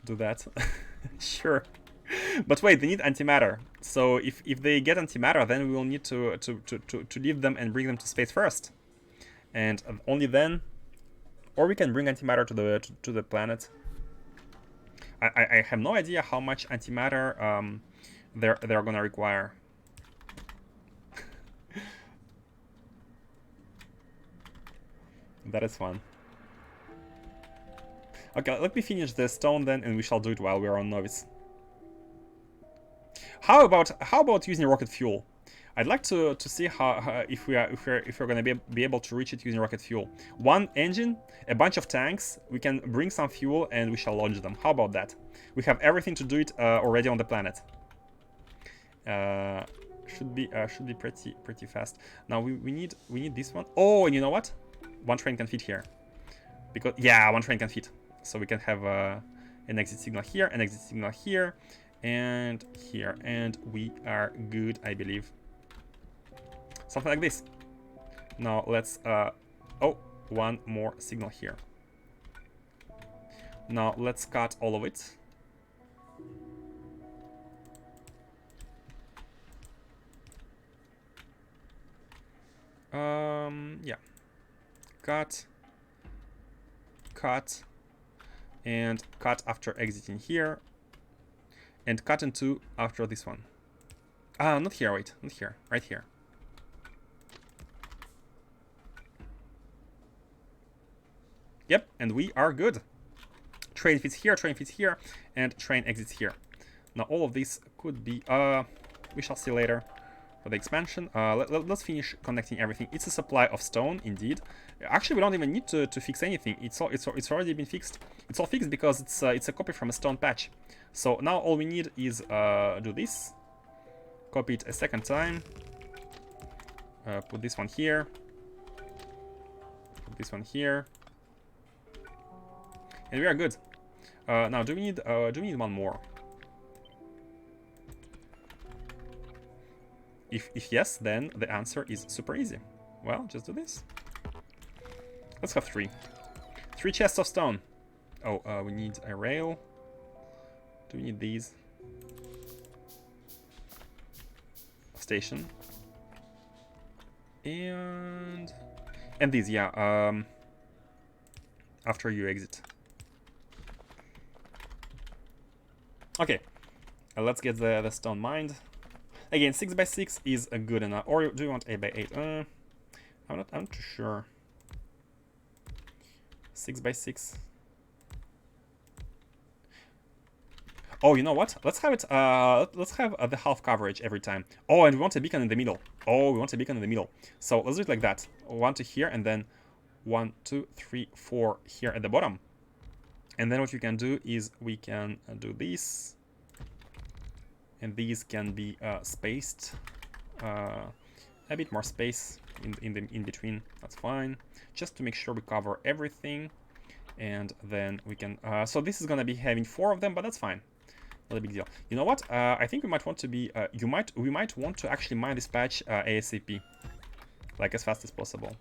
Do that. Sure. But wait, they need antimatter. So if they get antimatter, then we will need to leave them and bring them to space first. And only then, or we can bring antimatter to the planet. I have no idea how much antimatter they're gonna require. That is fun. Okay, let me finish the stone then, and we shall do it while we are on novice. How about using rocket fuel? I'd like to see how if we're gonna be able to reach it using rocket fuel. 1 engine, a bunch of tanks. We can bring some fuel and we shall launch them. How about that? We have everything to do it already on the planet. Should be pretty fast. Now we need this one. Oh, and you know what? 1 train can fit here. Because yeah, 1 train can fit. So we can have an exit signal here, an exit signal here, and here, and we are good, I believe. Something like this. Now let's oh, 1 more signal here. Now let's cut all of it. Yeah. Cut, and cut after exiting here, and cut in 2 after this one. Not here, wait, not here, right here. Yep, and we are good. Train fits here, and train exits here. Now all of this could be, we shall see later for the expansion. Let's finish connecting everything. It's a supply of stone, indeed. Actually, we don't even need to fix anything. It's already been fixed. It's all fixed because it's a copy from a stone patch. So now all we need is do this. Copy it a second time. Put this one here. Put this one here. And we are good. Now, do we need 1 more? If yes, then the answer is super easy. Well, just do this. Let's have 3. 3 chests of stone. Oh, we need a rail. Do we need these? Station. And these, yeah. After you exit. Okay. Let's get the stone mined. Again, 6x6 is good enough. Or do you want 8x8? I'm not too sure. 6x6. Oh, you know what? Let's have it. Let's have the half coverage every time. Oh, and we want a beacon in the middle. Oh, we want a beacon in the middle. So let's do it like that. 1 to here, and then 1, 2, 3, 4 here at the bottom. And then what we can do is we can do this, and these can be spaced. A bit more space in between. That's fine. Just to make sure we cover everything, and then we can. So this is gonna be having 4 of them, but that's fine. Not a big deal. You know what? I think we might want to be. We might want to actually mine this patch ASAP, like as fast as possible.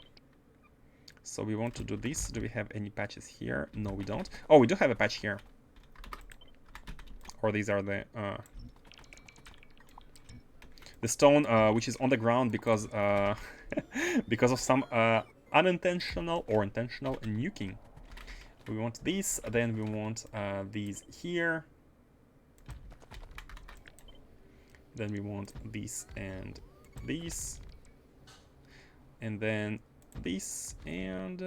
So we want to do this. Do we have any patches here? No, we don't. Oh, we do have a patch here. Or these are the stone which is on the ground because because of some unintentional or intentional nuking. We want these. Then we want these here. Then we want these and these, and then this, and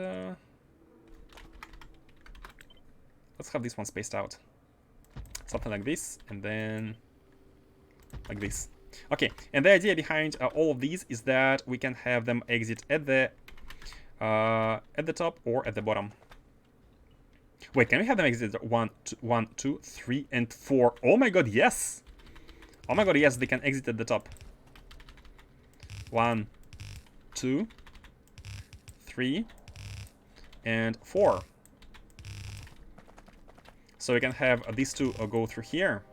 let's have this one spaced out, something like this, and then like this. Okay, and the idea behind all of these is that we can have them exit at the top or at the bottom. Wait, can we have them exit 1, 2, 3, and 4? Oh my god, yes! Oh my god, yes, they can exit at the top. 1, 2, 3, and 4. So we can have these two go through here.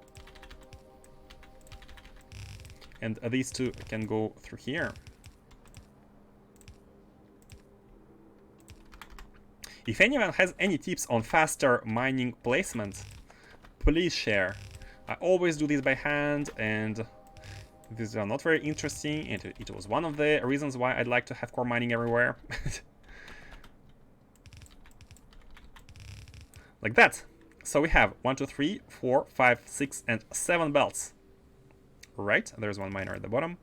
And these two can go through here. If anyone has any tips on faster mining placement, please share. I always do this by hand, and these are not very interesting, and it was one of the reasons why I'd like to have core mining everywhere. Like that. So we have 1, 2, 3, 4, 5, 6, and 7 belts. Right, there's one miner at the bottom.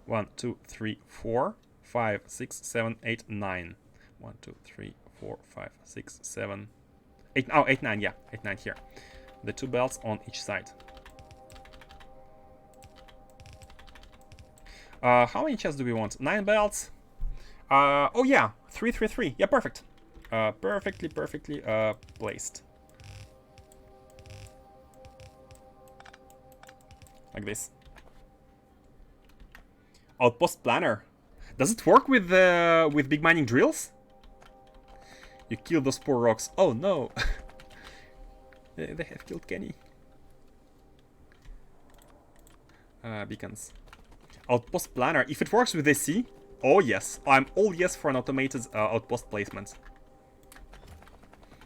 1, 2, 3, 4, 5, 6, 7, 8, 9. 1, 2, 3, 4, 5, 6, 7, 8. Oh, 8, 9, yeah, 8, 9 here. The 2 belts on each side. How many chests do we want? 9 belts. Oh yeah, 3, 3, 3. Yeah, perfect. Perfectly placed. Like this. Outpost planner. Does it work with big mining drills? You kill those poor rocks. Oh no. They have killed Kenny. Beacons. Outpost planner. If it works with AC, oh yes. I'm all yes for an automated outpost placement.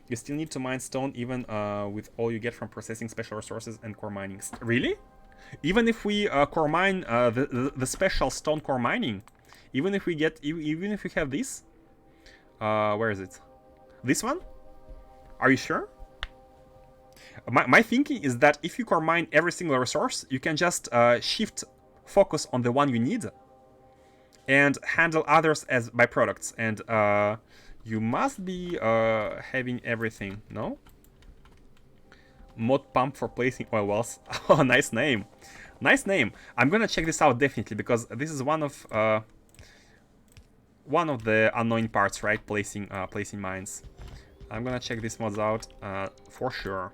You still need to mine stone even with all you get from processing special resources and core mining. Really? Even if we core mine the special stone core mining, even if we have this, where is it? This one? Are you sure? My thinking is that if you core mine every single resource, you can just shift focus on the one you need and handle others as byproducts. And you must be having everything, no? Mod pump for placing oil wells. Oh, nice name. Nice name. I'm gonna check this out definitely, because this is one of the annoying parts, right? Placing mines. I'm gonna check these mods out for sure.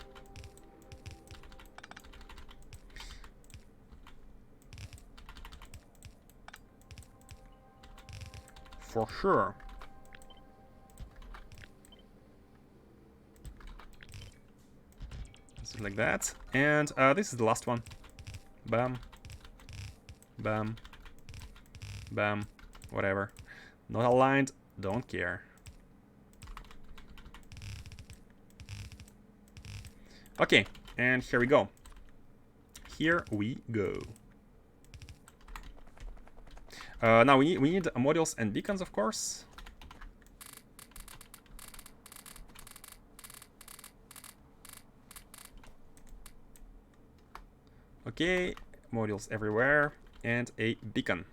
For sure. Just like that. And this is the last one. Bam. Bam. Bam. Whatever. Not aligned. Don't care. Okay, and here we go. Here we go. Now we need modules and beacons, of course. Okay, modules everywhere and a beacon.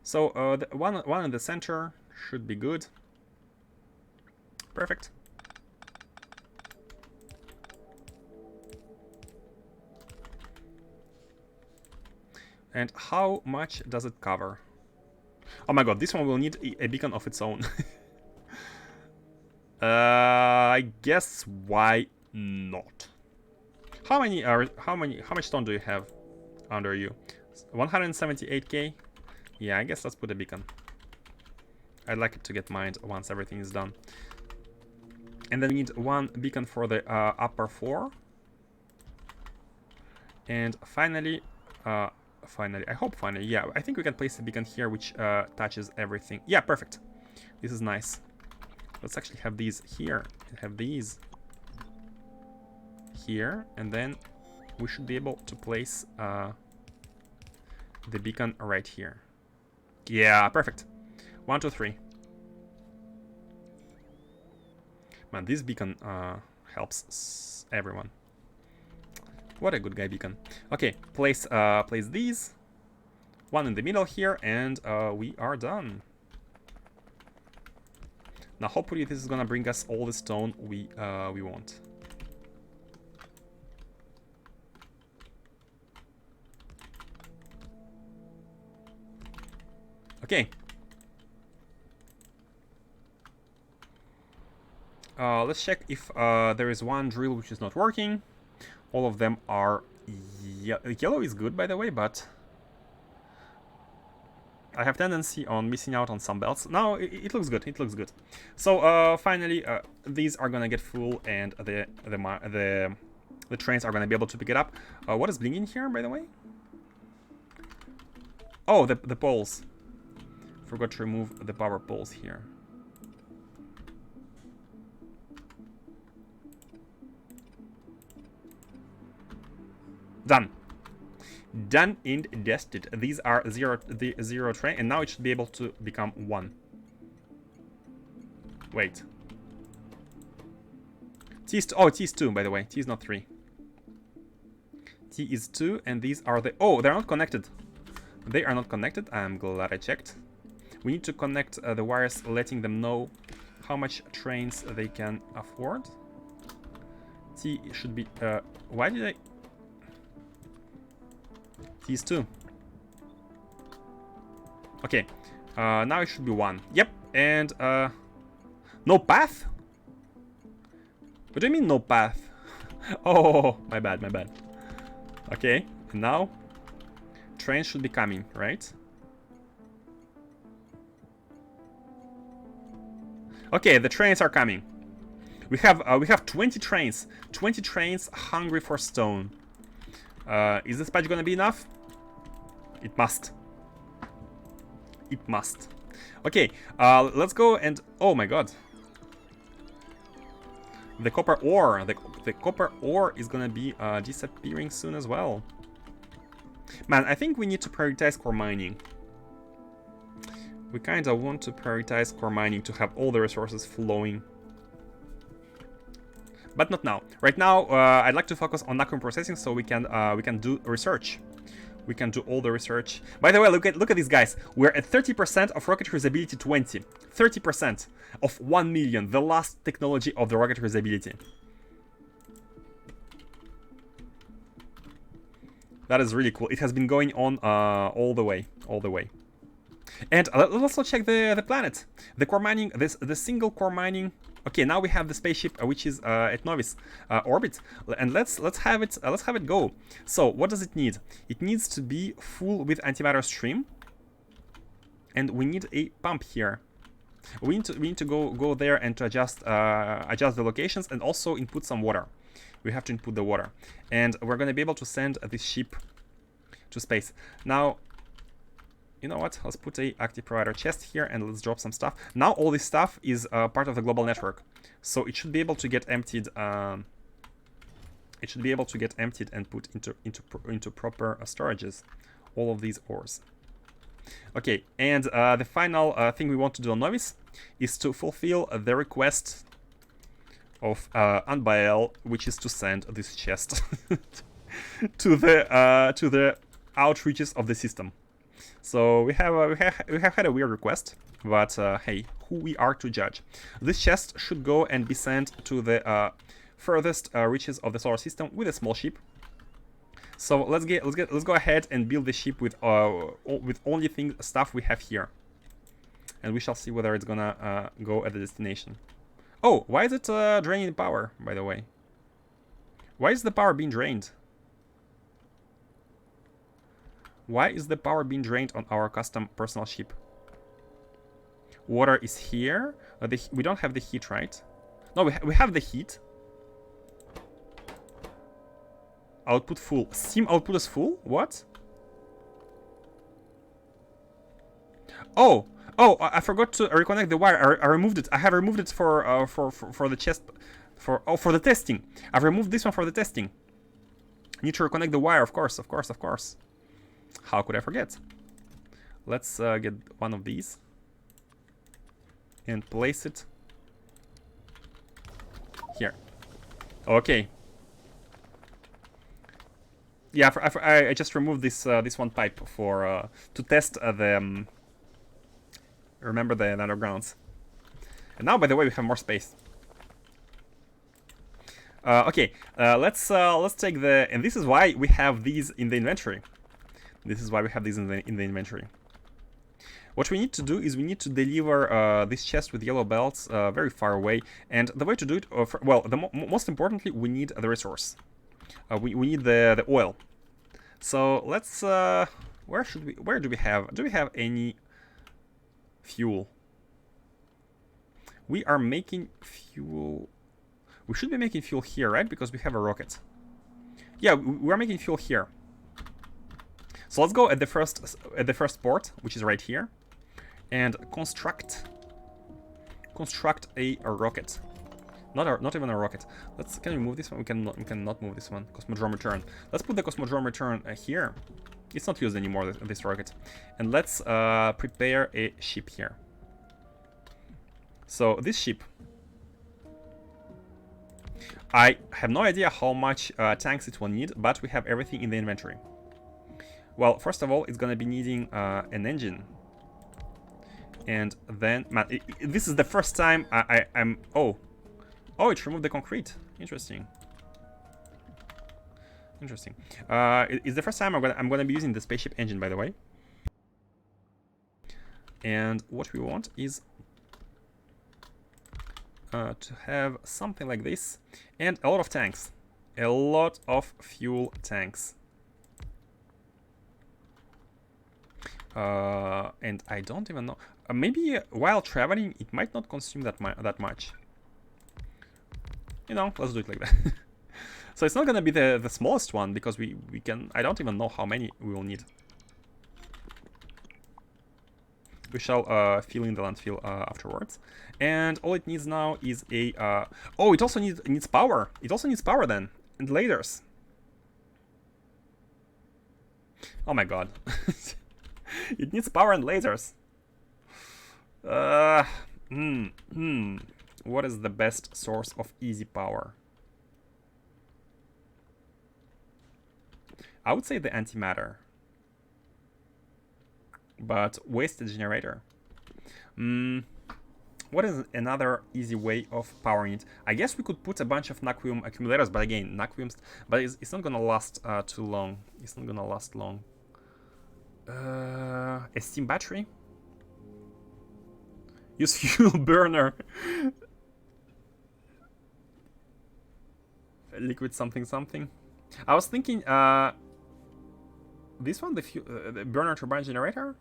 So the one in the center should be good. Perfect. And how much does it cover? Oh my god, this one will need a beacon of its own. I guess why not? How much stone do you have under you? 178k? Yeah, I guess let's put a beacon. I'd like it to get mined once everything is done. And then we need one beacon for the upper floor. And finally, yeah, I think we can place a beacon here which touches everything. Yeah, perfect. This is nice. Let's actually have these here and have these here, and then we should be able to place the beacon right here. Yeah, perfect. 1, 2, 3. Man, this beacon helps everyone. What a good guy beacon. Okay, place these. One in the middle here, and we are done. Now, hopefully, this is gonna bring us all the stone we want. Okay. Let's check if there is one drill which is not working. All of them are yellow is good, by the way, but I have tendency on missing out on some belts. No, it looks good. It looks good. So finally, these are gonna get full, and the trains are gonna be able to pick it up. What is blinking here, by the way? Oh, the poles. Forgot to remove the power poles here. Done. Done and dusted. These are the zero train, and now it should be able to become 1. Wait. T is 2. Oh, T is 2, by the way. T is not 3. T is 2, and these are the... Oh, they're not connected. They are not connected. I'm glad I checked. We need to connect the wires, letting them know how much trains they can afford. T should be... why did I... T is 2. Okay. Now it should be 1. Yep. And no path? What do you mean no path? Oh, my bad, my bad. Okay. And now trains should be coming, right? Okay, the trains are coming. We have 20 trains. 20 trains hungry for stone. Is this patch gonna be enough? It must. It must. Okay, let's go and... Oh my god. The copper ore. The copper ore is gonna be disappearing soon as well. Man, I think we need to prioritize core mining. We kind of want to prioritize core mining to have all the resources flowing. But not now. Right now, I'd like to focus on Naquium processing so we can do research. We can do all the research. By the way, look at these guys. We're at 30% of rocket reusability 20. 30% of 1 million, the last technology of the rocket reusability. That is really cool. It has been going on all the way. And let's also check the planet. The core mining, the single core mining. Okay, now we have the spaceship which is at Novice orbit, and let's have it go. So what does it need? It needs to be full with antimatter stream, and we need a pump here. We need to go there and to adjust the locations, and also input some water. We have to input the water, and we're going to be able to send this ship to space. Now, you know what? Let's put a active provider chest here and let's drop some stuff. Now all this stuff is part of the global network, so it should be able to get emptied. It should be able to get emptied and put into proper storages. All of these ores. Okay, and the final thing we want to do on Novice is to fulfill the request of Unbael, which is to send this chest to the outreaches of the system. So we have had a weird request, but hey, who we are to judge? This chest should go and be sent to the furthest reaches of the solar system with a small ship. So let's go ahead and build the ship with only stuff we have here, and we shall see whether it's gonna go at the destination. Oh, why is it draining power? By the way, why is the power being drained? Why is the power being drained on our custom personal ship? Water is here. We don't have the heat, right? No, we have the heat. Output full. Steam output is full? What? Oh, I forgot to reconnect the wire. I removed it. I have removed it for the chest. For the testing. I've removed this one for the testing. Need to reconnect the wire, of course. How could I forget? Let's get one of these and place it here. Okay. Yeah, I just removed this this one pipe for to test the remember the undergrounds. And now, by the way, we have more space. Okay, let's take the, and this is why we have these in the inventory. This is why we have these in the inventory. What we need to do is we need to deliver this chest with yellow belts very far away, and the way to do it, well, most importantly, we need the resource. We need the oil. So let's where do we have any fuel? We are making fuel. We should be making fuel here, right? Because we have a rocket. Yeah, we are making fuel here. So let's go at the first port, which is right here, and construct a rocket. Not even a rocket. Can we move this one? We cannot move this one. Cosmodrome return. Let's put the Cosmodrome return here. It's not used anymore, this rocket. And let's prepare a ship here. So this ship, I have no idea how much tanks it will need, but we have everything in the inventory. Well, first of all, it's gonna be needing an engine. And then, man, this is the first time I'm. Oh, it removed the concrete. Interesting. It's the first time I'm gonna be using the spaceship engine, by the way. And what we want is to have something like this and a lot of tanks, a lot of fuel tanks. And I don't even know. Maybe while traveling, it might not consume that much. You know, let's do it like that. So it's not gonna be the smallest one because we can. I don't even know how many we will need. We shall fill in the landfill afterwards. And all it needs now is a. Oh, it also needs power. It also needs power then, and lasers. Oh my god. It needs power and lasers. What is the best source of easy power? I would say the antimatter. But wasted generator. What is another easy way of powering it? I guess we could put a bunch of Naquium accumulators, but again, Naquiums, but it's not gonna last too long. It's not gonna last long. A steam battery? Use fuel burner. Liquid something. I was thinking this one, the burner turbine generator.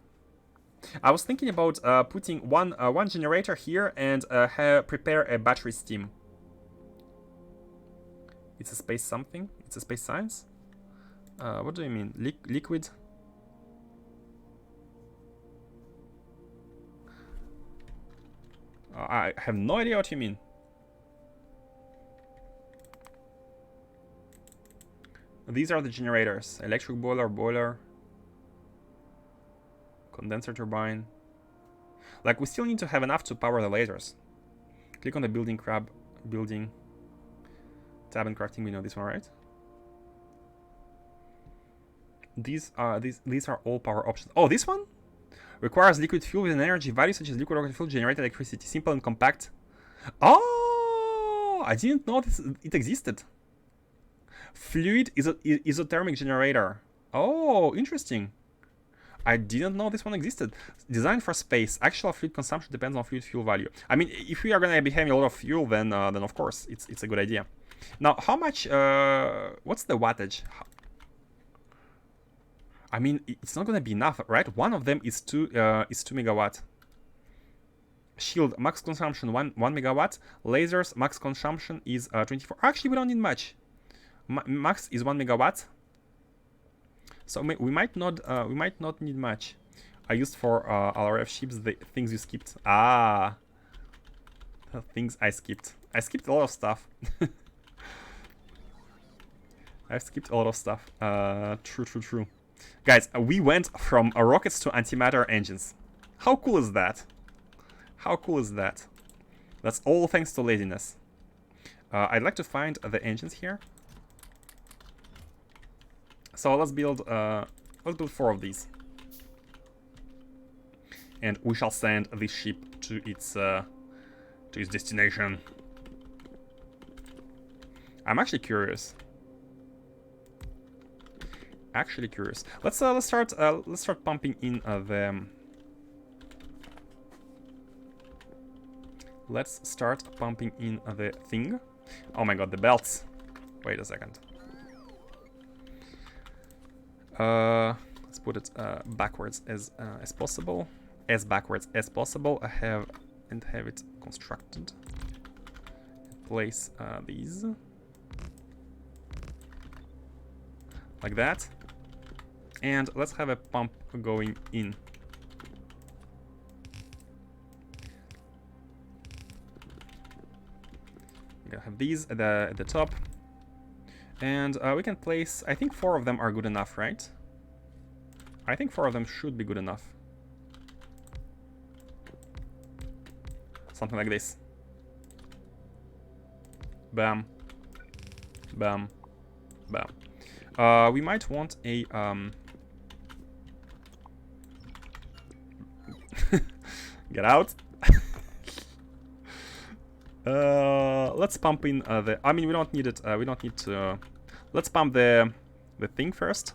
I was thinking about putting one generator here and prepare a battery steam. It's a space something. It's a space science. What do you mean? Liquid. I have no idea what you mean. These are the generators. Electric boiler, condenser turbine. Like, we still need to have enough to power the lasers. Click on the building building. Tab and crafting window, this one, right? These are all power options. Oh, this one? Requires liquid fuel with an energy value such as liquid rocket fuel to generate electricity. Simple and compact. Oh, I didn't know it existed. Fluid isothermic generator. Oh, interesting. I didn't know this one existed. Designed for space. Actual fluid consumption depends on fluid fuel value. I mean, if we are gonna be having a lot of fuel, then of course it's a good idea. Now, how much? What's the wattage? I mean, it's not gonna be enough, right? One of them is 2 megawatt. Shield max consumption 1 megawatt. Lasers max consumption is 24. Actually, we don't need much. Max is 1 megawatt. So we might not need much. I used for LRF ships the things you skipped. Ah, the things I skipped. I skipped a lot of stuff. I skipped a lot of stuff. True. Guys, we went from rockets to antimatter engines. How cool is that? How cool is that? That's all thanks to laziness. I'd like to find the engines here. So let's build 4 of these, and we shall send this ship to its destination. I'm actually curious. Let's start pumping in the. Let's start pumping in the thing. Oh my god, the belts. Wait a second. Let's put it backwards as possible. As backwards as possible. Have it constructed. Place these like that, and let's have a pump going in. We're gonna have these at the top. And we can place, I think 4 of them are good enough, right? I think 4 of them should be good enough. Something like this. Bam. Bam. Bam. We might want a... Get out. Let's pump in the. I mean, we don't need it. We don't need to. Let's pump the thing first.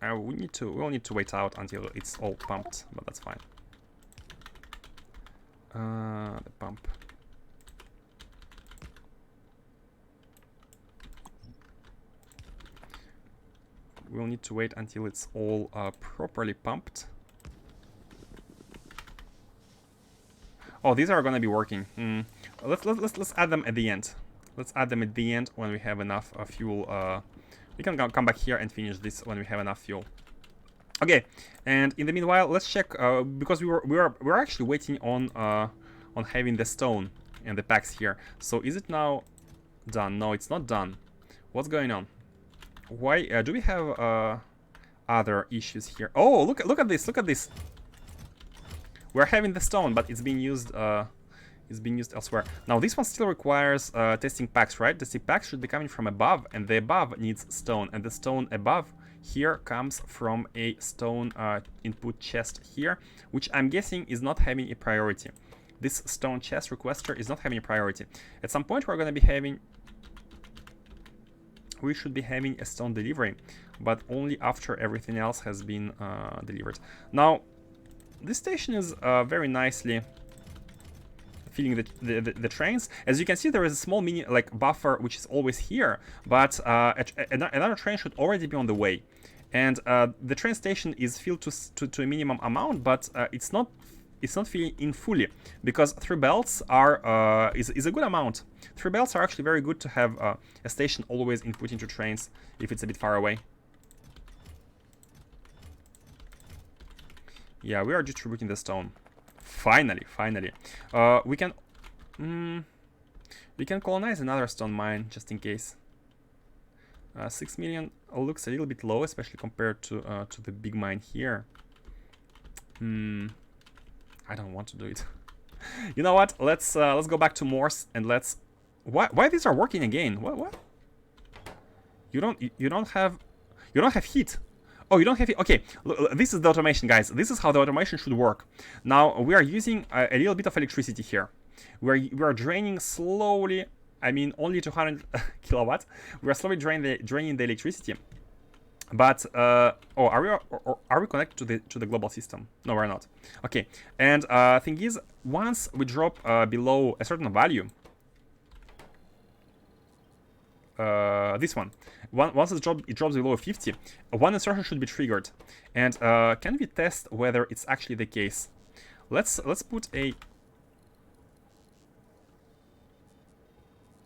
We'll need to wait out until it's all pumped, but that's fine. The pump. We'll need to wait until it's all properly pumped. Oh, these are gonna be working. Let's add them at the end. Let's add them at the end when we have enough fuel. We can come back here and finish this when we have enough fuel. Okay, and in the meanwhile, let's check because we're actually waiting on having the stone and the packs here. So is it now done? No, it's not done. What's going on? Why do we have other issues here? Oh, look at this! Look at this! We're having the stone, but it's being used. It's being used elsewhere. Now this one still requires testing packs, right? Testing packs should be coming from above, and the above needs stone, and the stone above here comes from a stone input chest here, which I'm guessing is not having a priority. This stone chest requester is not having a priority. At some point, we're going to be having. We should be having a stone delivery, but only after everything else has been delivered. Now, this station is very nicely filling the trains. As you can see, there is a small mini buffer which is always here, but another train should already be on the way. And the train station is filled to a minimum amount, but it's not filling in fully, because 3 belts are is a good amount. 3 belts are actually very good to have a station always input into trains if it's a bit far away. Yeah, we are distributing the stone. Finally. We can colonize another stone mine just in case. 6 million looks a little bit low, especially compared to the big mine here. I don't want to do it. You know what? Let's go back to Morse and let's. Why these are working again? What? You don't have heat. Oh, you don't have heat. Okay, this is the automation, guys. This is how the automation should work. Now we are using a little bit of electricity here. We are draining slowly. I mean, only 200 kilowatts. We are slowly draining the electricity. But are we connected to the global system? No, we're not. Okay, and thing is, once we drop below a certain value, this one, once it drops below 50, one insertion should be triggered. And can we test whether it's actually the case? Let's put a.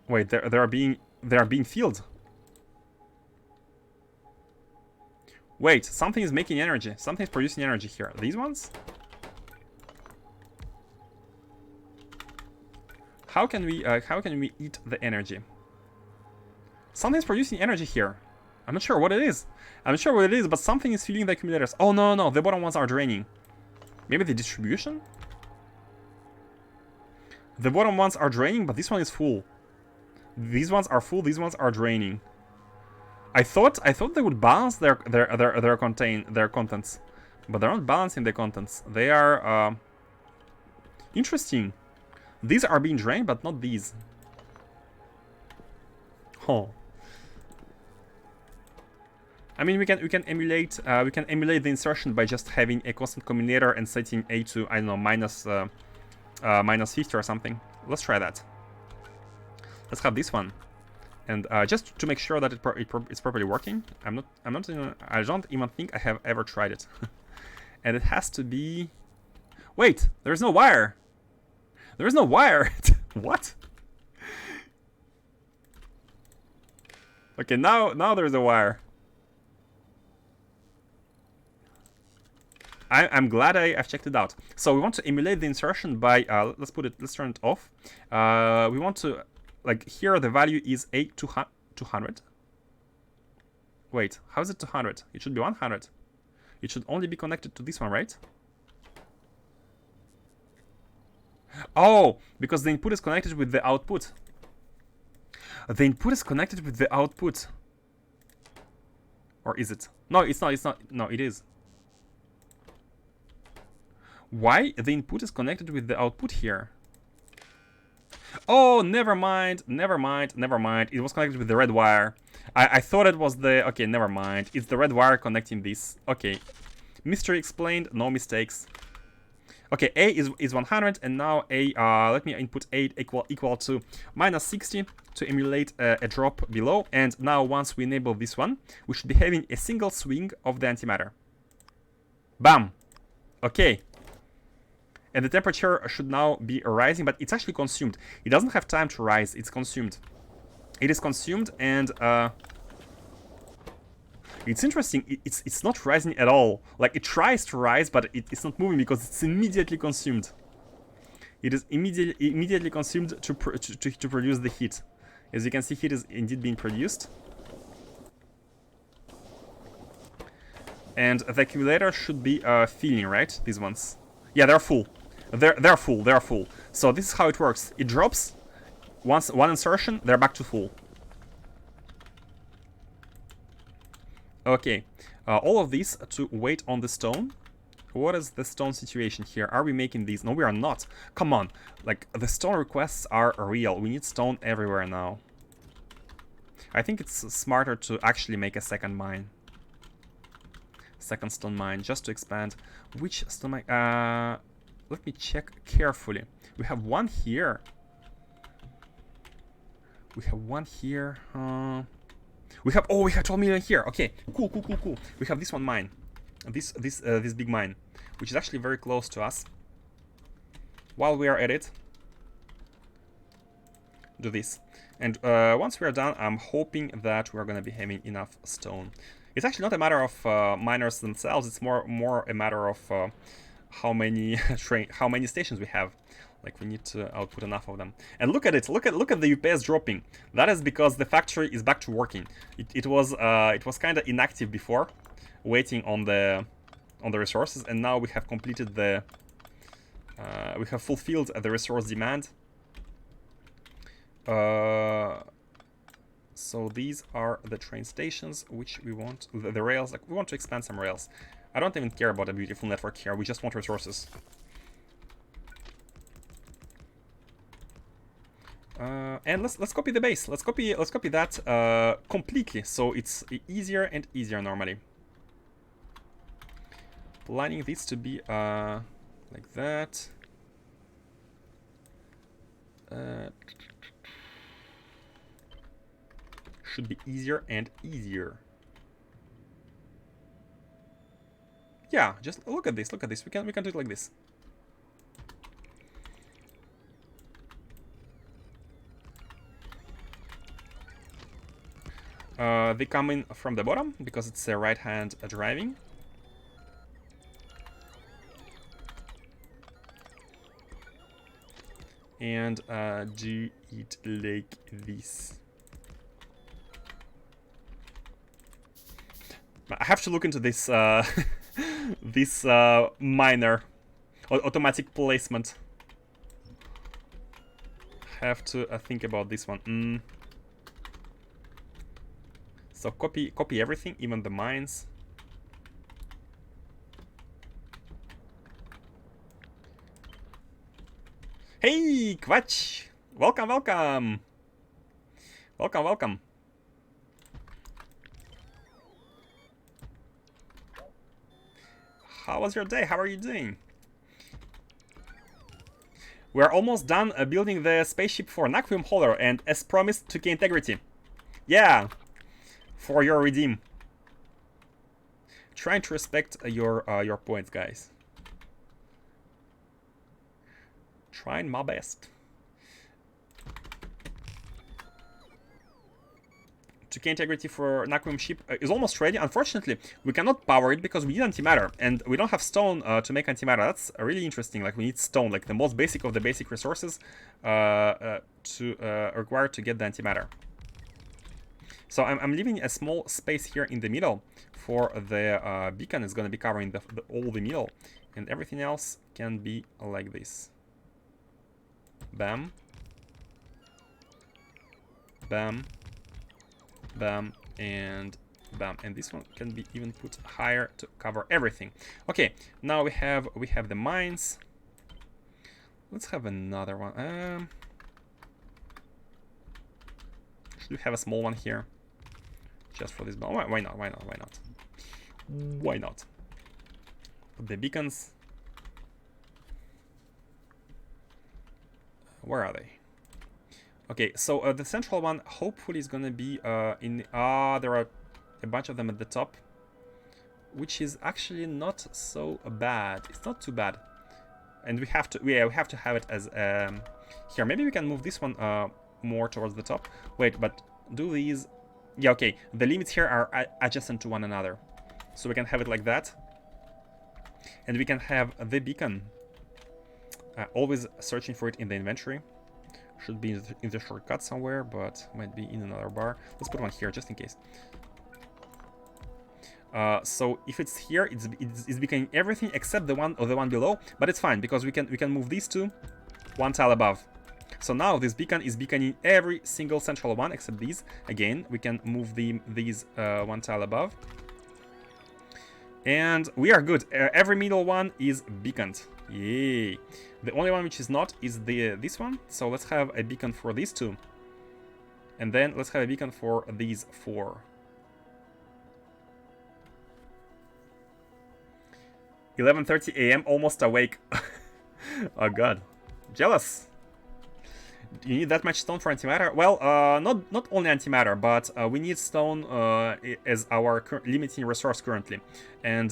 Wait, they are being filled. Wait, something is making energy. Something is producing energy here. These ones? How can we eat the energy? Something's producing energy here. I'm not sure what it is. But something is filling the accumulators. Oh no, the bottom ones are draining. Maybe the distribution? The bottom ones are draining, but this one is full. These ones are full, these ones are draining. I thought they would balance their contents, but they're not balancing the contents. They are interesting. These are being drained, but not these. Oh. I mean, we can emulate the insertion by just having a constant combinator and setting A to, I don't know, minus 50 or something. Let's try that. Let's have this one. And just to make sure that it's properly working, I don't even think I have ever tried it. And it has to be. Wait, there's no wire. There is no wire. What? Okay, now there's a wire. I'm glad I've checked it out. So we want to emulate the insertion by let's turn it off. We want to. Like here, the value is 200. Wait, how is it 200? It should be 100. It should only be connected to this one, right? Oh, because the input is connected with the output. The input is connected with the output. Or is it? No, it's not. It's not. No, it is. Why the input is connected with the output here? Oh, never mind. It was connected with the red wire. I thought it was the... Okay, never mind. It's the red wire connecting this. Okay. Mystery explained. No mistakes. Okay, A is 100, and now A... let me input 8 equal to minus 60 to emulate a drop below. And now once we enable this one, we should be having a single swing of the antimatter. Bam! Okay. And the temperature should now be rising, but it's actually consumed. It doesn't have time to rise, it's consumed. It is consumed, and it's interesting, it's not rising at all. Like, it tries to rise, but it's not moving because it's immediately consumed. It is immediately consumed to produce the heat. As you can see, heat is indeed being produced. And the accumulator should be filling, right? These ones. Yeah, they're full. They're full. So this is how it works. It drops. Once one insertion, they're back to full. Okay. All of these to wait on the stone. What is the stone situation here? Are we making these? No, we are not. Come on. Like, the stone requests are real. We need stone everywhere now. I think it's smarter to actually make a second mine. Second stone mine, just to expand. Which stone mine? Let me check carefully. We have one here. We have 12 million here. Okay, cool. We have this one mine. This big mine, which is actually very close to us. while we are at it, do this. And once we are done, I'm hoping that we're going to be having enough stone. It's actually not a matter of miners themselves. It's more a matter of how many stations we have. Like, we need to output enough of them. And look at it. Look at the UPS dropping. That is because the factory is back to working. It was kind of inactive before, waiting on the resources, and now we have completed the we have fulfilled the resource demand. So these are the train stations which we want, the rails. Like, we want to expand some rails. I don't even care about a beautiful network here. We just want resources. And let's copy the base. Let's copy that completely, so it's easier and easier normally. Planning this to be like that. Should be easier and easier. Yeah, just look at this. Look at this. We can do it like this. They come in from the bottom because it's a right-hand driving. And do it like this. I have to look into this this miner automatic placement. Have to think about this one. So copy everything, even the mines. Hey, Quatch! Welcome. How was your day? How are you doing? We're almost done building the spaceship for Naquium Hauler, and as promised, 2K integrity. Yeah, for your redeem. Trying to respect your points, guys. Trying my best. 2K integrity for Naquium ship is almost ready. Unfortunately, we cannot power it because we need antimatter, and we don't have stone to make antimatter. That's really interesting. Like, we need stone, like the most basic of the basic resources required to get the antimatter. So I'm leaving a small space here in the middle for the beacon. Is going to be covering all the middle, and everything else can be like this. Bam. Bam. Bam. And bam. And this one can be even put higher to cover everything. Okay, now we have the mines. Let's have another one. Should we have a small one here? Just for this. Why not? Why not? The beacons. Where are they? Okay, so the central one hopefully is gonna be in. There are a bunch of them at the top, which is actually not so bad. It's not too bad, and we have to have it as here. Maybe we can move this one more towards the top. Wait, but do these? Yeah, okay. The limits here are adjacent to one another, so we can have it like that, and we can have the beacon. Always searching for it in the inventory. Should be in the shortcut somewhere, but might be in another bar. Let's put one here just in case. So if it's here, it's becoming everything except the one below, but it's fine because we can move these two one tile above. So now this beacon is beaconing every single central one except these. Again, we can move these one tile above, and we are good. Every middle one is beaconed. Yay! The only one which is not is this one. So let's have a beacon for these two, and then let's have a beacon for these four. 11:30 a.m. almost awake. Oh god, jealous. You need that much stone for antimatter? Well, not only antimatter, but we need stone as our limiting resource currently, and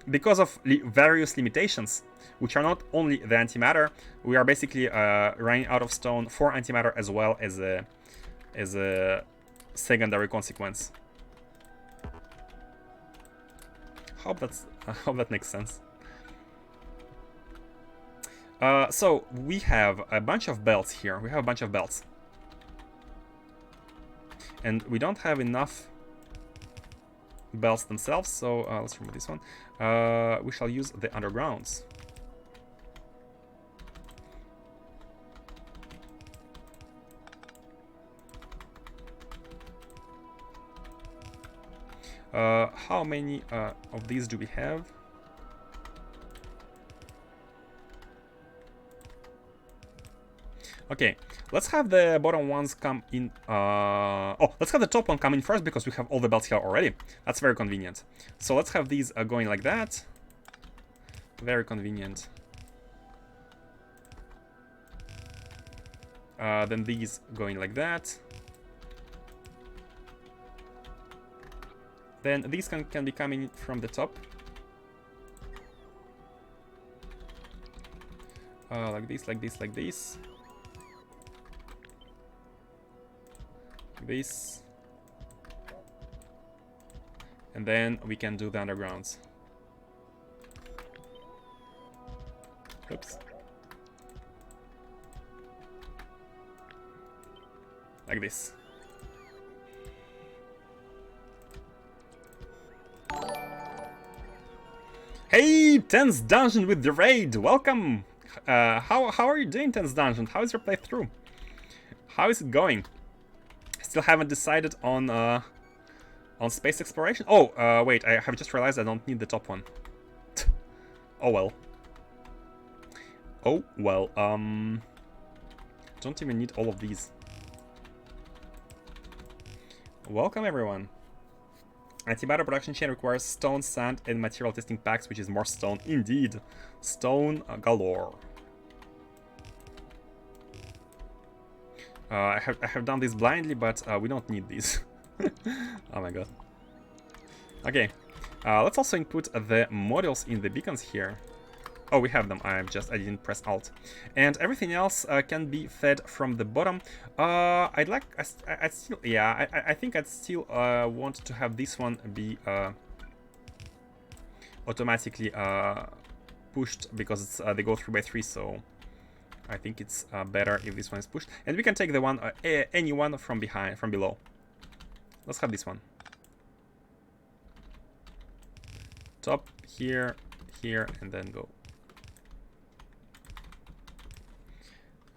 because of various limitations, which are not only the antimatter, we are basically running out of stone for antimatter as well as a secondary consequence. I hope that makes sense. So we have a bunch of belts here. We have a bunch of belts, and we don't have enough belts themselves. So let's remove this one. We shall use the undergrounds. How many of these do we have? Okay, let's have the bottom ones come in. Oh, let's have the top one come in first because we have all the belts here already. That's very convenient. So let's have these going like that. Very convenient. Then these going like that. Then these can be coming from the top. Like this, like this, like this. Like this. And then we can do the undergrounds. Oops. Like this. Hey, Tense Dungeon with the raid! Welcome! How are you doing, Tense Dungeon? How is your playthrough? How is it going? Still haven't decided on space exploration? Oh, wait, I have just realized I don't need the top one. Oh well. Oh well, don't even need all of these. Welcome everyone. Antimatter production chain requires stone, sand, and material testing packs, which is more stone indeed. Stone galore. I have done this blindly, but we don't need these. Oh my god. Okay, let's also input the modules in the beacons here. Oh, we have them. I didn't press Alt, and everything else can be fed from the bottom. I think I'd still want to have this one be automatically pushed because it's, they go 3x3. So I think it's better if this one is pushed, and we can take the one any one from below. Let's have this one. Top here, here, and then go.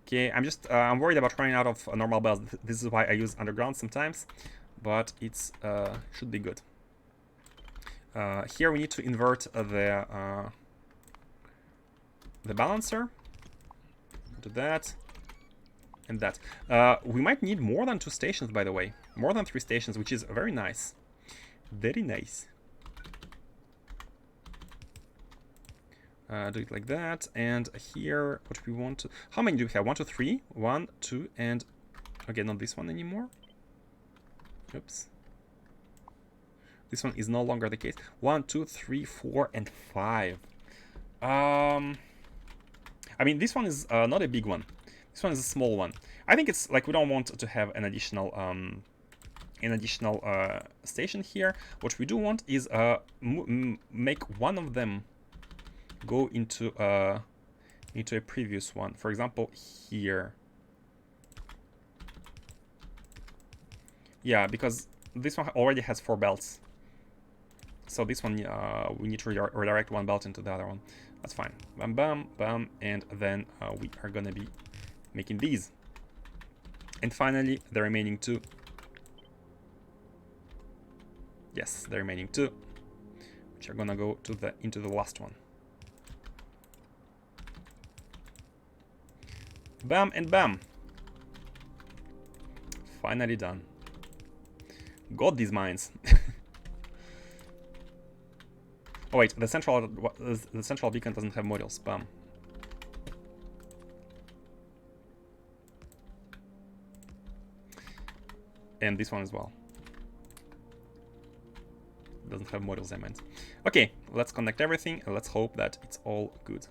Okay, I'm worried about running out of normal bells. This is why I use underground sometimes, but it's should be good. Here we need to invert the balancer. Do that and that. We might need more than 2 stations, by the way. More than 3 stations, which is very nice. Very nice. Do it like that, and here what we want to... How many do we have? 1, 2, 3. 1, 2, and... Okay, not this one anymore. Oops. This one is no longer the case. 1, 2, 3, 4, and 5. I mean, this one is not a big one. This one is a small one. I think it's like we don't want to have an additional station here. What we do want is make one of them go into a previous one. For example, here. Yeah, because this one already has 4 belts. So this one, we need to redirect 1 belt into the other one. That's fine. Bam, bam, bam, and then we are gonna be making these. And finally, the remaining 2. Yes, the remaining 2, which are gonna go to into the last one. Bam and bam. Finally done. Got these mines. Oh wait, the central beacon doesn't have modules. Bam. And this one as well. doesn't have modules, I meant. Okay, let's connect everything and let's hope that it's all good.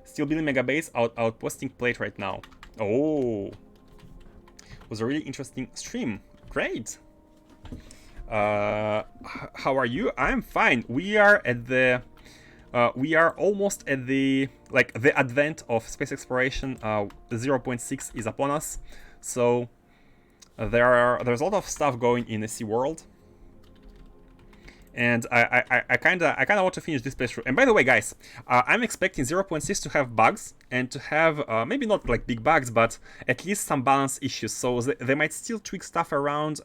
Still building mega base, outposting plate right now. Oh, was a really interesting stream. Great. How are you? I'm fine. We are at the we are almost at the the advent of space exploration. 0.6 is upon us, so there's a lot of stuff going in the sea world. And I kind of want to finish this playthrough. And by the way, guys, I'm expecting 0.6 to have bugs and to have maybe not like big bugs, but at least some balance issues. So they might still tweak stuff around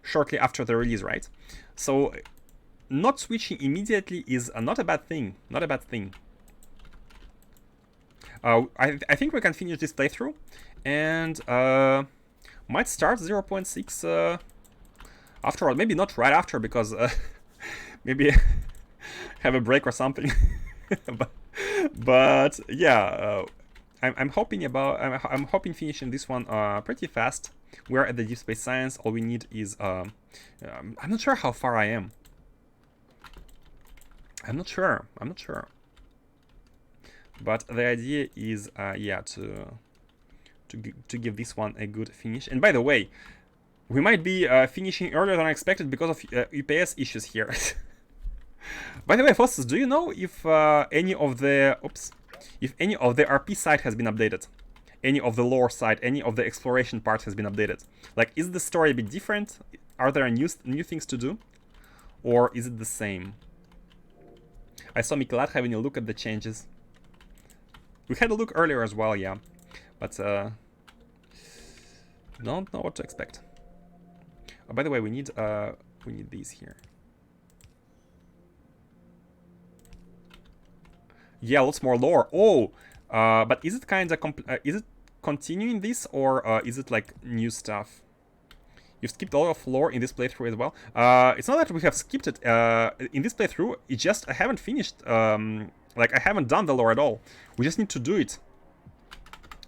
shortly after the release, right? So not switching immediately is not a bad thing. Not a bad thing. I think we can finish this playthrough and might start 0.6 after all. Maybe not right after because. Maybe have a break or something, but yeah, I'm hoping finishing this one pretty fast. We're at the Deep Space Science. All we need is I'm not sure how far I am. I'm not sure. But the idea is yeah, to give this one a good finish. And by the way, we might be finishing earlier than I expected because of UPS issues here. By the way, Fossus, do you know if any of the RP side has been updated? Any of the lore side, any of the exploration part has been updated? Like, is the story a bit different? Are there new things to do? Or is it the same? I saw Mikelad having a look at the changes. We had a look earlier as well, yeah. But don't know what to expect. Oh, by the way, we need these here. Yeah, lots more lore. Oh, but is it kind of is it continuing this or is it like new stuff? You've skipped a lot of lore in this playthrough as well. It's not that we have skipped it in this playthrough. It's just I haven't finished. Like I haven't done the lore at all. We just need to do it.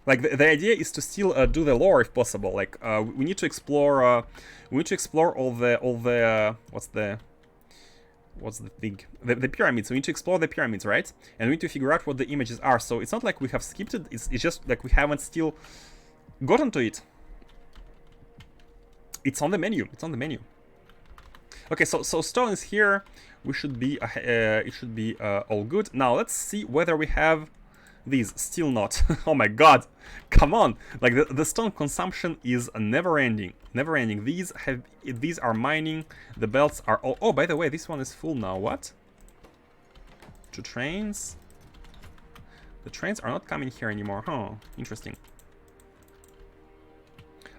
Like the idea is to still do the lore if possible. Like we need to explore. We need to explore all the what's the thing? The pyramids. We need to explore the pyramids, right? And we need to figure out what the images are. So it's not like we have skipped it. It's just like we haven't still gotten to it. It's on the menu. It's on the menu. Okay, so stone is here. We should be. It should be all good. Now let's see whether we have these. Still not. Oh my god! Come on! Like the stone consumption is never ending. Never ending. These are mining. The belts are all. Oh, by the way, this one is full now. What? 2 trains. The trains are not coming here anymore. Huh? Interesting.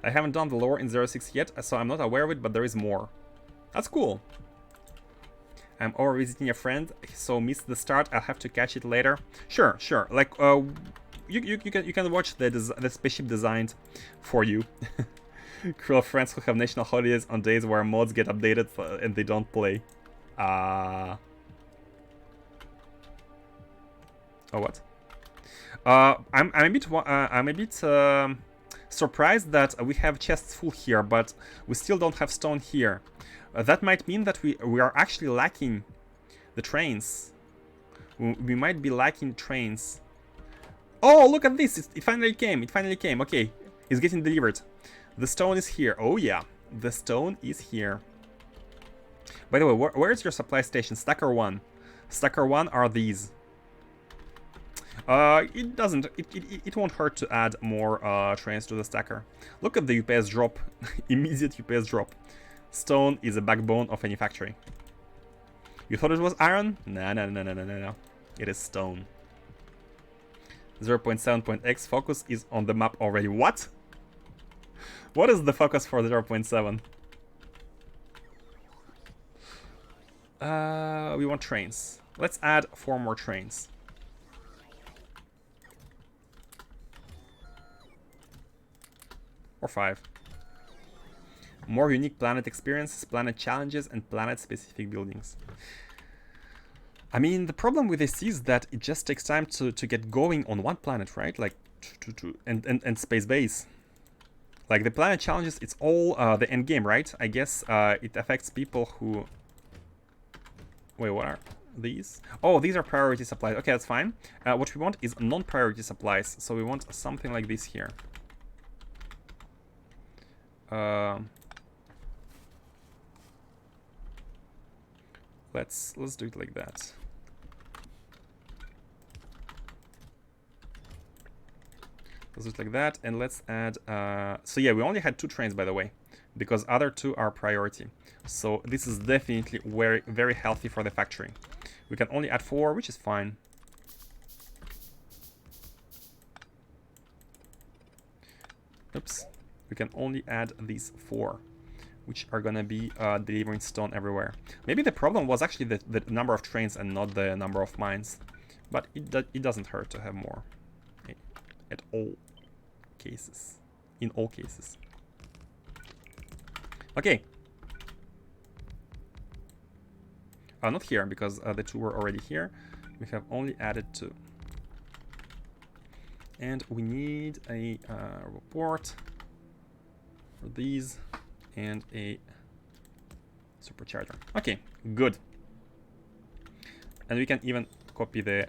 I haven't done the lore in 06 yet, so I'm not aware of it, but there is more. That's cool. I'm over visiting a friend, so missed the start. I'll have to catch it later. Sure. Like you can watch the spaceship designed for you. Cruel friends who have national holidays on days where mods get updated and they don't play. Oh, what? I'm a bit surprised that we have chests full here, but we still don't have stone here. That might mean that we are actually lacking the trains. We might be lacking trains. Oh, look at this! It finally came. It finally came. Okay, it's getting delivered. The stone is here. Oh yeah, the stone is here. By the way, where is your supply station? Stacker 1. Stacker 1 are these. It doesn't. It won't hurt to add more trains to the stacker. Look at the UPS drop. Immediate UPS drop. Stone is a backbone of any factory. You thought it was iron? No. It is stone. 0.7.x focus is on the map already. What? What is the focus for 0.7? We want trains. Let's add 4 more trains. Or 5. More unique planet experiences, planet challenges, and planet-specific buildings. I mean, the problem with this is that it just takes time to get going on one planet, right? Like, and space base. Like the planet challenges, it's all the end game, right? I guess it affects people who... Wait, what are these? Oh, these are priority supplies. Okay, that's fine. What we want is non-priority supplies. So we want something like this here. Let's do it like that. Let's do it like that, and let's add... so yeah, we only had 2 trains, by the way, because other 2 are priority. So this is definitely very, very healthy for the factory. We can only add 4, which is fine. Oops. We can only add these 4, which are gonna be delivering stone everywhere. Maybe the problem was actually the number of trains and not the number of mines. But it doesn't hurt to have more. At all cases. In all cases. Okay. Not here, because the 2 were already here. We have only added 2. And we need a report for these and a supercharger. Okay, good. And we can even copy the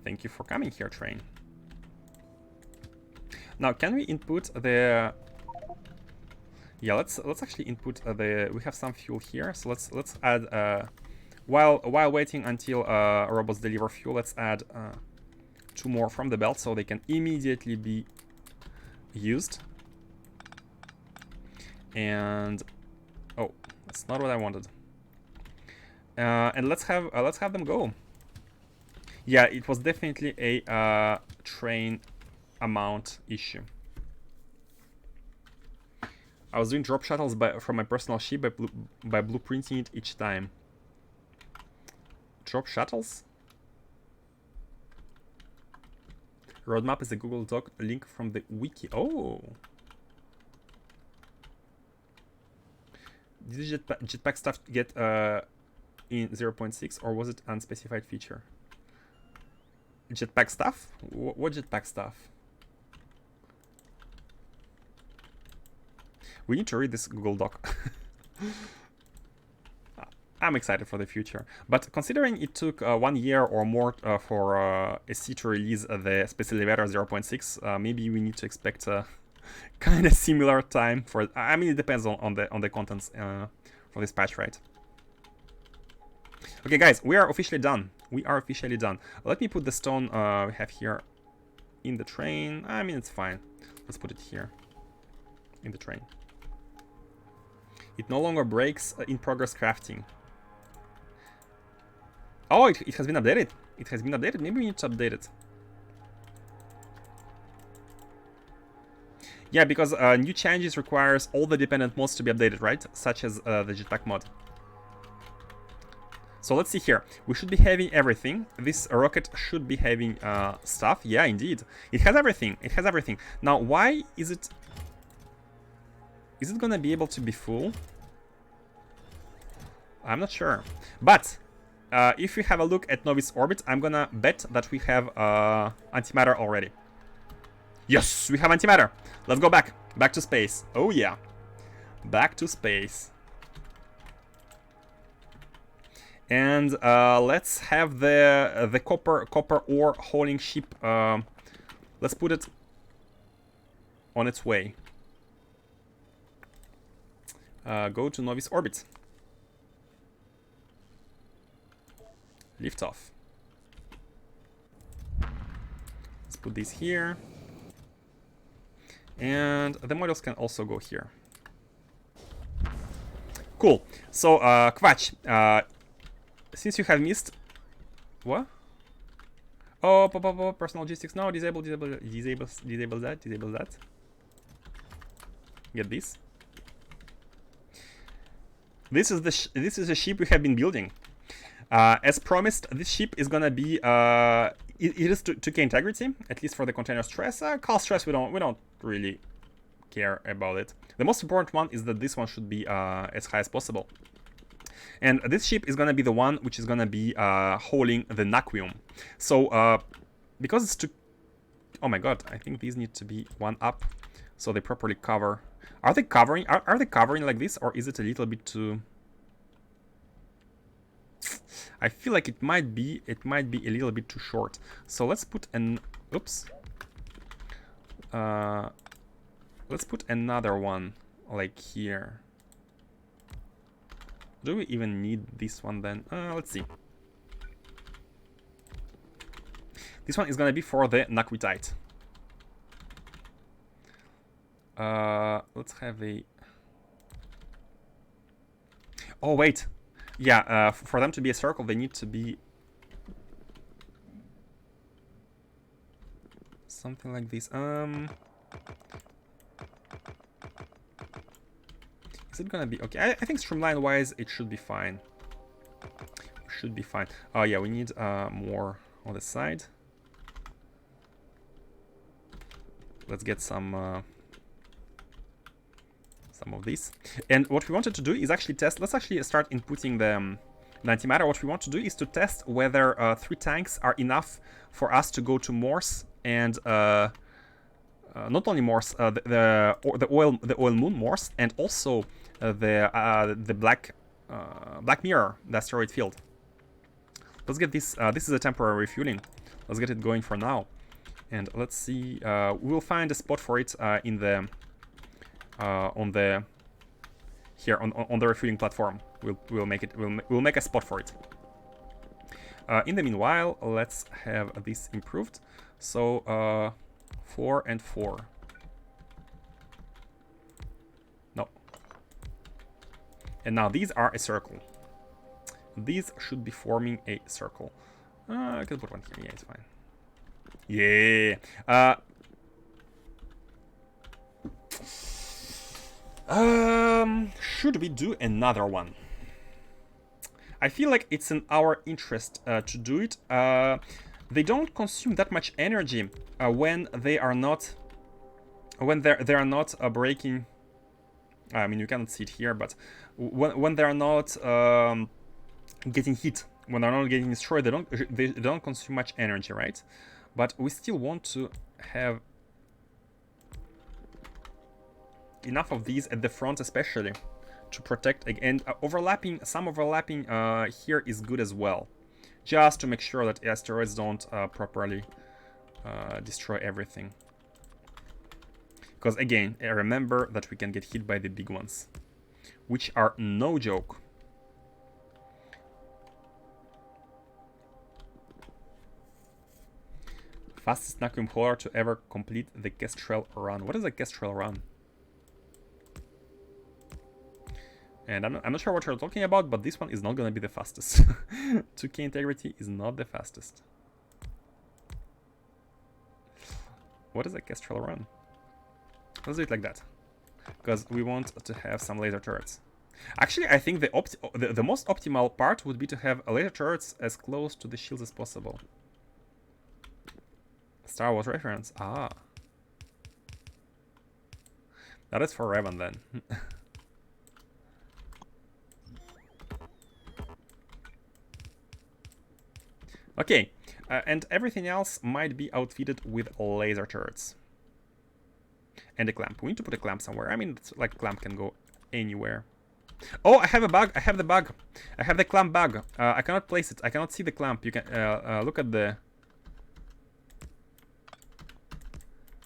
thank you for coming here train. Now, can we input the... Yeah, let's actually input the... We have some fuel here, so let's add... while waiting until robots deliver fuel, let's add 2 more from the belt so they can immediately be used. And... Oh, that's not what I wanted. And let's have them go. Yeah, it was definitely a train amount issue. I was doing drop shuttles from my personal ship by blueprinting it each time. Drop shuttles? Roadmap is a Google Doc link from the wiki. Oh! Did the jetpack stuff get in 0.6 or was it unspecified feature? Jetpack stuff? What jetpack stuff? We need to read this Google Doc. I'm excited for the future. But considering it took 1 year or more for SC to release the Space Elevator 0.6, maybe we need to expect a kind of similar time for... I mean, it depends on the contents for this patch, right? Okay, guys, we are officially done. We are officially done. Let me put the stone we have here in the train. I mean, it's fine. Let's put it here in the train. It no longer breaks in progress crafting. Oh, it has been updated. It has been updated. Maybe we need to update it. Yeah, because new changes requires all the dependent mods to be updated, right? Such as the jetpack mod. So let's see here. We should be having everything. This rocket should be having stuff. Yeah, indeed. It has everything. It has everything. Now, why is it... Is it gonna be able to be full? I'm not sure. But if we have a look at Novice Orbit, I'm gonna bet that we have antimatter already. Yes, we have antimatter. Let's go back. Back to space. Oh yeah. Back to space. And let's have the copper ore hauling ship. Let's put it on its way. Go to Novice Orbit. Lift off. Let's put this here. And the modules can also go here. Cool. So, Quatch, since you have missed... What? Oh, personal logistics. No, disable that. Get this. This is the ship we have been building. As promised, this ship is gonna be it is 2K integrity, at least for the container stress. Call stress we don't really care about it. The most important one is that this one should be as high as possible. And this ship is gonna be the one which is gonna be hauling the Naquium. So because it's too... Oh my god, I think these need to be one up. so they properly cover. Are they covering? Are they covering like this, or is it a little bit too? I feel like it might be a little bit too short. So let's put an oops. Let's put another one like here. Do we even need this one then? Let's see. This one is gonna be for the Naquitite. Let's have a. Oh wait, yeah. For them to be a circle, they need to be something like this. Is it gonna be okay? I think streamline wise, it should be fine. Should be fine. Oh yeah, we need more on the side. Let's get some of these. And what we wanted to do is actually test. Let's actually start inputting the antimatter. What we want to do is to test whether 3 tanks are enough for us to go to Morse and not only Morse, the oil moon Morse, and also the black mirror, the asteroid field. Let's get this. This is a temporary refueling. Let's get it going for now, and let's see. We'll find a spot for it in the on the refueling platform. We'll make it. We'll make a spot for it. In the meanwhile, let's have this improved. So 4 and 4. No. And now these are a circle. These should be forming a circle. I can put one here. Yeah, it's fine. Yeah. Should we do another one? I feel like it's in our interest to do it. They don't consume that much energy when they are not breaking. I mean, you cannot see it here, but when they are not getting hit, when they're not getting destroyed, they don't consume much energy, right? But we still want to have enough of these at the front, especially to protect. And some overlapping here is good as well, just to make sure that asteroids don't properly destroy everything. Because again, remember that we can get hit by the big ones, which are no joke. Fastest Naquium Hauler to ever complete the Kestrel run. What is a Kestrel run? And I'm not sure what you're talking about, but this one is not going to be the fastest. 2K integrity is not the fastest. What is a Kestrel run? Let's do it like that, because we want to have some laser turrets. Actually, I think the most optimal part would be to have laser turrets as close to the shields as possible. Star Wars reference. Ah. That is for Revan then. Okay, and everything else might be outfitted with laser turrets. And a clamp. We need to put a clamp somewhere. I mean, it's like clamp can go anywhere. Oh, I have a bug. I have the bug. I have the clamp bug. I cannot place it. I cannot see the clamp. You can look at the...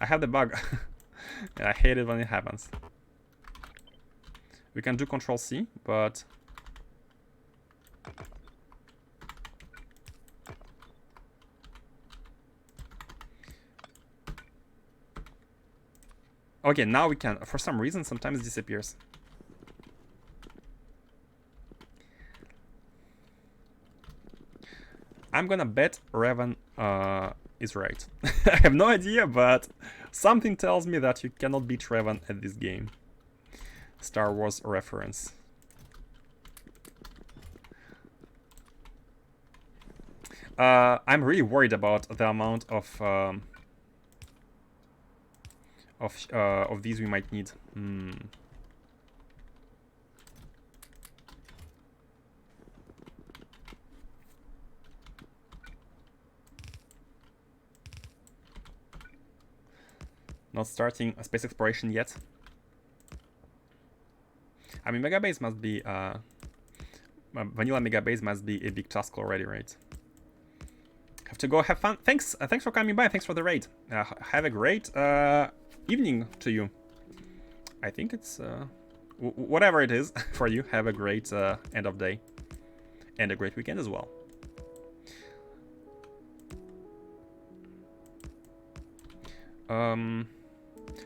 I have the bug. I hate it when it happens. We can do Control-C, but... Okay, now we can. For some reason, sometimes it disappears. I'm gonna bet Revan is right. I have no idea, but something tells me that you cannot beat Revan at this game. Star Wars reference. I'm really worried about the amount of these we might need. not starting a space exploration yet. I mean, mega base must be vanilla mega base must be a big task already, right? Have to go have fun. Thanks, thanks for coming by. Thanks for the raid. Have a great evening to you. I think it's whatever it is for you. Have a great end of day and a great weekend as well.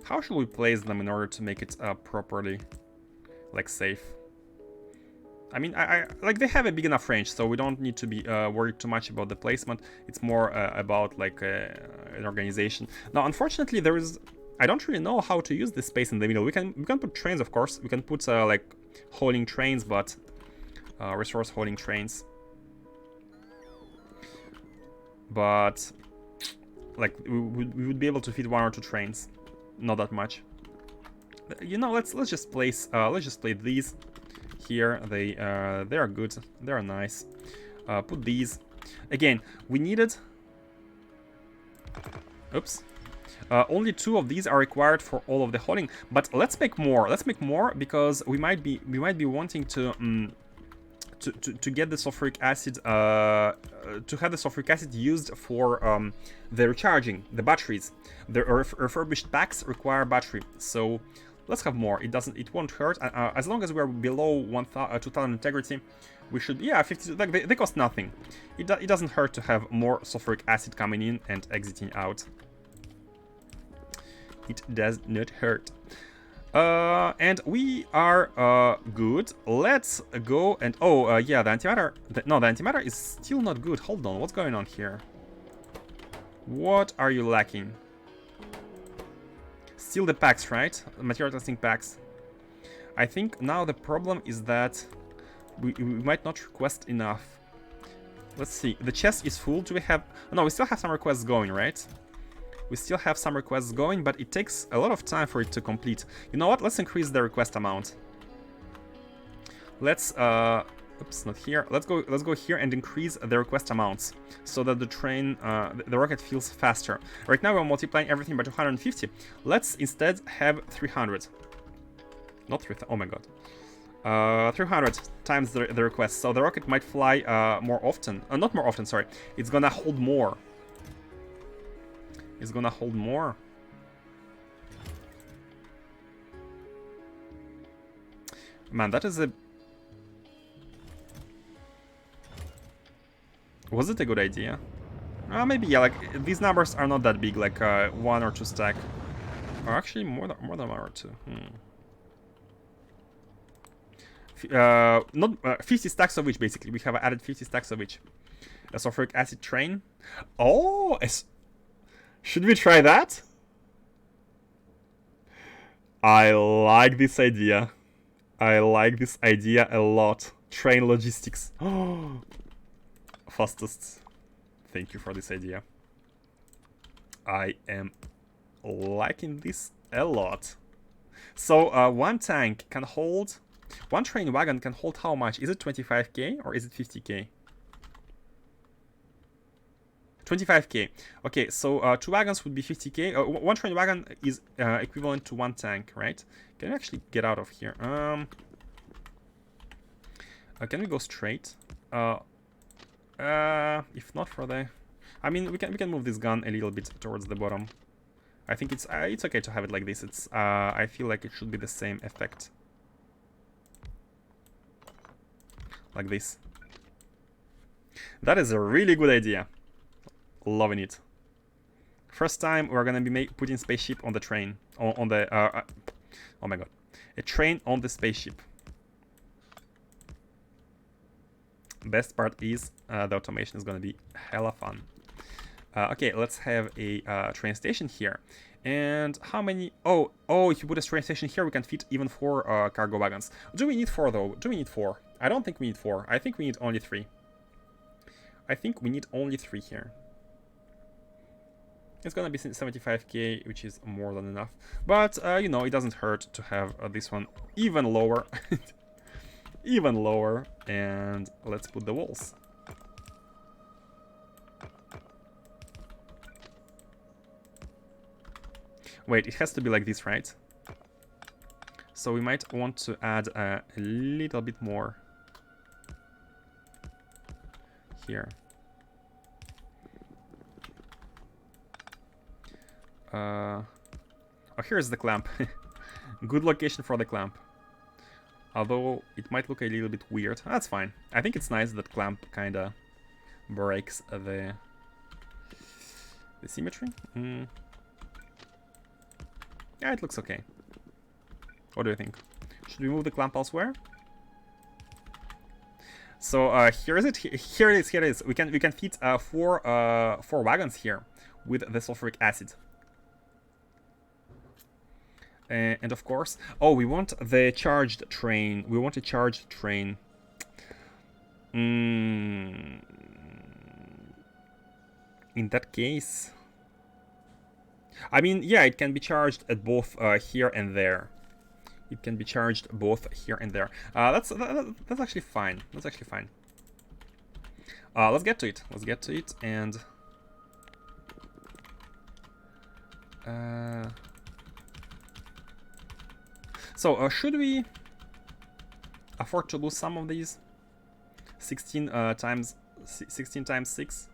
How should we place them in order to make it properly, like, safe? I mean, I like, they have a big enough range, so we don't need to be worried too much about the placement. It's more about like an organization. Now, unfortunately, there is, I don't really know how to use this space in the middle. We can put trains, of course. We can put like hauling trains, but resource hauling trains. But like we would be able to fit 1 or 2 trains, not that much. You know, let's just place these here. They are good, they are nice. Put these again. We needed, oops, only 2 of these are required for all of the hauling, but let's make more. Let's make more, because we might be wanting to get the sulfuric acid, to have the sulfuric acid used for the recharging, the batteries. The refurbished packs require battery, so let's have more. It won't hurt, as long as we're below 2000 integrity. We should, yeah, 50. Like, they cost nothing. It doesn't hurt to have more sulfuric acid coming in and exiting out. It does not hurt. And we are good. Let's go and yeah, the antimatter. No, the antimatter is still not good. Hold on, what's going on here? What are you lacking? Still the packs, right? Material testing packs. I think now the problem is that we might not request enough. Let's see. The chest is full. Do we have? No, we still have some requests going, right? We still have some requests going, but it takes a lot of time for it to complete. You know what? Let's increase the request amount. Let's oops, not here. Let's go here and increase the request amounts so that the train, the rocket feels faster. Right now we're multiplying everything by 250. Let's instead have 300. Not 300. Oh my god. 300 times the request. So the rocket might fly more often. Not more often. Sorry. It's gonna hold more. It's gonna hold more. Man, that is a... Was it a good idea? Maybe, yeah, like, these numbers are not that big, like 1 or 2 stack. Or actually, more than 1 or 2. Not 50 stacks of each, basically. We have added 50 stacks of each. A sulfuric acid train. Oh! Should we try that? I like this idea. I like this idea a lot. Train logistics. Oh, fastest. Thank you for this idea. I am liking this a lot. So one tank can hold, one train wagon can hold how much? Is it 25k or is it 50k? 25k. Okay, so 2 wagons would be 50k. One train wagon is equivalent to 1 tank, right? Can we actually get out of here? Can we go straight? If not for the... I mean, we can move this gun a little bit towards the bottom. I think it's okay to have it like this. It's I feel like it should be the same effect. Like this. That is a really good idea. Loving it. First time we're gonna be putting spaceship on the train. On the... oh my god. A train on the spaceship. Best part is the automation is gonna be hella fun. Okay, let's have a train station here. And how many... Oh, if you put a train station here, we can fit even 4 cargo wagons. Do we need 4 though? Do we need 4? I don't think we need 4. I think we need only 3. I think we need only 3 here. It's gonna be 75k, which is more than enough. But, you know, it doesn't hurt to have this one even lower. Even lower. And let's put the walls. Wait, it has to be like this, right? So we might want to add a little bit more here. Oh, here's the clamp. Good location for the clamp. Although it might look a little bit weird. That's fine. I think it's nice that clamp kinda breaks the symmetry. Yeah, it looks okay. What do you think? Should we move the clamp elsewhere? So here is it. Here it is. Here it is. We can fit four wagons here with the sulfuric acid. And of course, oh, we want the charged train. We want a charged train. In that case, I mean, yeah, it can be charged at both here and there. It can be charged both here and there. That's actually fine. That's actually fine. Let's get to it. Let's get to it and. So should we afford to lose some of these? 16 times 6.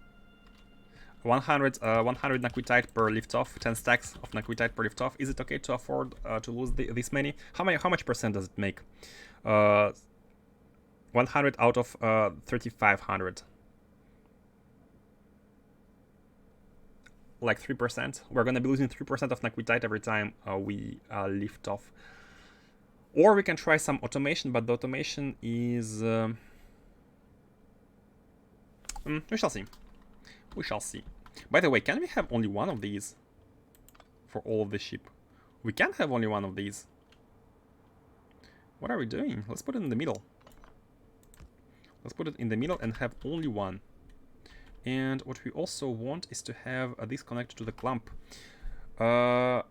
100 naquitite per liftoff, 10 stacks of naquitite per liftoff. Is it okay to afford to lose this many? How much percent does it make? 100 out of 3,500. Like 3%. We're gonna be losing 3% of naquitite every time we lift off. Or we can try some automation, but the automation is... we shall see. We shall see. By the way, can we have only one of these for all of the ship? We can't have only one of these. What are we doing? Let's put it in the middle. Let's put it in the middle and have only one. And what we also want is to have this connected to the clamp. I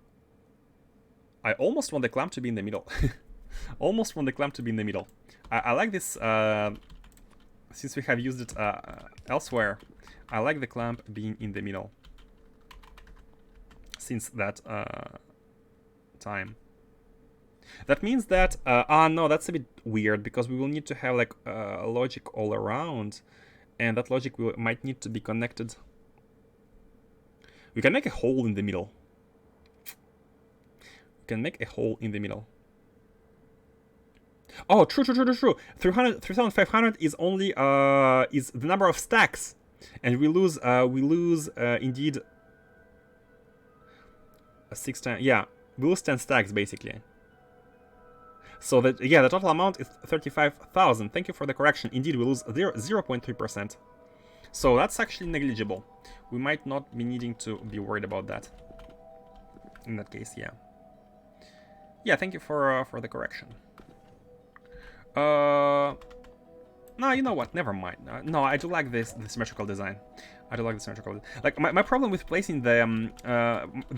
almost want the clamp to be in the middle. Almost want the clamp to be in the middle. I like this, since we have used it elsewhere. I like the clamp being in the middle. Since that time. That means that, no, that's a bit weird, because we will need to have like logic all around. And that logic might need to be connected. We can make a hole in the middle. We can make a hole in the middle. Oh, true. 3,500 is only is the number of stacks, and we lose indeed 6 times. Yeah, we lose 10 stacks basically. So that, yeah, the total amount is 35,000. Thank you for the correction. Indeed, we lose 0.3%. So that's actually negligible. We might not be needing to be worried about that. In that case, yeah. Yeah, thank you for the correction. No, you know what? Never mind. No, I do like the symmetrical design. I do like the symmetrical design. Like, my problem with placing the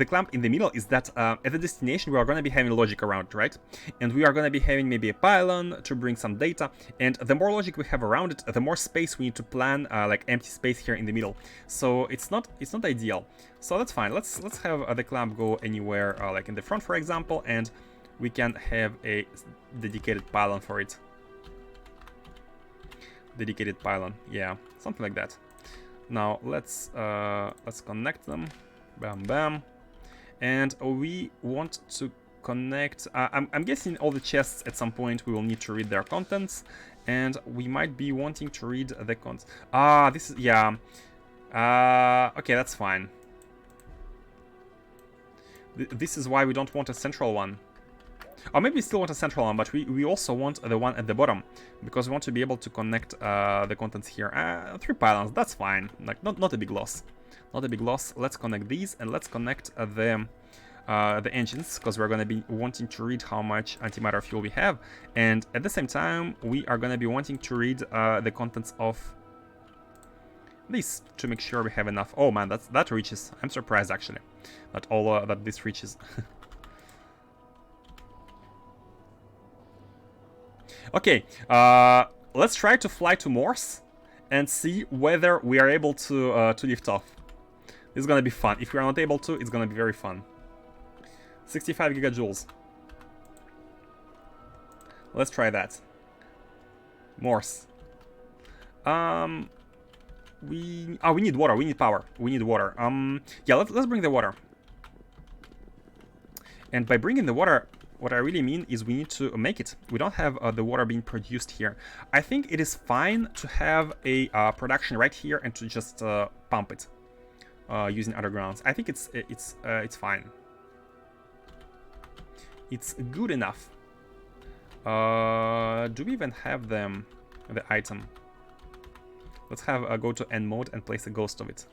clamp in the middle is that at the destination we are going to be having logic around, right? And we are going to be having maybe a pylon to bring some data. And the more logic we have around it, the more space we need to plan, like empty space here in the middle. So it's not ideal. So that's fine. Let's have the clamp go anywhere, like in the front, for example, and we can have a dedicated pylon for it. Dedicated pylon, yeah, something like that. Now let's connect them, bam bam, and we want to connect. I'm guessing all the chests at some point we will need to read their contents, and we might be wanting to read the contents. This is, yeah. Okay, that's fine. This is why we don't want a central one. Or maybe we still want a central one, but we also want the one at the bottom, because we want to be able to connect the contents here. 3 pylons, that's fine. Like, not a big loss. Not a big loss. Let's connect these, and let's connect the engines, because we're going to be wanting to read how much antimatter fuel we have. And at the same time, we are going to be wanting to read the contents of this, to make sure we have enough. Oh man, that reaches. I'm surprised, actually, that that this reaches. Okay, let's try to fly to Morse and see whether we are able to lift off. This is gonna be fun. If we are not able to, it's gonna be very fun. 65 gigajoules. Let's try that. Morse. We need water. We need power. We need water. Yeah, let's bring the water. And by bringing the water, what I really mean is we need to make it. We don't have the water being produced here. I think it is fine to have a production right here and to just pump it using undergrounds. I think it's fine. It's good enough. Do we even have the item? Let's have go to end mode and place a ghost of it.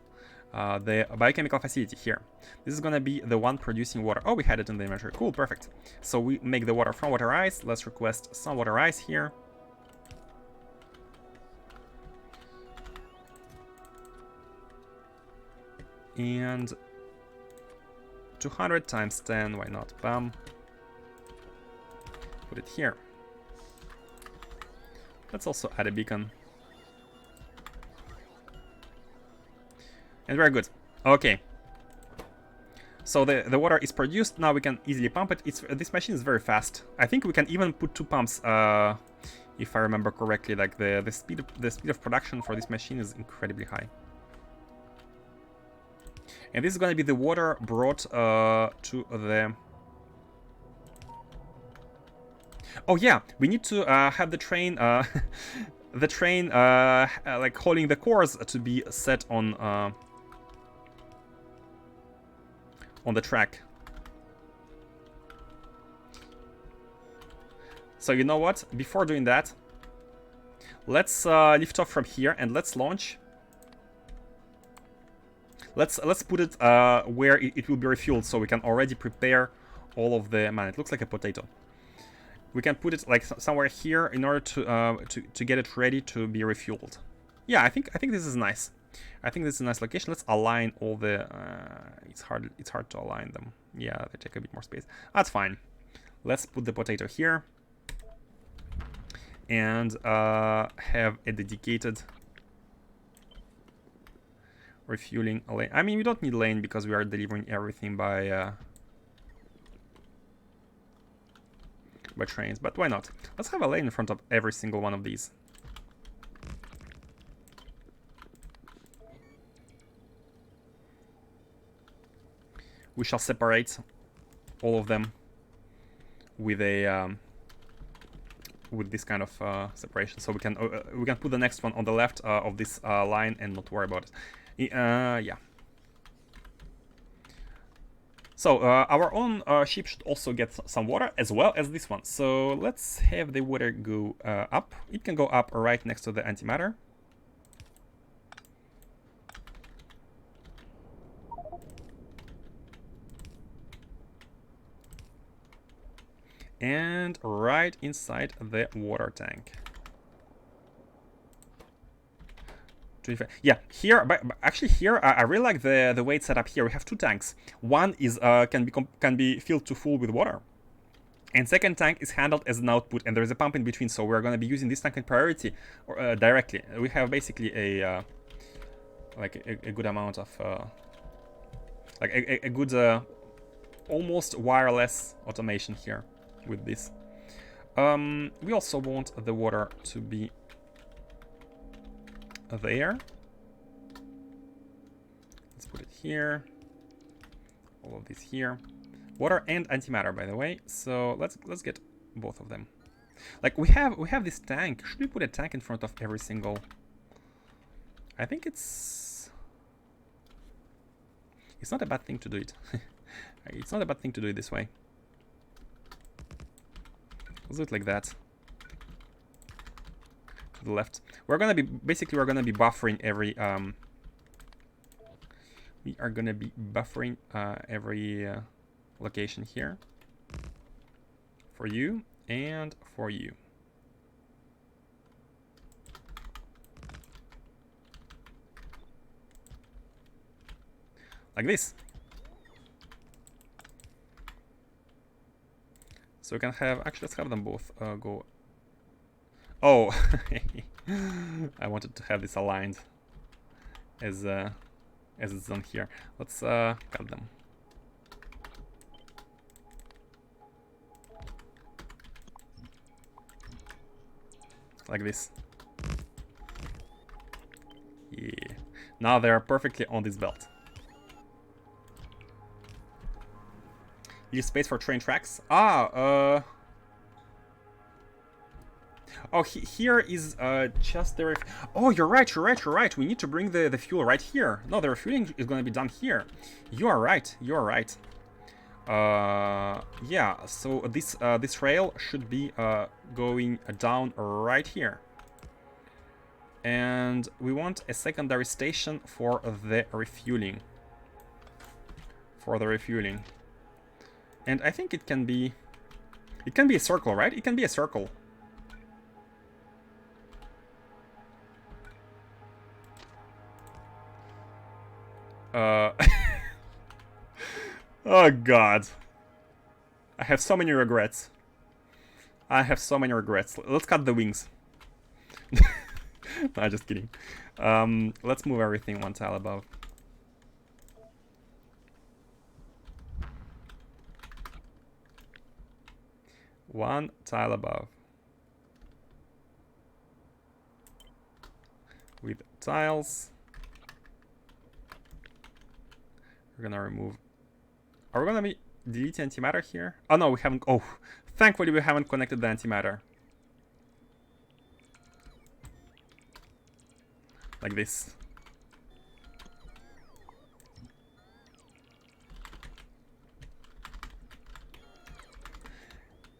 The biochemical facility here. This is gonna be the one producing water. Oh, we had it in the inventory. Cool, perfect. So we make the water from water ice. Let's request some water ice here. And 200 times 10, why not? Bam. Put it here. Let's also add a beacon. And we're good. Okay. So the water is produced. Now we can easily pump it. This machine is very fast. I think we can even put 2 pumps, if I remember correctly. Like the speed of production for this machine is incredibly high. And this is going to be the water brought to the... Oh yeah, we need to have the train, like holding the cores to be set on the track. So you know what? Before doing that, let's lift off from here and let's launch. Let's put it where it will be refueled, so we can already prepare all of the... Man, it looks like a potato. We can put it like somewhere here in order to get it ready to be refueled. Yeah, I think this is nice. I think this is a nice location. Let's align all the... it's hard to align them. Yeah, they take a bit more space. That's fine. Let's put the potato here. And have a dedicated refueling lane. I mean, we don't need lane because we are delivering everything by trains. But why not? Let's have a lane in front of every single one of these. We shall separate all of them with a with this kind of separation, so we can put the next one on the left of this line and not worry about it. Yeah. So our own ship should also get some water as well as this one. So let's have the water go up. It can go up right next to the antimatter. And right inside the water tank. Yeah, here, but actually here, I really like the way it's set up here. We have 2 tanks. One is can be filled to full with water, and second tank is handled as an output, and there is a pump in between. So we're going to be using this tank in priority or, directly. We have basically a like a good amount of like a good almost wireless automation here with this. We also want the water to be there. Let's put it here. All of these here. Water and antimatter, by the way. So let's get both of them. Like we have this tank. Should we put a tank in front of every single? I think it's not a bad thing to do it. It's not a bad thing to do it this way. Let's do it like that. To the left. We're gonna be buffering every we are gonna be buffering every location here for you and for you. Like this. So we can have, actually let's have them both go. Oh, I wanted to have this aligned as it's done here. Let's cut them. like this. Yeah. Now they are perfectly on this belt. Use space for train tracks. Oh, here is just the oh, you're right. We need to bring the fuel right here. No, the refueling is going to be done here. You are right. Yeah, so this rail should be going down right here. And we want a secondary station for the refueling. And I think it can be a circle, right? It can be a circle. Oh god. I have so many regrets. Let's cut the wings. No, just kidding. Let's move everything one tile above. One tile above. With tiles. We're gonna remove... Are we gonna be deleting antimatter here? Oh no, we haven't... Oh, thankfully we haven't connected the antimatter. Like this.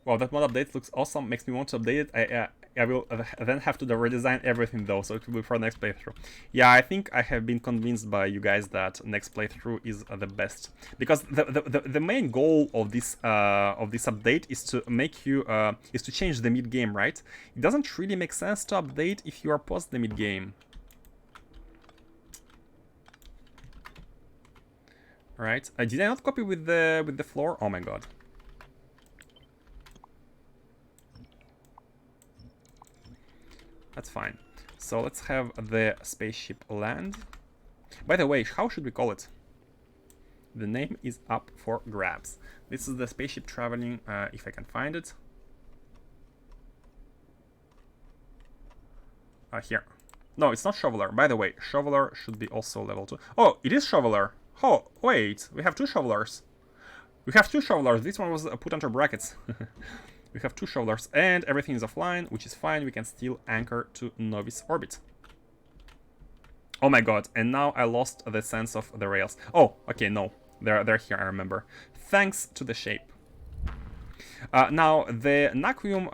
Wow, that mod update looks awesome. Makes me want to update it. I will then have to redesign everything though, so it will be for next playthrough. Yeah, I think I have been convinced by you guys that next playthrough is the best, because the main goal of this update is to make you is to change the mid game, right? It doesn't really make sense to update if you are post the mid game. Right? Did I not copy with the floor? Oh my god. That's fine. So let's have the spaceship land. By the way, how should we call it? The name is up for grabs. This is the spaceship traveling, if I can find it. Here. No, it's not Shoveler. By the way, Shoveler should be also level 2. Oh, it is Shoveler. Oh, wait. We have two Shovelers. This one was put under brackets. We have two Shovelers, and everything is offline, which is fine. We can still anchor to Novice orbit. Oh my god, and now I lost the sense of the rails. Oh, okay, no. They're here, I remember. Thanks to the shape. Now, the Naquium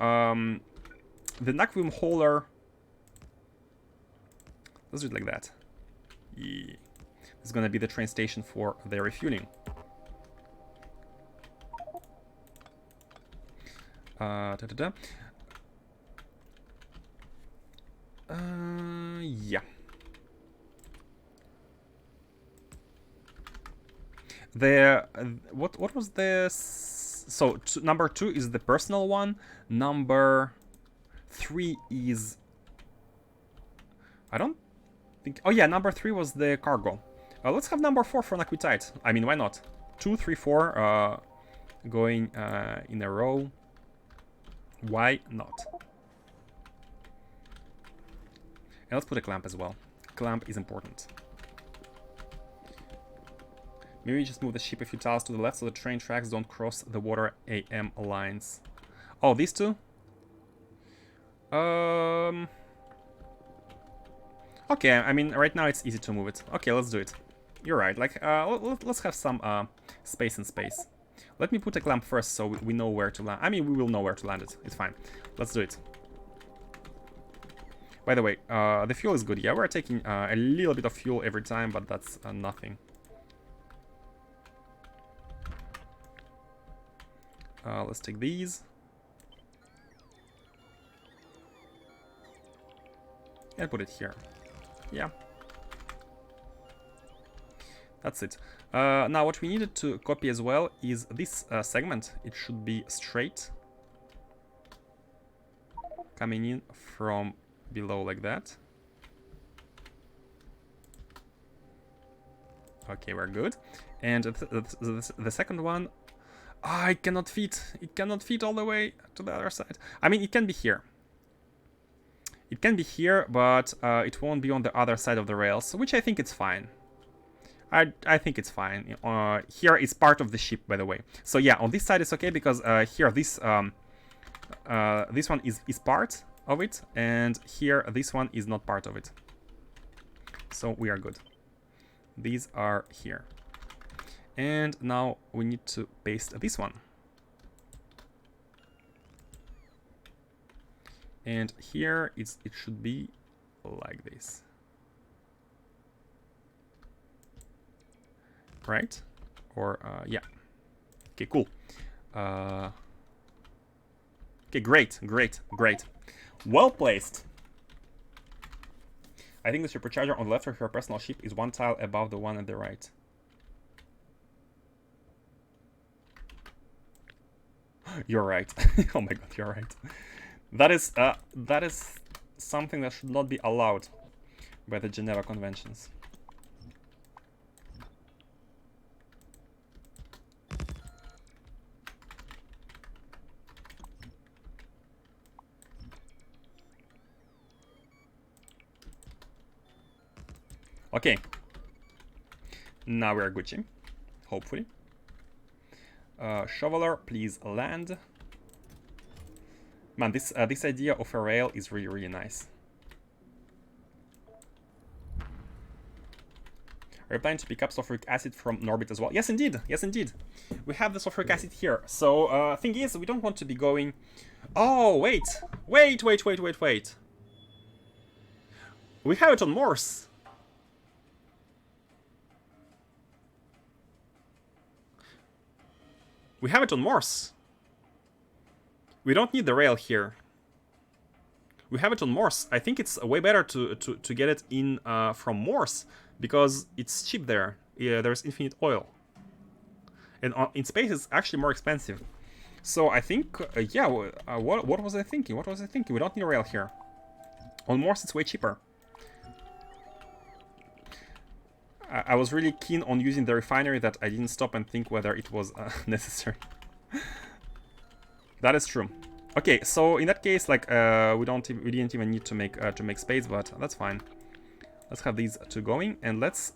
Hauler... Let's do it like that. Yeah. It's gonna be the train station for the refueling. Yeah. What was this? So number 2 is the personal one. Number 3 is... I don't think... Oh yeah, number 3 was the cargo. Let's have number 4 for Naquitite. I mean, why not? 2, 3, 4 going in a row. Why not? And let's put a clamp as well. Clamp is important. Maybe just move the ship a few tiles to the left so the train tracks don't cross the water AM lines. Oh, these two? Okay, I mean, right now it's easy to move it. Okay, let's do it. You're right, like, let's have some space in space. Let me put a clamp first so we know where to land. I mean, we will know where to land it. It's fine. Let's do it. By the way, the fuel is good. Yeah, we're taking a little bit of fuel every time, but that's nothing. Let's take these. And put it here. Yeah. That's it. Now what we needed to copy as well is this segment. It should be straight. Coming in from below like that. Okay, we're good. And the second one... Ah, it cannot fit. It cannot fit all the way to the other side. I mean, it can be here. It can be here, but it won't be on the other side of the rails, which I think it's fine. I think it's fine. Here is part of the ship, by the way. So yeah, on this side it's okay because here this one is part of it, and here this one is not part of it. So we are good. These are here. And now we need to paste this one. And here it should be like this. Right? Or, yeah. Okay, cool. Okay, great. Well placed. I think the supercharger on the left of your personal ship is one tile above the one at the right. You're right. Oh my god, you're right. That is something that should not be allowed by the Geneva Conventions. Okay. Now we are Gucci, hopefully. Shoveler, please land. Man, this idea of a rail is really nice. Are you planning to pick up sulfuric acid from Norbit as well? Yes, indeed. Yes, indeed. We have the sulfuric acid here. So, thing is, we don't want to be going... Oh, wait. Wait. We have it on Morse. We have it on Morse. We don't need the rail here. We have it on Morse. I think it's way better to get it in from Morse because it's cheap there. Yeah, there's infinite oil. And in space it's actually more expensive. So I think, yeah, what was I thinking? What was I thinking? We don't need a rail here. On Morse it's way cheaper. I was really keen on using the refinery that I didn't stop and think whether it was necessary. That is true. Okay, so in that case, like we didn't even need to make space, but that's fine. Let's have these two going, and let's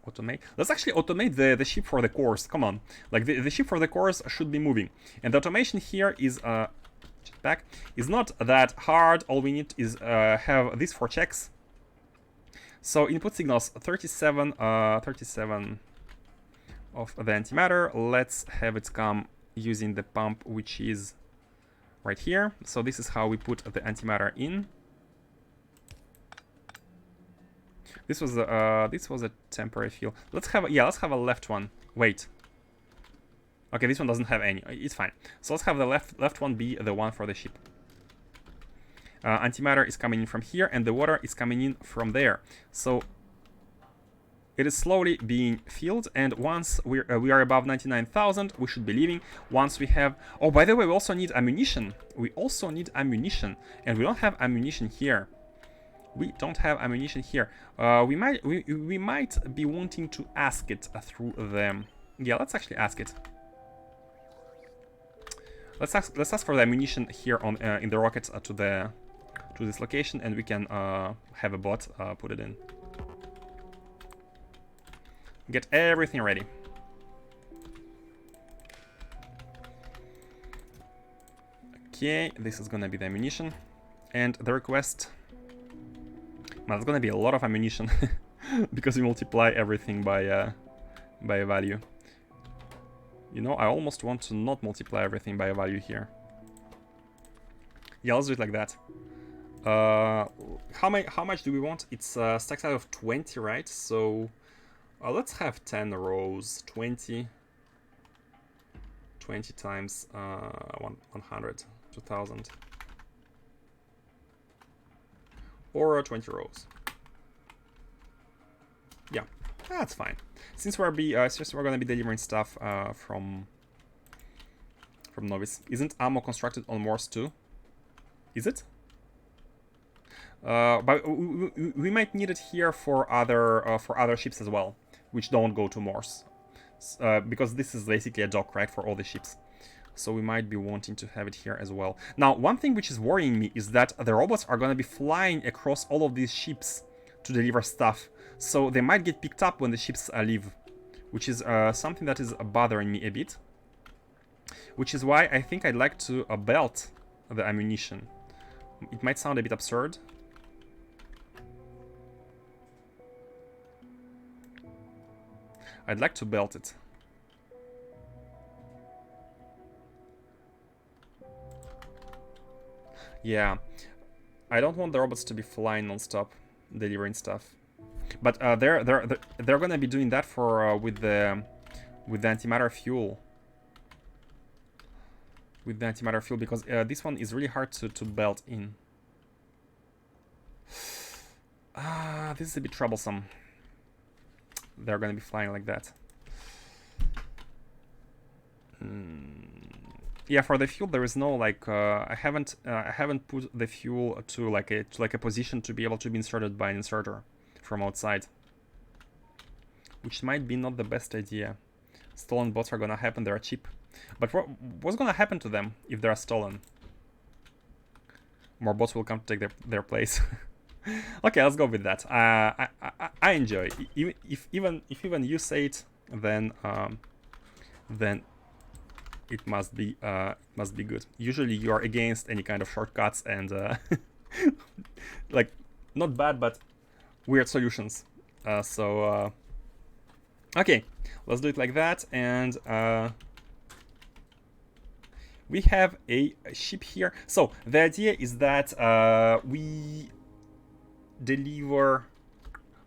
automate. Let's actually automate the ship for the cores. Come on, like the ship for the cores should be moving, and the automation here is back is not that hard. All we need is have this for checks. So input signals 37 of the antimatter. Let's have it come using the pump, which is right here. So this is how we put the antimatter in. This was a temporary fill. Let's have a left one. Wait. Okay, this one doesn't have any. It's fine. So let's have the left one be the one for the ship. Antimatter is coming in from here, and the water is coming in from there. So it is slowly being filled, and once we are above 99,000, we should be leaving. Once we have... Oh, by the way, we also need ammunition. And we don't have ammunition here. We might be wanting to ask it through them. Yeah, let's actually ask it. Let's ask for the ammunition here on in the rockets to this location, and we can have a bot put it in. Get everything ready. Okay, this is gonna be the ammunition, and the request. Well, it's gonna be a lot of ammunition because we multiply everything by a value. You know, I almost want to not multiply everything by a value here. Yeah, let's do it like that. How much do we want? It's stacks out of 20, right? So let's have 10 rows. 20 times 100, 2000, or 20 rows. Yeah, that's fine. Since we're gonna be delivering stuff from Novice. Isn't ammo constructed on Morse too? Is it? But we might need it here for other ships as well, which don't go to Morse, because this is basically a dock, right, for all the ships. So we might be wanting to have it here as well. Now, one thing which is worrying me is that the robots are going to be flying across all of these ships to deliver stuff. So they might get picked up when the ships leave, which is something that is bothering me a bit. Which is why I think I'd like to belt the ammunition. It might sound a bit absurd. I'd like to belt it. Yeah, I don't want the robots to be flying non-stop, delivering stuff. But they're gonna be doing that for with the antimatter fuel. With the antimatter fuel, because this one is really hard to belt in. This is a bit troublesome. They're gonna be flying like that. Yeah, for the fuel there is no like I haven't put the fuel to like a position to be able to be inserted by an inserter from outside, which might be not the best idea. Stolen bots are gonna happen. They are cheap, but what's gonna happen to them if they are stolen? More bots will come to take their place. Okay, let's go with that. I enjoy it. If even you say it, then it must be good. Usually you are against any kind of shortcuts and like not bad but weird solutions. Okay, let's do it like that. And we have a ship here. So the idea is that we deliver,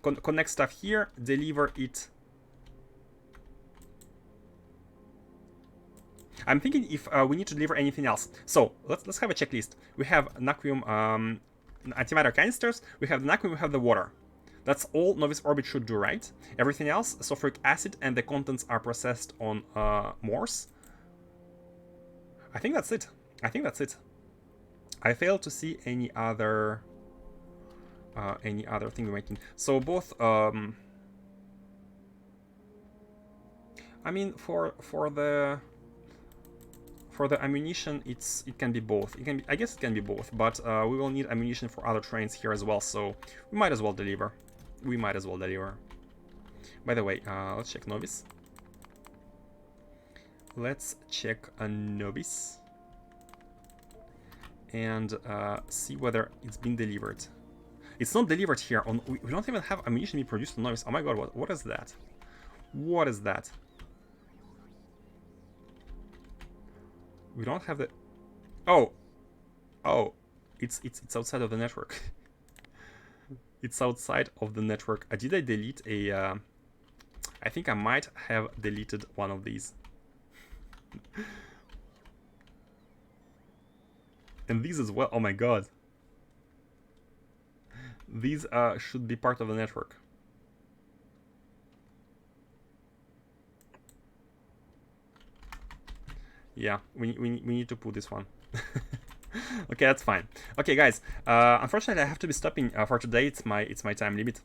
connect stuff here, deliver it. I'm thinking if we need to deliver anything else. So let's have a checklist. We have Naquium antimatter canisters, we have the Naquium, we have the water. That's all Novice Orbit should do, right? Everything else, sulfuric acid and the contents are processed on Morse. I think that's it. I failed to see any other thing we're making. So both I mean for the ammunition, it can be both. I guess it can be both, but we will need ammunition for other trains here as well, so we might as well deliver. By the way, let's check Novice. Let's check a Novice and see whether it's been delivered. It's not delivered here. We don't even have ammunition being produced on Novice. Oh my god, what is that? What is that? We don't have the... Oh, it's outside of the network. It's outside of the network. Did I delete a... I think I might have deleted one of these. And these as well. Oh my god. These should be part of the network. Yeah, we need to put this one. Okay, that's fine. Okay, guys. Unfortunately, I have to be stopping for today. It's my time limit.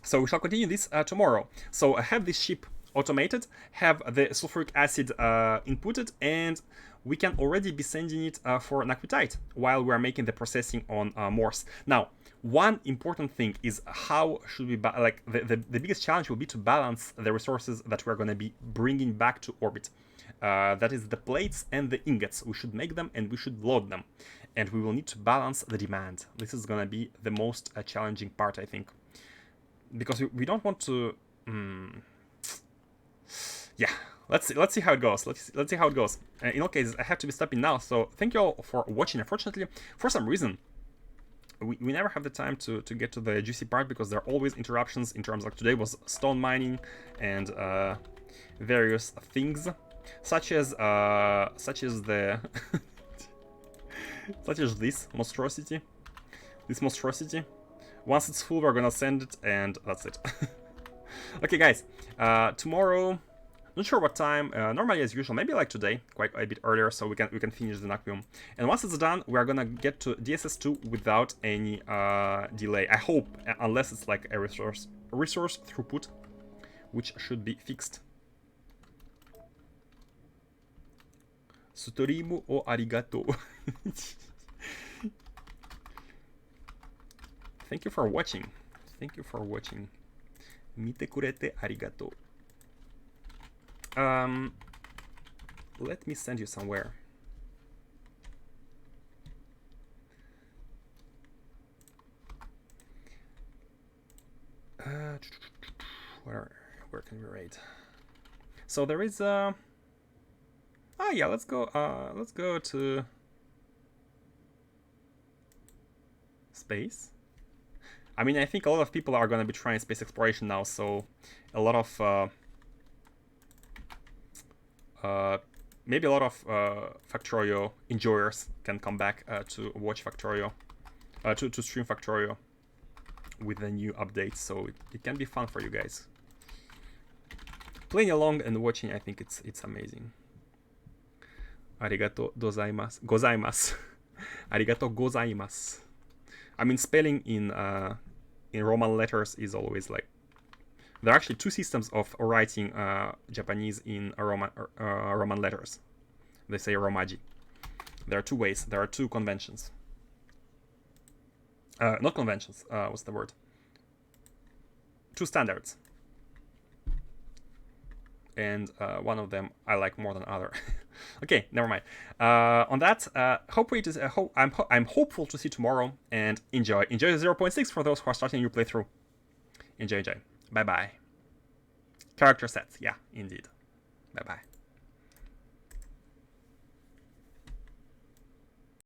So we shall continue this tomorrow. So I have this ship automated, have the sulfuric acid inputted, and we can already be sending it for Naquitite while we are making the processing on Morse. Now, one important thing is how should we like the biggest challenge will be to balance the resources that we're going to be bringing back to orbit. That is the plates and the ingots. We should make them and we should load them, and we will need to balance the demand. This is going to be the most challenging part, I think, because we don't want to. Yeah, let's see how it goes. Let's see how it goes. In all cases, I have to be stopping now. So thank you all for watching. Unfortunately, for some reason, we never have the time to get to the juicy part because there are always interruptions. In terms of today was stone mining and various things, such as the such as this monstrosity. Once it's full, we're gonna send it, and that's it. Okay, guys. Tomorrow. Not sure what time. Normally, as usual, maybe like today, quite a bit earlier, so we can finish the Naquium. And once it's done, we are gonna get to DSS2 without any delay. I hope, unless it's like a resource throughput, which should be fixed. Sutorimu o arigato. Thank you for watching. Thank you for watching. Mite kurete arigato. Let me send you somewhere. Where can we rate? So there is oh yeah, let's go to space. I mean, I think a lot of people are gonna be trying space exploration now, so a lot of maybe a lot of Factorio enjoyers can come back to watch Factorio, to stream Factorio with the new updates, so it can be fun for you guys. Playing along and watching, I think it's amazing. Arigato gozaimasu. Arigato gozaimasu. I mean, spelling in Roman letters is always like... There are actually two systems of writing Japanese in Roman letters. They say romaji. There are two ways. There are two conventions. Not conventions. What's the word? Two standards. And one of them I like more than other. Okay, never mind. On that, I'm hopeful to see tomorrow, and enjoy the 0.6 for those who are starting your playthrough. Enjoy. Bye bye. Character sets, yeah, indeed. Bye bye.